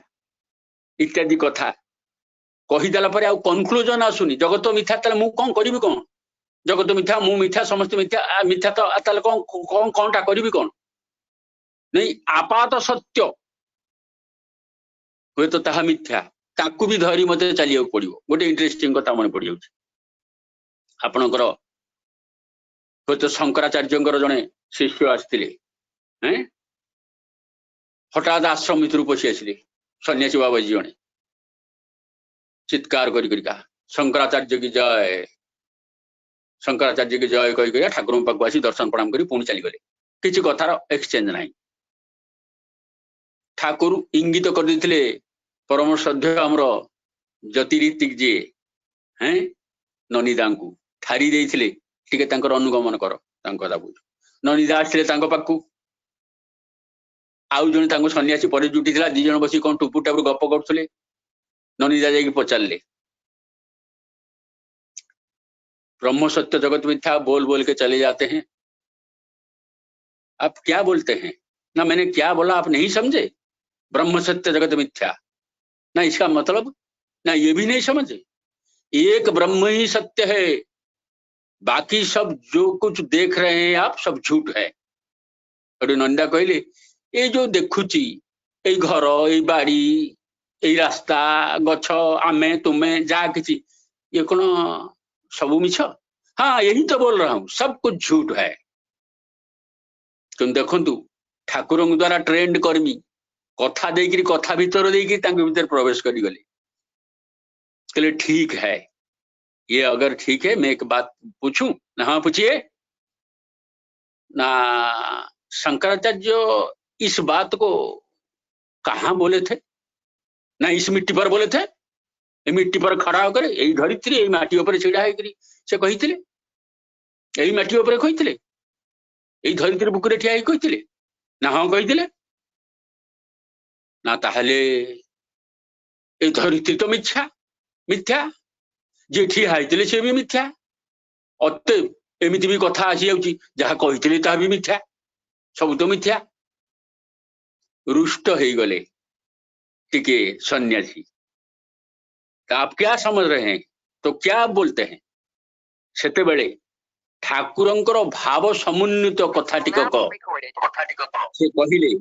इत्यादि कथा कहीदेला पर आउ कनक्लूजन आसुनी जगत मिथ्या ताले मु कोन करिवि कोन जगत मिथ्या मु मिथ्या समस्त मिथ्या मिथ्या तो ताले कोन कोनटा करिवि कोन नहीं आपात सत्य हुए तो ताहा मिथ्या ताकू भी धरी मते चलिया पड़िवो गोटे इंटरेस्टिंग कथा मन पड़ जाउछ आपणकर हुए तो शंकराचार्यंकर जने शिष्य आस्तिले हैं हठात आश्रम भितर पशि आसिले सन्यासी बाबाजी जने चित्कार करी करिका शंकराचार्य की जय कही ठाकुर पाक आसी दर्शन प्रणाम करी पुणी चली गले किछि कथार एक्सचेंज नाही ठाकुर इंगित कर देथिले परम श्रद्धेय हमर ज्योतिरितिक जी हैं ननिदा को ठारी देथिले टिके तांकर अनुगमन कर तांको कथा बुझ ननिदा आसिले तांको पाकू आउ जने तांको सन्यासी पर जुटिथिला दी जण बसी कोन टुपु टापु गप करथले ननिदा जाई पचारले ब्रह्म सत्य जगत मिथ्या बोल बोल के चले जाते हैं आप क्या बोलते हैं ना मैंने क्या बोला आप नहीं समझे ब्रह्म सत्य जगत मिथ्या ना इसका मतलब ना ये भी नहीं समझे एक ब्रह्म ही सत्य है बाकी सब जो कुछ देख रहे हैं आप सब झूठ है और नंदा कहले ये जो देखुची ये घर ये बाड़ी ये रास्ता गछ आमे तुमे जा किसी ये कौन सबू मिछ हाँ यही तो बोल रहा हूं सब कुछ झूठ है तुम देखु ठाकुर द्वारा ट्रेंड कर्मी कथा देकरी कथा भीतर देकरी तांके भीतर प्रवेश करी गले कहले ठीक है ये अगर ठीक है मैं एक बात पूछूं ना हाँ पूछिए ना शंकराचार्य इस बात को कहाँ बोले थे ना इस मिट्टी पर बोले थे ये मिट्टी पर खड़ा होकर यही धरित्री यही माटी ऊपर छिड़ा है से कही यही माटी ऊपर कही यही धरित्री बुकुरे ठिया कही ना हाँ कही ना ताहले ए धरित्री तो मिथ्या मिथ्या जे ठिया होइतिले से भी मिथ्या अते एमिति भी कथा आसी जाउची जहा कहितिले ता भी मिथ्या सब तो मिथ्या रुष्ट हो गले टिके सन्यासी तो आप क्या समझ रहे हैं तो क्या आप बोलते हैं सेते बेले ठाकुरंकर भाव समुन्नित कथा टिकक से कहिले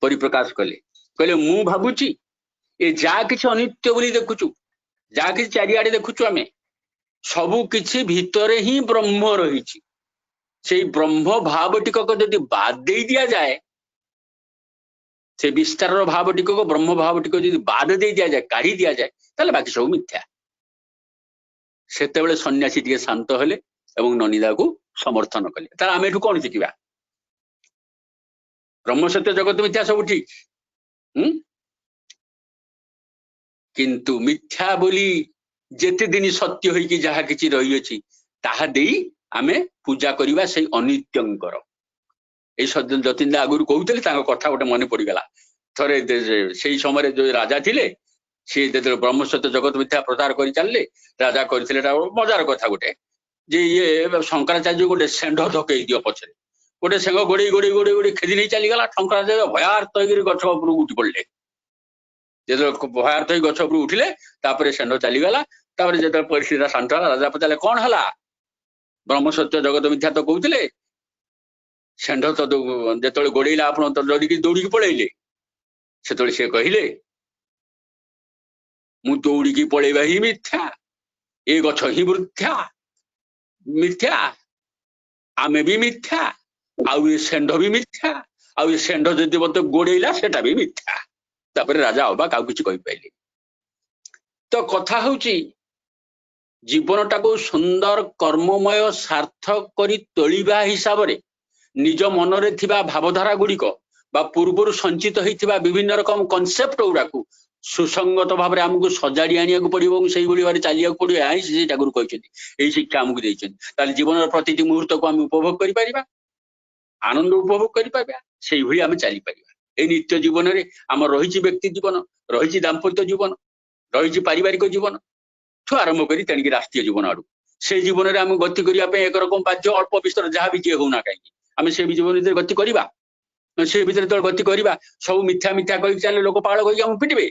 परिप्रकाश कले कहले मु भाबुची ए जा किछि अनित्य बोली देखुचु जा किछि चारिआडे देखुचु आमे सबु किछि भितरे ही ब्रह्म रहिछि से ब्रह्म भाव टिकक जदि बाद दे दिया जाए से विस्तार भाव टिकक ब्रह्म भाव टिक जदि बाद दे दिया जाए काढ़ी दिया जाए ताले बाकी सब मिथ्या सेते बेले सन्यासी टिके शांत हेले एवं ननिदा को समर्थन कले तार आमे एठु कोन शिखिबा ब्रह्म सत्य जगत मिथ्या सब ठीक किंतु मिथ्या बोली जेते दिन सत्य होई कि जहा किछि रही अछि ताहा देई आमे पूजा करिवा से अनित्यंकर ए सज्जन जतिंदा आगुरु कहउतले तांको कथा गोटे मन पड़ी गला थरे सेही समय जो राजा थिले से जेते ब्रह्म सत्य जगत मिथ्या प्रचार करि चलले राजा करथिले मजार कथा गोटे जे ये शंकराचार्य गोटे सेंढ धकई दियो पछरे गोटे सेंग गोड़ी गोड़ी गोड़ी गोड़ी खेदी नहीं चली गला शंकराचार्य भयार्थ होई गछ ऊपर उठी पड़ले जेते भयार्थ होई गछ ऊपर उठिले तापरे सेंढ चली गला तापरे जेते परिस्थिति शांत होला राजा पचाले कोन हला ब्रह्म सत्य जगत मिथ्या तो कहउतले ଷେଣ୍ଢ ତ ଯେତେବେଳେ ଗୋଡେଇଲା ଆପଣ ତ ଦୌଡ଼ିକି ପଳେଇଲେ। ସେତେବେଳେ ସେ କହିଲେ ମୁଁ ଦୌଡ଼ିକି ପଳେଇବା ହିଁ ମିଥ୍ୟା, ଏ ଗଛ ହିଁ ମିଥ୍ୟା, ଆମେ ବି ମିଥ୍ୟା, ଆଉ ଏ ଷେଣ୍ଢ ବି ମିଥ୍ୟା, ଆଉ ଏ ଷେଣ୍ଢ ଯଦି ମତେ ଗୋଡେଇଲା ସେଟା ବି ମିଥ୍ୟା। ତାପରେ ରାଜା ଅବାକ ଆଉ କିଛି କହିପାରିଲେ। ତ କଥା ହଉଛି ଜୀବନଟାକୁ ସୁନ୍ଦର କର୍ମମୟ ସାର୍ଥକ କରି ତୋଳିବା ହିସାବରେ ନିଜ ମନରେ ଥିବା ଭାବଧାରା ଗୁଡିକ ବା ପୂର୍ବରୁ ସଞ୍ଚିତ ହେଇଥିବା ବିଭିନ୍ନ ରକମ କନସେପ୍ଟ ଗୁଡାକୁ ସୁସଙ୍ଗତ ଭାବରେ ଆମକୁ ସଜାଡି ଆଣିବାକୁ ପଡିବ ଏବଂ ସେଇଭଳି ଭାବରେ ଚାଲିବାକୁ ପଡିବ। ଏହା ହିଁ ଶ୍ରୀ ଠାକୁର କହିଛନ୍ତି, ଏହି ଶିକ୍ଷା ଆମକୁ ଦେଇଛନ୍ତି। ତାହେଲେ ଜୀବନର ପ୍ରତିଟି ମୁହୂର୍ତ୍ତକୁ ଆମେ ଉପଭୋଗ କରିପାରିବା, ଆନନ୍ଦ ଉପଭୋଗ କରିପାରିବା, ସେଇଭଳି ଆମେ ଚାଲିପାରିବା। ଏଇ ନିତ୍ୟ ଜୀବନରେ ଆମର ରହିଛି ବ୍ୟକ୍ତି ଜୀବନ, ରହିଛି ଦାମ୍ପତ୍ୟ ଜୀବନ, ରହିଛି ପାରିବାରିକ ଜୀବନ ଠୁ ଆରମ୍ଭ କରି ତେଣିକି ରାଷ୍ଟ୍ରୀୟ ଜୀବନ ଆଡୁ। ସେ ଜୀବନରେ ଆମେ ଗତି କରିବା ପାଇଁ ଏକରକମ ବାଧ୍ୟ, ଅଳ୍ପ ବିସ୍ତାର ଯାହା ବି ଯିଏ ହଉନା କାହିଁକି ଆମେ ସେ ଜୀବନ ଭିତରେ ଗତି କରିବା। ସେ ଭିତରେ ଯେତେବେଳେ ଗତି କରିବା ସବୁ ମିଥ୍ୟା ମିଥ୍ୟା କହିକି ଚାଲିଲେ ଲୋକ ପାଗଳ କହିକି ଆମକୁ ପିଟିବେ।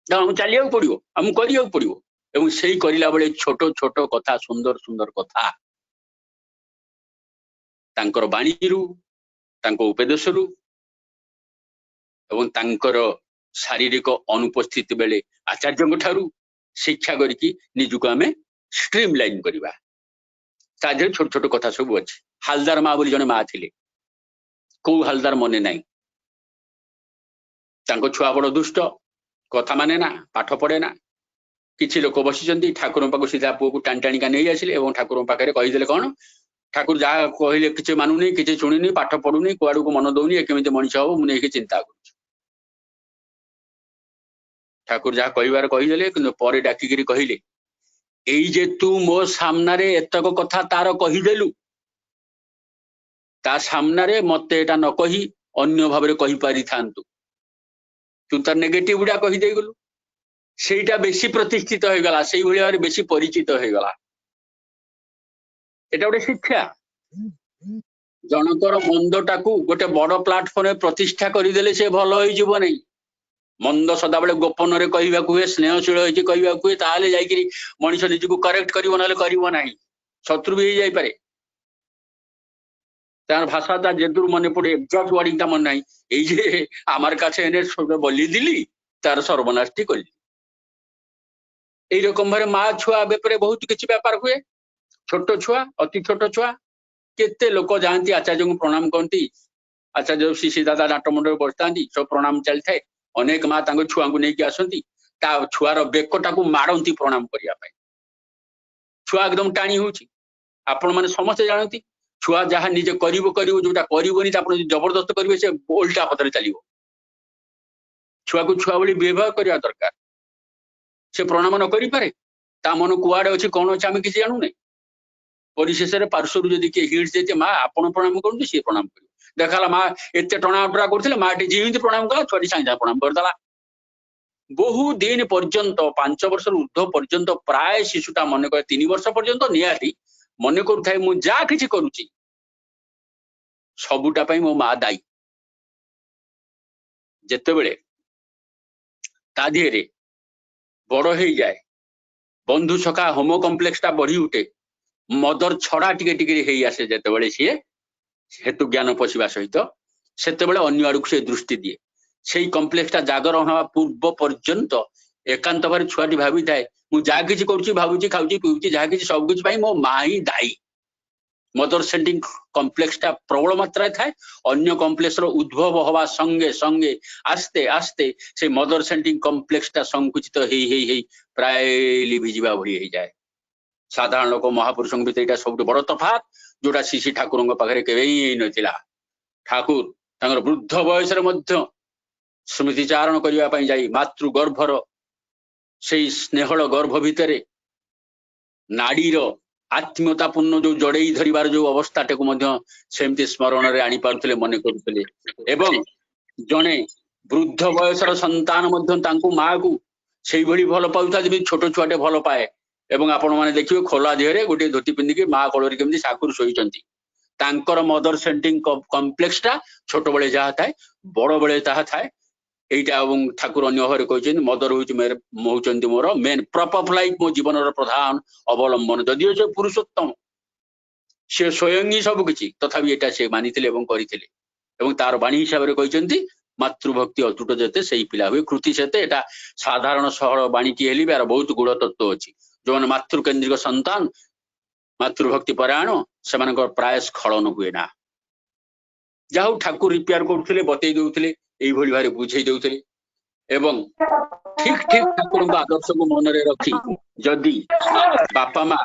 ଆମକୁ ଚାଲିବାକୁ ପଡିବ, ଆମକୁ କରିବାକୁ ପଡିବ। ଏବଂ ସେଇ କରିଲା ବେଳେ ଛୋଟ ଛୋଟ କଥା, ସୁନ୍ଦର ସୁନ୍ଦର କଥା ତାଙ୍କର ବାଣୀରୁ, ତାଙ୍କ ଉପଦେଶରୁ ଏବଂ ତାଙ୍କର ଶାରୀରିକ ଅନୁପସ୍ଥିତି ବେଳେ ଆଚାର୍ଯ୍ୟଙ୍କ ଠାରୁ ଶିକ୍ଷା କରିକି ନିଜକୁ ଆମେ ଷ୍ଟ୍ରିମ୍ ଲାଇନ୍ କରିବା। ତା ଦେହରେ ଛୋଟ ଛୋଟ କଥା ସବୁ ଅଛି। ହାଲଦାର ମା ବୋଲି ଜଣେ ମା ଥିଲେ, କୋଉ ହାଲଦାର ମନେ ନାହିଁ। ତାଙ୍କ ଛୁଆ ବଡ ଦୁଷ୍ଟ, କଥା ମାନେ ନା, ପାଠ ପଢେ ନା। କିଛି ଲୋକ ବସିଛନ୍ତି, ଠାକୁରଙ୍କ ପାଖକୁ ସିଧା ପୁଅକୁ ଟାଣି ଟାଣିକା ନେଇ ଆସିଲେ ଏବଂ ଠାକୁରଙ୍କ ପାଖରେ କହିଦେଲେ କଣ, ଠାକୁର ଯାହା କହିଲେ କିଛି ମାନୁନି, କିଛି ଶୁଣିନି, ପାଠ ପଢୁନି, କୁଆଡକୁ ମନ ଦଉନି, ଏ କେମିତି ମଣିଷ ହବ ମୁଁ ନେଇକି ଚିନ୍ତା କରୁଛି। ଠାକୁର ଯାହା କହିବାର କହିଦେଲେ, କିନ୍ତୁ ପରେ ଡାକିକିରି କହିଲେ ଏଇ ଯେ ତୁ ମୋ ସାମ୍ନାରେ ଏତକ କଥା ତାର କହିଦେଲୁ, ତା ସାମ୍ନାରେ ମତେ ଏଟା ନ କହି ଅନ୍ୟ ଭାବରେ କହିପାରିଥାନ୍ତୁ, ତୁ ତାର ନେଗେଟିଭ ଗୁଡା କହିଦେଇଗଲୁ, ସେଇଟା ବେଶୀ ପ୍ରତିଷ୍ଠିତ ହେଇଗଲା, ସେଇଭଳି ଭାବରେ ବେଶୀ ପରିଚିତ ହେଇଗଲା। ଏଟା ଗୋଟେ ଶିକ୍ଷା। ଜଣଙ୍କର ମନ୍ଦଟାକୁ ଗୋଟେ ବଡ ପ୍ଲାଟଫର୍ମରେ ପ୍ରତିଷ୍ଠା କରିଦେଲେ ସେ ଭଲ ହେଇଯିବ ନାହିଁ। ମନ୍ଦ ସଦାବେଳେ ଗୋପନରେ କହିବାକୁ ହୁଏ, ସ୍ନେହଶୀଳ ହେଇକି କହିବାକୁ ହୁଏ, ତାହେଲେ ଯାଇକିରି ମଣିଷ ନିଜକୁ କରେକ୍ଟ କରିବ, ନହେଲେ କରିବ ନାହିଁ। ଶତ୍ରୁ ବି ହେଇଯାଇପାରେ। তার ভাষাটা যেদূর মনে পড়ে এক্সাক্ট ওয়ার্ডিংটা মনে নাই, এই যে আমার কাছে এনে বলি দিলি তার সর্বনাশটি করলি। এইরকম ভাবে মা ছুয়া ব্যাপারে বহুত কিছু ব্যাপার হুয়ে। ছোট ছুয়া, অতি ছোট ছুয়া, কেতে লোক যাଆନ୍ତି ଆଚାର୍ଯ୍ୟଙ୍କୁ ପ୍ରଣାମ କରନ୍ତି। ଆଚାର୍ଯ୍ୟ ଶିଶି ଦାଦା ନାଟମଣ୍ଡଳରେ ବସିଥାନ୍ତି, ସବୁ ପ୍ରଣାମ ଚାଲିଥାଏ। ଅନେକ ମା ତାଙ୍କ ଛୁଆଙ୍କୁ ନେଇକି ଆସନ୍ତି, ତା ଛୁଆର ବେକଟାକୁ ମାରନ୍ତି ପ୍ରଣାମ କରିବା ପାଇଁ। ଛୁଆ ଏକଦମ ଟାଣି ହଉଛି। ଆପଣ ମାନେ ସମସ୍ତେ ଜାଣନ୍ତି ଛୁଆ ଯାହା ନିଜେ କରିବ, ଯୋଉଟା କରିବନି ଆପଣ ଯଦି ଜବରଦସ୍ତ କରିବେ ସେ ଓଲଟା ପଥରେ ଚାଲିବ। ଛୁଆକୁ ଛୁଆ ଭଳି ବ୍ୟବହାର କରିବା ଦରକାର। ସେ ପ୍ରଣାମ ନ କରିପାରେ, ତା ମନ କୁଆଡେ ଅଛି କଣ ଅଛି ଆମେ କିଛି ଜାଣୁନେ। ପରିଶେଷରେ ପାର୍ଶ୍ୱରୁ ଯଦି କିଏ ହିଣ୍ଟ ଦେଇছে ମା ଆପଣ ପ୍ରଣାମ କରନ୍ତୁ, ସିଏ ପ୍ରଣାମ କରିବ। ଦେଖାଲା ମା ଏତେ ଟଣା ଅଟରା କରୁଥିଲେ, ମାଟି ଯେମିତି ପ୍ରଣାମ କଲା ଛୁଆଟି ସାଙ୍ଗେ ସାଙ୍ଗେ ପ୍ରଣାମ କରିଦେଲା। ବହୁ ଦିନ ପର୍ଯ୍ୟନ୍ତ, 5 ବର୍ଷରୁ ଉର୍ଦ୍ଧ୍ୱ ପର୍ଯ୍ୟନ୍ତ ପ୍ରାୟ ଶିଶୁଟା ମନେ କରେ, 3 ବର୍ଷ ପର୍ଯ୍ୟନ୍ତ ନିହାତି ମନେ କରୁଥାଏ ମୁଁ ଯାହା କିଛି କରୁଛି ସବୁଟା ପାଇଁ ମୋ ମା ଦାୟୀ। ଯେତେବେଳେ ତା ଦେହରେ ବଡ ହେଇଯାଏ, ବନ୍ଧୁ ସଖା ହୋମ କମ୍ପ୍ଲେକ୍ସ ଟା ବଢି ଉଠେ, ମଦର ଛଡା ଟିକେ ଟିକେ ହେଇ ଆସେ, ଯେତେବେଳେ ସିଏ ହେତୁ ଜ୍ଞାନ ପଶିବା ସହିତ ସେତେବେଳେ ଅନ୍ୟ ଆଡକୁ ସେ ଦୃଷ୍ଟି ଦିଏ। ସେଇ କମ୍ପ୍ଲେକ୍ସ ଟା ଜାଗରଣ ହେବା ପୂର୍ବ ପର୍ଯ୍ୟନ୍ତ ଏକାନ୍ତ ଭାବରେ ଛୁଆଟି ଭାବିଥାଏ ମୁଁ ଯାହା କିଛି କରୁଛି, ଭାବୁଛି, ଖାଉଛି, ପିଉଛି, ଯାହା କିଛି ସବୁ କିଛି ପାଇଁ ମୋ ମା ହିଁ ଦାୟୀ। ମଦର ସେଣ୍ଟିଂ କମ୍ପ୍ଲେକ୍ସ ଟା ପ୍ରବଳ ମାତ୍ରାରେ ଥାଏ। ଅନ୍ୟ କମ୍ପ୍ଲେକ୍ସ ର ଉଦ୍ଭବ ହବା ସଙ୍ଗେ ସଙ୍ଗେ ଆସ୍ତେ ଆସ୍ତେ ସେ ମଦର ସେଣ୍ଟିଂ କମ୍ପ୍ଲେକ୍ସ ଟା ସଂକୁଚିତ ହେଇ ହେଇ ହେଇ ପ୍ରାୟ ଲିଭିଯିବା ଭଳି ହେଇଯାଏ। ସାଧାରଣ ଲୋକ ମହାପୁରୁଷଙ୍କ ଭିତରେ ଏଇଟା ସବୁଠୁ ବଡ ତଫାତ୍, ଯୋଉଟା ଶିଶି ଠାକୁରଙ୍କ ପାଖରେ କେବେ ହିଁ ହେଇନଥିଲା। ଠାକୁର ତାଙ୍କର ବୃଦ୍ଧ ବୟସରେ ମଧ୍ୟ ସ୍ମୃତି ଚାରଣ କରିବା ପାଇଁ ଯାଇ ମାତୃ ଗର୍ଭର ସେଇ ସ୍ନେହଳ ଗର୍ଭ ଭିତରେ ନାଡିର ଆତ୍ମୀୟତାପୂର୍ଣ୍ଣ ଯୋଉ ଜଡେଇ ଧରିବାର ଯୋଉ ଅବସ୍ଥାଟାକୁ ମଧ୍ୟ ସେମିତି ସ୍ମରଣରେ ଆଣିପାରୁଥିଲେ, ମନେ କରୁଥିଲେ। ଏବଂ ଜଣେ ବୃଦ୍ଧ ବୟସର ସନ୍ତାନ ମଧ୍ୟ ତାଙ୍କୁ ମାକୁ ସେଇଭଳି ଭଲ ପାଉଥାଏ ଯେମିତି ଛୋଟ ଛୁଆଟେ ଭଲ ପାଏ। ଏବଂ ଆପଣ ମାନେ ଦେଖିବେ ଖୋଲା ଦେହରେ ଗୋଟିଏ ଧୋତି ପିନ୍ଧିକି ମା କୋଳରେ କେମିତି ସାକୁରୁ ଶୋଇଛନ୍ତି। ତାଙ୍କର ମଦର ସେଣ୍ଟିଂ କମ୍ପ୍ଲେକ୍ସ ଟା ଛୋଟବେଳେ ଯାହା ଥାଏ ବଡ ବେଳେ ତାହା ଥାଏ। এইটা এবং ঠাকুর ଅନ୍ୟ ଭାବରେ କହିଛନ୍ତି ମଦର ହଉଛନ୍ତି ମୋର ମେନ୍ ପ୍ରପ୍ ଅଫ୍ ଲାଇଫ୍, ମୋ ଜୀବନର ପ୍ରଧାନ ଅବଲମ୍ବନ। ଯଦିଓ ସେ ପୁରୁଷୋତ୍ତମ, से स्वयं ही सब किछि तथापि एटा से मानिथिले एवं करिथिले एवं तार बाणी हिसाब रे कहिसंती मातृभक्ति अतुट जेते सेही पिला हुए कृति सेते एटा साधारण सरल बाणी की हेली यार बहुत गुण तत्व अछि जो मातृ केंद्रिक संतान मातृभक्ति परायण से प्राय स्खलन हुए ना जाहु ठाकुर रिपेयर करथिले बतै देउथिले एई भली भारे बुझै देउथिले एवं ठीक ठीक ठाकुर आदर्श को मन रे रखी जदि बापा माँ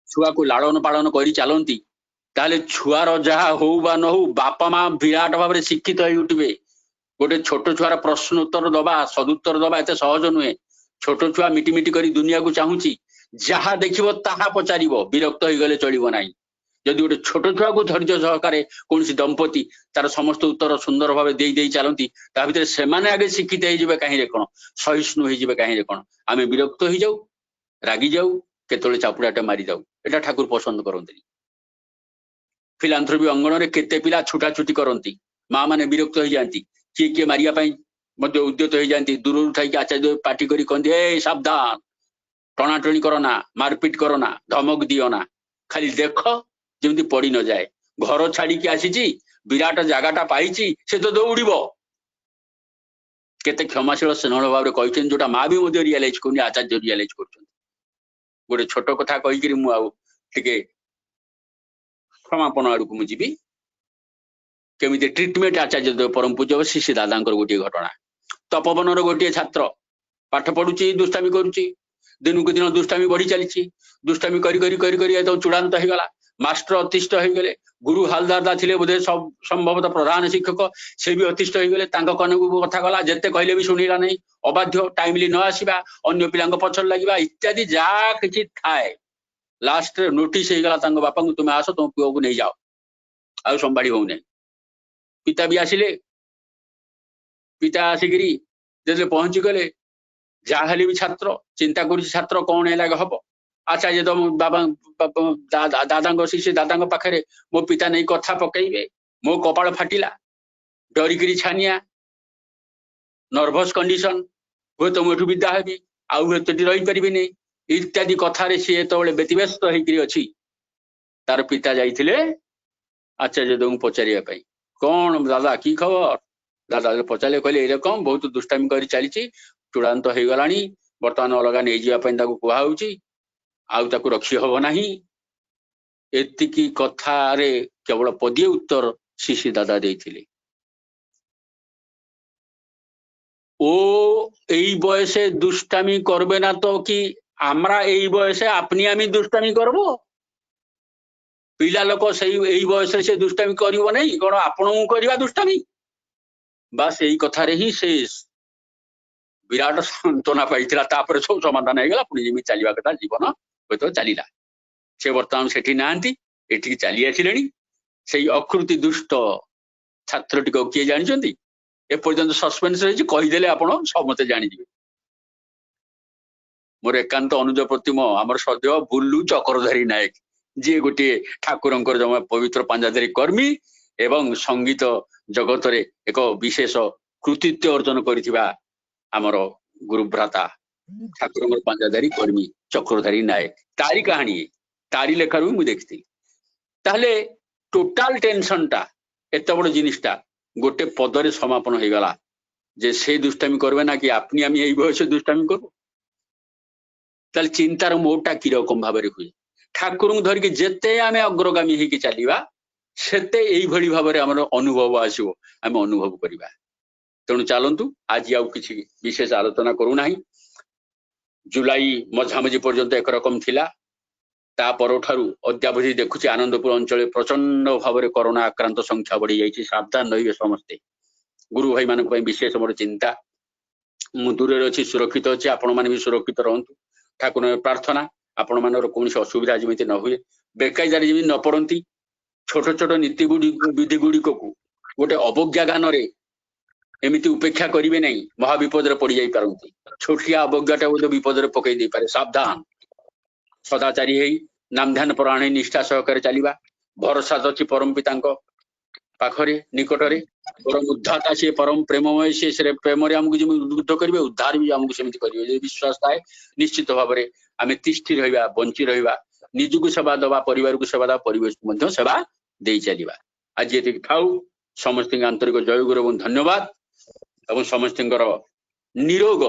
छुआ को लालन पालन करी चलती ताले छुआर जहा हो बा न हो बापा माँ विराट भाव शिक्षित हो उठे गोटे छोट छुआर प्रश्न उत्तर दबा सदुत्तर दबा एत सहज नुहे छोट छुआ मिटिमिटी करी दुनिया को चाहूची जहा देखिबो ताहा पचारिबो विरक्त हो गले चलिबो नाही जदि गोटे छोट छुआ को धैर्य सहकारे कौन दंपति तार समस्त उत्तर सुंदर भाव दे चलती ता भीतर सेमाने आगे शिक्षित हो कहीं कौन सहिष्णु हो कहीं कौन आम विरक्त हो जाऊ रागी जाऊ केतले चापुड़ाटे मारी जाऊ एटा ठाकुर पसंद करते फिलांथ्रोपी अंगण में केते पिला छुटाछुटी करती माँ माने विरक्त हो जाती किए किए मारिया उद्यत हो जाती दूर थी आचार्य पार्टी करी कहते ए सावधान टणाटणी करना मारपिट करना धमक दियो ना खाली देख जमी पड़ी न जाए घर छाड़ी आसी विराट जगटा पाई से तो दौड़ केते क्षमाशील स्नेह भाव में जोटा माँ भी रियलाइज कर आचार्य रियलाइज कर गोटे छोट कथा कहीकि मुझे क्षमापण आड़ को मुझी केमी ट्रिटमेंट आचार्य परम पूज्य शिशि दादा गोटे घटना तपोवन गोटे छात्र पाठ पढ़ुची दुष्टामी करुच्ची दिन को दिन दुष्टामी बढ़ी चली दुष्टामी करी चूड़ांत हो गला मास्टर अतिष्ठ हो गले गुरु हालदार थे बोधे सब संभवतः प्रधान शिक्षक से भी अतिष्ठ हो गले कन को कथा गला जिते कहले भी शुणिला नहीं अबाध्य टाइमली न आसवा अन्य पिला पछर लगे इत्यादि जहाँ कि थाए लास्ट नोटिस हो गला बापा को तुम आस तुम पुओ को नहीं जाओ आ संभाड़ी हो पिता भी आसिले पिता आसिकी जब पहुंची गले जहाँ भी छात्र चिंता कर छात्र कौन है हम आचार्य तो बाबा दादा शिष्य दादा पाखे मो पिता नहीं कथा पकईबे मो कपाल फाटिला डरिकी छानिया नर्भस कंडीशन हुए तो मुझे विदा हेबी आउ रही पारि नहीं इत्यादि कथार सी तो व्यतिव्यस्त होती तार पिता जाइए आचार्य देव पचारे कौन दादा की खबर दादा पचारे कहले एरकम बहुत दुष्टामी कर चली चूड़ांत हो गला बर्तमान अलग नहीं जावाई कहुची आउ ताकू रखी हब ना एतिकी कथारे केवल पदीय उत्तर शिशि दादा देथिले ओ एई बयसे दुष्टामी करबे ना तो कि आमरा एई बयसे अपनी आमी दुष्टामी करबो पिला लोक सही बयस से दुष्टामी करिवो नहीं कौन आपण करवा दुष्टामी बस यही कथारे ही से विराट सांत्वना पाई सब समाधान हो गला पुणी जमी चलवा कथा जीवन हूँ तो चलला से बर्तमान से एठी चली आसिले से अकृति दुष्ट छात्र टी किए जानते एपर्यंत सस्पेन्स रही कहीदेले आप समस्ते जाणीजे मोर एकांत अनुज प्रतिम आमर सदैव बुल्लू चक्रधारी नायक जी गोटे ठाकुर जमा पवित्र पांजाधारी कर्मी एवं संगीत जगत रे एक विशेष कृतित्व अर्जन करिथिबा आमर गुरुभ्राता ठाकुर पांजाधारी कर्मी चक्रधारी नायक तारी कहानी तारी लेखार भी मुझे देखी ताहले टोटाल टेंशन टा एत बड़ जिनिसटा गोटे पदरे समापन हो गला जे से दुष्टामी करबे ना कि अपनी आम यही बयस दुष्टामी करबो ताल चिंतार मोटा कि रकम भाव हुए ठाकुर धरिकी जेते आम अग्रगामी होगी चलवा सेते यही भली भाव आमर अनुभव आसो आम अनुभव करवा तेणु चलतु आज आउ किसी विशेष आलोचना करूना जुलाई मझामझी पर्यंत एक रकम थिला ता परठारु अद्यावधि देखुची आनंदपुर अंचल प्रचंड भाव में कोरोना आक्रांत संख्या बढ़ी जाइए सावधान रहिए समस्ते गुरु भाई मान विशेष मोर चिंता मु दूर अच्छी सुरक्षित अच्छी आपण मैंने भी सुरक्षित रहतु ठाकुर प्रार्थना आपण मानर कौन असुविधा जमी न हुए बेकायदारी जमी न पड़ती छोट छोट नीति विधि गुड़िक गोटे अवज्ञा गान एमती उपेक्षा करेंगे नहीं महाविपद पड़ जाई पारती छोटिया अवज्ञाटा बोध विपद पकई दे पारे सावधान सदाचारी है नाम ध्यान परायण निष्ठा सहकार चलवा भरोसा अच्छी परम पिता पाखरे निकटरे परम उद्धाता सी परम प्रेममय से प्रेम आमको जमी उद्बुद्ध करेंगे उद्धार भी आमको सेमती करेंगे विश्वास थाए निश्चित भाव में आम तिष्ठि रहा बंची रहा निजକୁ सेवा दबा परिवार को सेवा दबा परिवेश को मध्य सेवा दे चलिबा आज ये थाउ समस्त आंतरिक जय गुरु एवं धन्यवाद एवं समस्त निरोग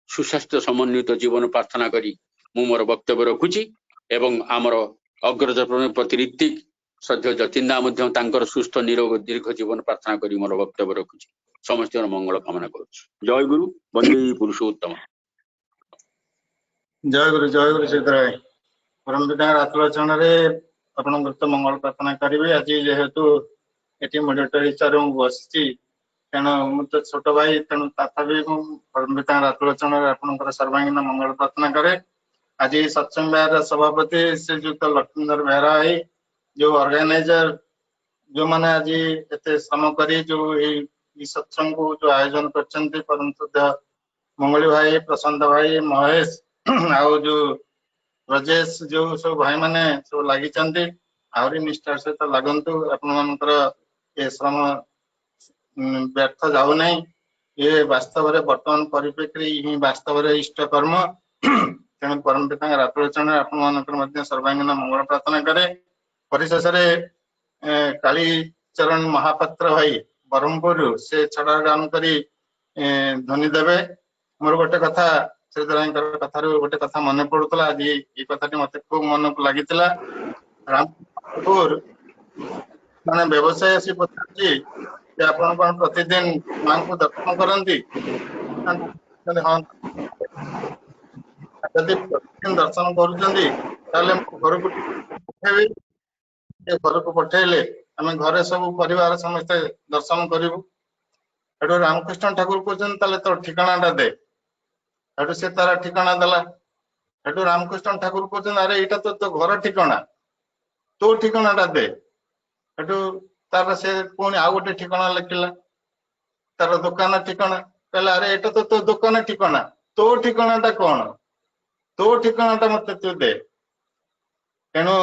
सुस्वास्थ्य समन्वित जीवन प्रार्थना करी मु मोर वक्तव्य रखुची एवं आमर अग्रज प्रति ऋतिक श्रद्धेय जतिंदा मध्य तांकर सुस्थ निरोग दीर्घ जीवन प्रार्थना करी मोर वक्तव्य रखुची समस्त मंगल कामना करुछु जय गुरु वंदे पुरुषोत्तम जय गुरु सिद्धराय परम पिता रातलोचन रे आपण गुप्त मंगल प्रार्थना करिवे आज जेहेतु एटी मॉडरेटर हिसाब से बसची तेणु मु तो छोट भाई तेणु तथापि परम पिता रातलोचन रे आपनकर सर्वांगीन मंगल प्रार्थना करे आज सत्संग विहार सभापति श्रीयुक्त लक्ष्मीधर बेहरा है जो ऑर्गेनाइजर जो माने आज एते श्रम करी जो सत्संग को जो आयोजन करछन्ते परम श्रद्धेय मंगली भाई प्रशांत भाई महेश आउ जो राजेश जो सब भाई माने सब लागि आहरी निष्ठार सहित लागंतु आपनकर ए श्रम व्यर्थ जाऊ नहीं ये वास्तव रे वर्तमान परिप्रेक्षी ही वास्तव रे इष्ट कर्म तेणु परम पिता रातलोचन आपनकर सर्वांगीन मंगल प्रार्थना करे परिशेष काली चरण महापात्र भाई ब्रह्मपुर से छड़ा गान करी ध्वनि देवे मोर गोटे कथा श्रीधर कथा गोटे कथा मन पड़ूला आज ये कथाटी मत खूब मन को लगी रामपुर माने व्यवसाय आसी पचार आपण कौन प्रतिदिन मां को दर्शन करती हाँ यदि प्रतिदिन दर्शन कर घर को पठेले आम घरे सब परिवार समस्ते दर्शन करूँ रामकृष्ण ठाकुर कहते तो ठिकाना दे से तार ठिकाना देला रामकृष्ण ठाकुर कहते अरे यहाँ तो घर ठिकाना तो ठिकाना दे तार से पुणी आउ गोटे ठिकाना लिखला तार दुकान ठिकाना कहला अरे यहाँ तो दुकान ठिकाना तो ठिकाना कौन तो ठिकाना मत तू दे तेणु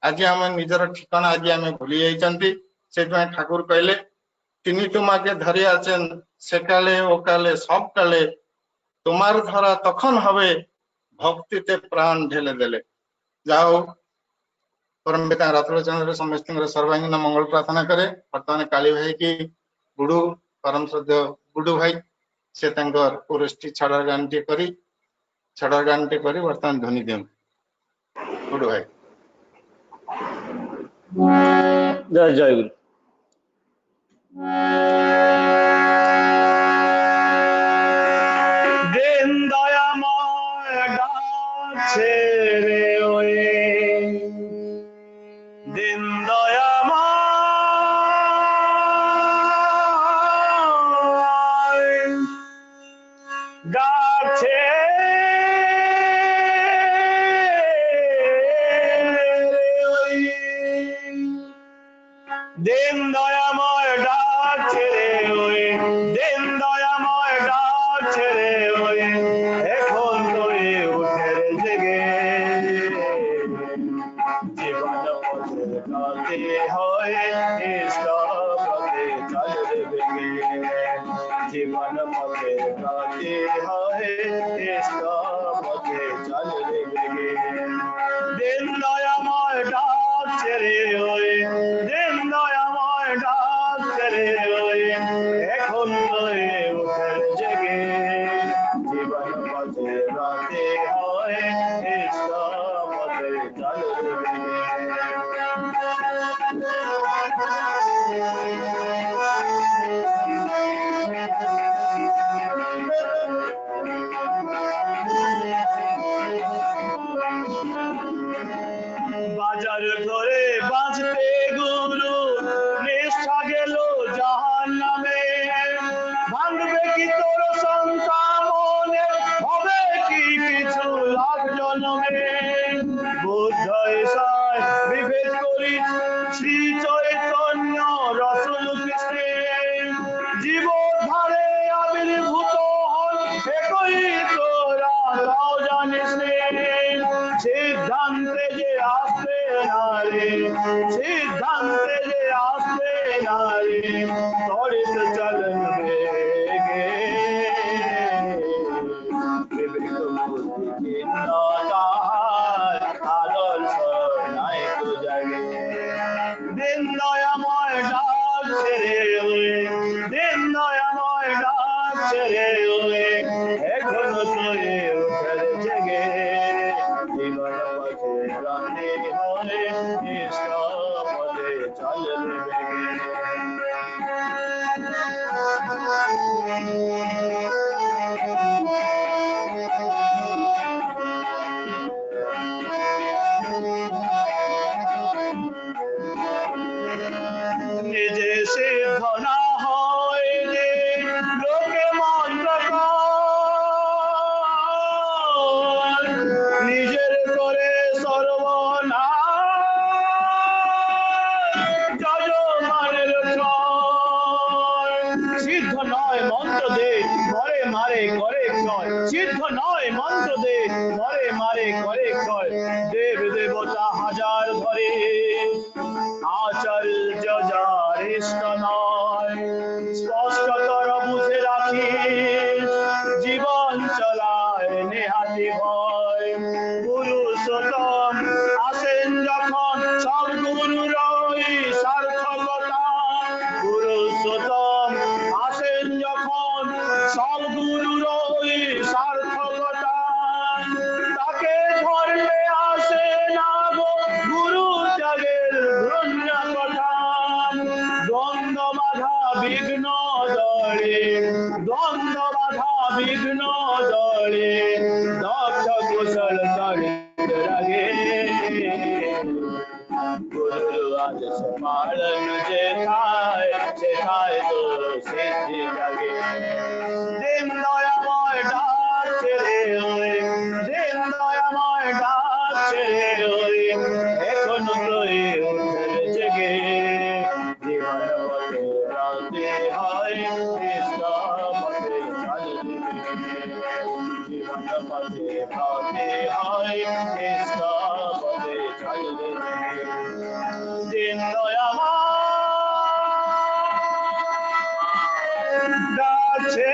आज आम निजर ठिकाना आज आम भूली जाइछंती से ठाकुर कहले तिनी तुम्हाके धरी आछेन से काले ओ काले सब काले तुम्हार धरा तखन हवे भक्ति ते प्राण ढेले देले जाओ परम पिता रातलोचन समस्त सर्वांगीन मंगल प्रार्थना करे वर्तमान काली भाई की गुडू परम श्रद्धेय गुडू भाई से पुरस्टी छड़ा गानटी करी वर्तमान ध्वनि दियं गुडू भाई जय गुरु दिन दयामय डाके रे ओए दिन दयामय डाके दिन दयामय डाक रे ओए दिन दयामय डाक रे ओए এখন তোরে উঠে জেগে জীবন পথে চলতে হয় ইষ্ট পথে চলে বেগে জীবন পথে চলতে হয় ইষ্ট পথে চলে বেগে দিন দয়াময় ডাক রে ওই দিন দয়াময় ডাক রে ওই এখন তোরে উঠে জেগে জীবন পথে চলতে হয় ইষ্ট পথে চলে বেগে বাজার ধরে বাঁচতে গুরু নিষ্ঠা গেল জাহান্নামে ভাঙবে কি তোর শঙ্কা মনে হবে কি কিছু লাখ জন্মে বুদ্ধ ঈশায় বিভেদ করি শ্রী চৈতন্য রসুল কৃষ্ণে জীবধারে আবির্ভূত হন একই তোরা তাও জানিস নে সিদ্ধান্তে যে আসবে না রে সিদ্ধান্তে যে আসবে না রে তড়িৎ চলন বেগে বিবেক বুদ্ধি চিন্তার আদর্শ পুরুষোত্তম আসেন যখন সব গুরুর সার্থকতা, পুরুষোত্তম আসেন যখন সব গুরুর সার্থকতা, তাকে ধরলে আসে না গো গুরু ত্যাগের কথা, দ্বন্দ্ব বাধা বিঘ্ন দলে, দ্বন্দ্ব বাধা বিঘ্ন দলে, দক্ষ কুশল চরিত রাগে, গুরু আদেশ পালন যেথায় তো সিদ্ধি জাগে। দিন দয়াময় ডাকছে রে ওই, দিন দয়াময় ডাকছে রে ওই, এখনো তোরে উঠে জেগে, জীবন পথে রাতে হয় কৃষ্ণ পথে চলবে, জীবন পথে রাতে হয় কৃষ্ণ পথে চলবে। দিন দয়াময় ডাকছে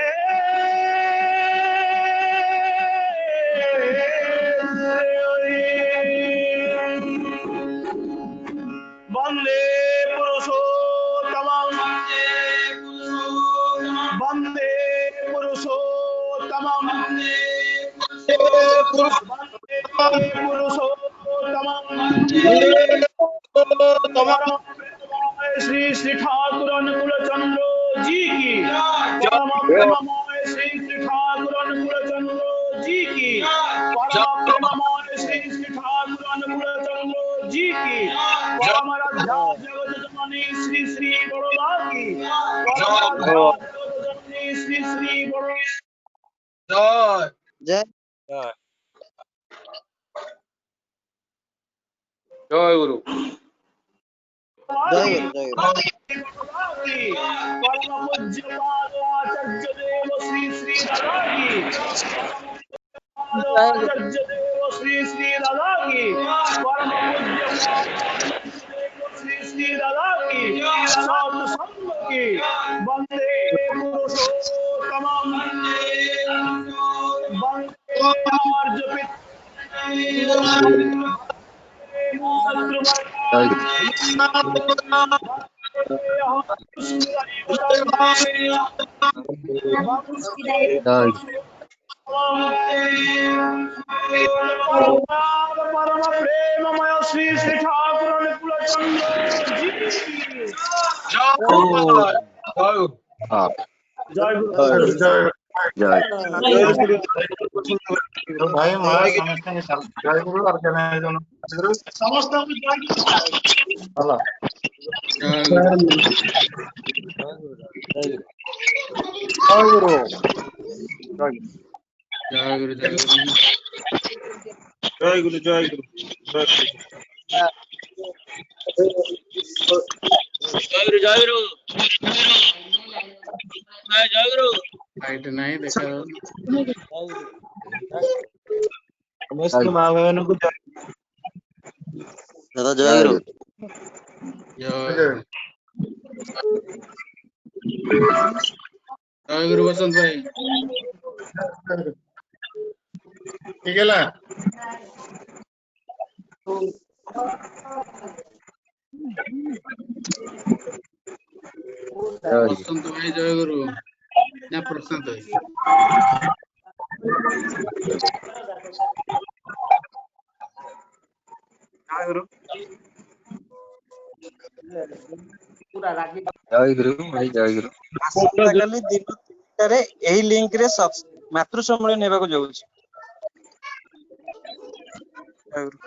বন্দে পুরুষোত্তমং, বন্দে পুরুষোত্তমং, বন্দে পুরুষোত্তমং, श्री श्री ठाकुर अनुकूल चंद्र जी की, परम प्रेममय श्री श्री ठाकुर अनुकूल चंद्र जी की, परम प्रेममय श्री श्री ठाकुर अनुकूल चंद्र जी की, परम राधा जगत जननी श्री श्री बड़ोबा की, परम राधा जगत जननी श्री श्री बड़ोबा। जय जय गुरु। जय गुरु। परम पूज्य आचार्य देव श्री श्री दादा की, आचार्य देव श्री श्री दादा की, परम पूज्य श्री श्री दादा की, सत्संग की, वंदे पुरुषोत्तमं, वंदे आर्य परम प्रेममय श्री श्री ठाकुर अनुकूल चंद्र जी की जय गुरु। भाई मां समस्त जय गुरु और समस्त हेलो जय गुरु जय गुरु जय गुरु जय गुरु जय गुरु जय गुरु जय गुरु लाइट नहीं देखा समस्त मां बहनों को दादा जय गुरु। जय गुरु बसंत भाई। ठीक है ना बसंत भाई जय गुरु ना प्रशांत भाई। जय गुरु भाई जय गुरु। आसंताकाली दिन 3टारे एही लिंक रे मातृ सम्मेलन हेबाको जाउछि। जय गुरु।